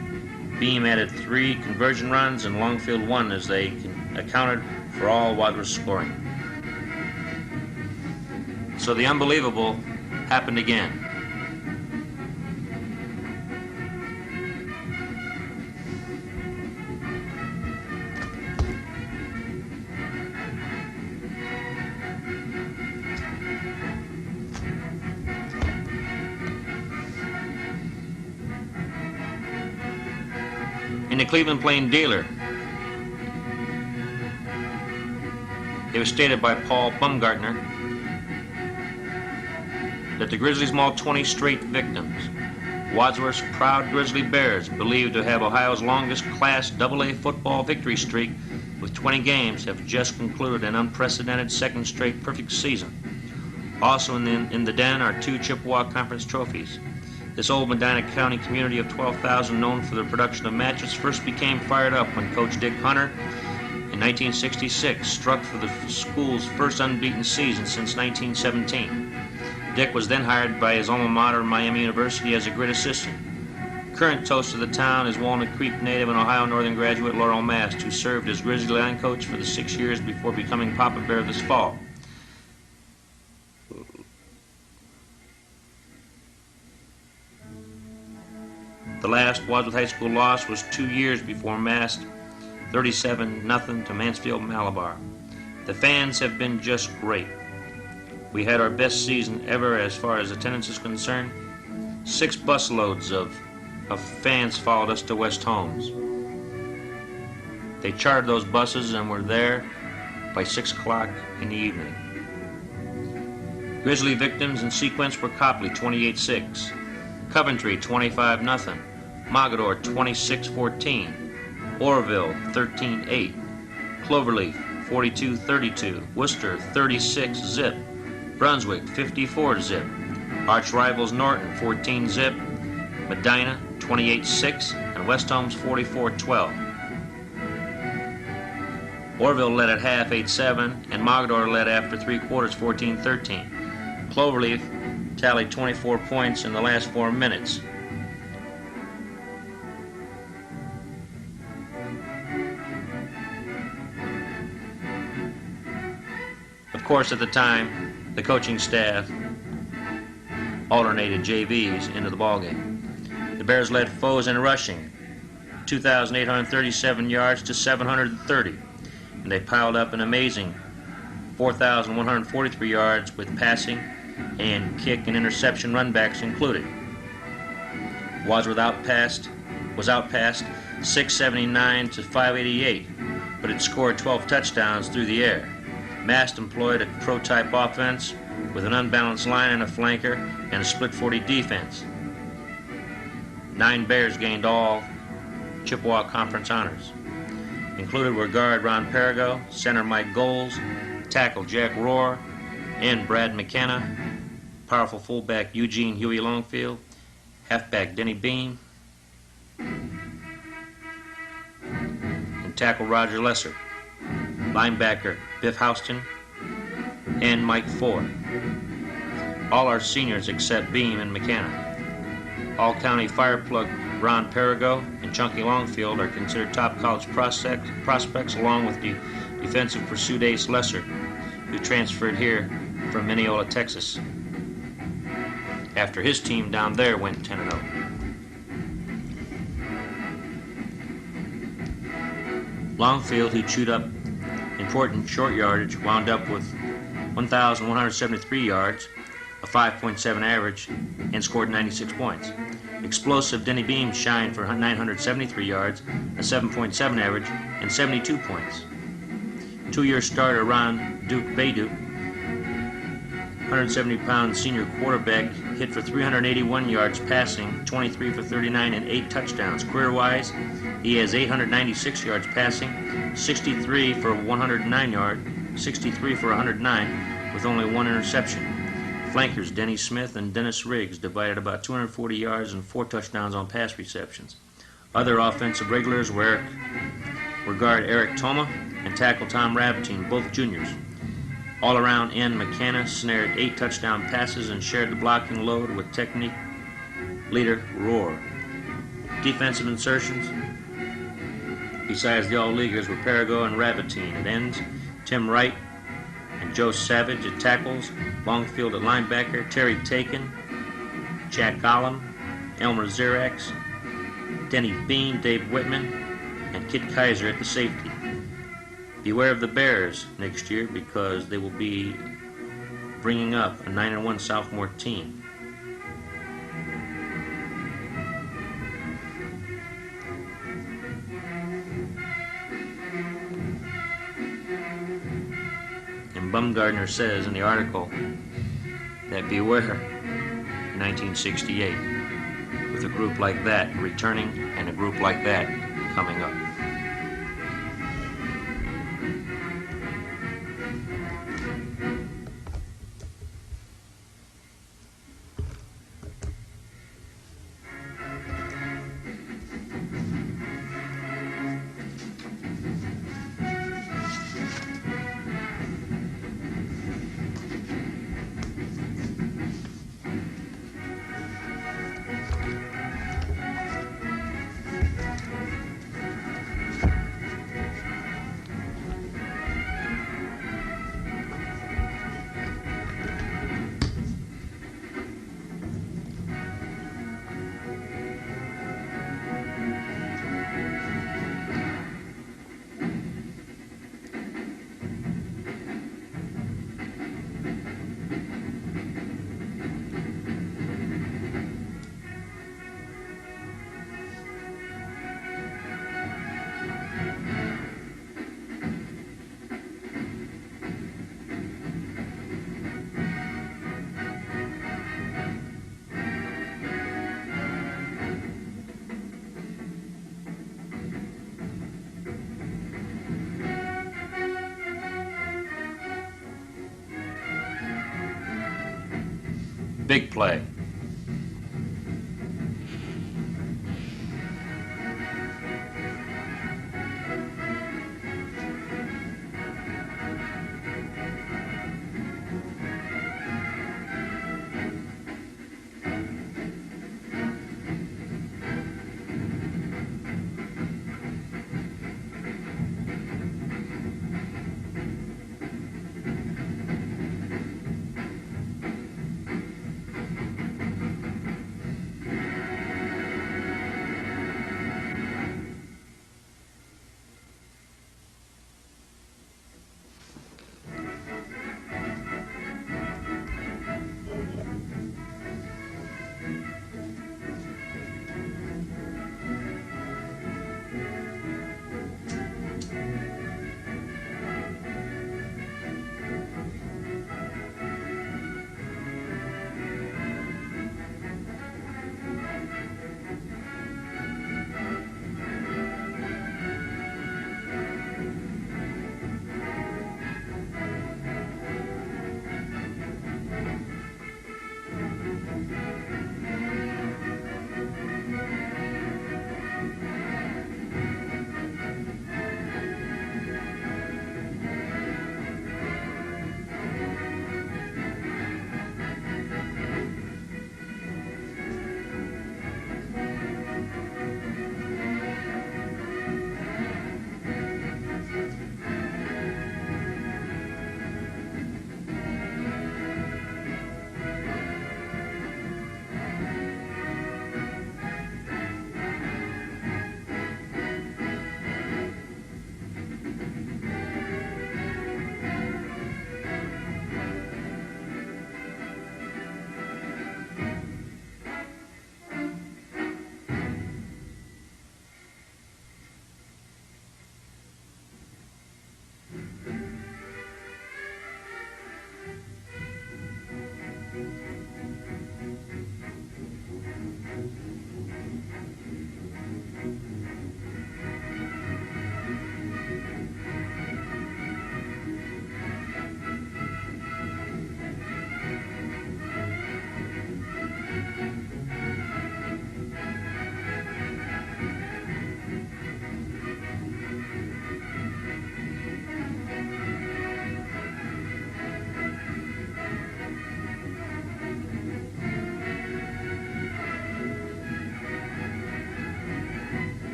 Beam added 3 conversion runs, and Longfield won as they accounted for all Wadsworth's scoring. So the unbelievable happened again. In the Cleveland Plain Dealer, it was stated by Paul Baumgartner that the Grizzlies mauled 20 straight victims. Wadsworth's proud Grizzly Bears, believed to have Ohio's longest Class AA football victory streak with 20 games, have just concluded an unprecedented second straight perfect season. Also in the den are 2 Chippewa Conference trophies. This old Medina County community of 12,000, known for the production of matches, first became fired up when Coach Dick Hunter in 1966 struck for the school's first unbeaten season since 1917. Dick was then hired by his alma mater, Miami University, as a grid assistant. Current toast of the town is Walnut Creek native and Ohio Northern graduate Laurel Mast, who served as Grizzly line coach for the 6 years before becoming Papa Bear this fall. The last Wadsworth High School loss was 2 years before Mast, 37-0 to Mansfield Malabar. The fans have been just great. We had our best season ever as far as attendance is concerned. 6 busloads of fans followed us to West Holmes. They chartered those buses and were there by 6 o'clock in the evening. Grizzly victims in sequence were Copley 28-6, Coventry 25-0, Mogador 26-14, Orville 13-8, Cloverleaf 42-32, Worcester 36-zip, Brunswick 54-zip, arch rivals Norton 14-zip, Medina 28-6, and West Holmes 44-12. Orville led at half 8-7, and Mogador led after 3 quarters 14-13. Cloverleaf tallied 24 points in the last 4 minutes. Of course, at the time, the coaching staff alternated JVs into the ballgame. The Bears led foes in rushing, 2,837 yards to 730, and they piled up an amazing 4,143 yards with passing and kick and interception runbacks included. Wadsworth was outpassed 679 to 588, but it scored 12 touchdowns through the air. Mast employed a pro-type offense with an unbalanced line and a flanker and a split 40 defense. 9 Bears gained all Chippewa Conference honors. Included were guard Ron Perigo, center Mike Goals, tackle Jack Rohr, and Brad McKenna, powerful fullback Eugene Huey Longfield, halfback Denny Beam, and tackle Roger Lesser, linebacker Biff Houston, and Mike Ford. All are seniors except Beam and McKenna. All-County Fireplug Ron Perigo and Chunky Longfield are considered top college prospects, along with the defensive pursuit ace Lesser, who transferred here from Mineola, Texas, after his team down there went 10-0. Longfield, who chewed up important short yardage, wound up with 1,173 yards, a 5.7 average, and scored 96 points. Explosive Denny Beam shined for 973 yards, a 7.7 average, and 72 points. Two-year starter Ron Duke Bayduke, 170-pound senior quarterback, hit for 381 yards passing, 23 for 39, and 8 touchdowns. Career-wise, he has 896 yards passing, 63 for 109 yards, 63 for 109, with only 1 interception. Flankers Denny Smith and Dennis Riggs divided about 240 yards and 4 touchdowns on pass receptions. Other offensive regulars were guard Eric Toma and tackle Tom Rabatine, both juniors. All-around end McKenna snared 8 touchdown passes and shared the blocking load with technique leader Rohr. Defensive insertions, besides the all-leaguers, were Perigo and Rabatine. At ends, Tim Wright and Joe Savage. At tackles, Longfield at linebacker, Terry Taken, Jack Gollum, Elmer Zirax, Denny Bean, Dave Whitman, and Kit Kaiser at the safety. Beware of the Bears next year, because they will be bringing up a 9-1 sophomore team. And Bumgardner says in the article that beware in 1968 with a group like that returning and a group like that coming up. Big play.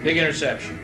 Big interception.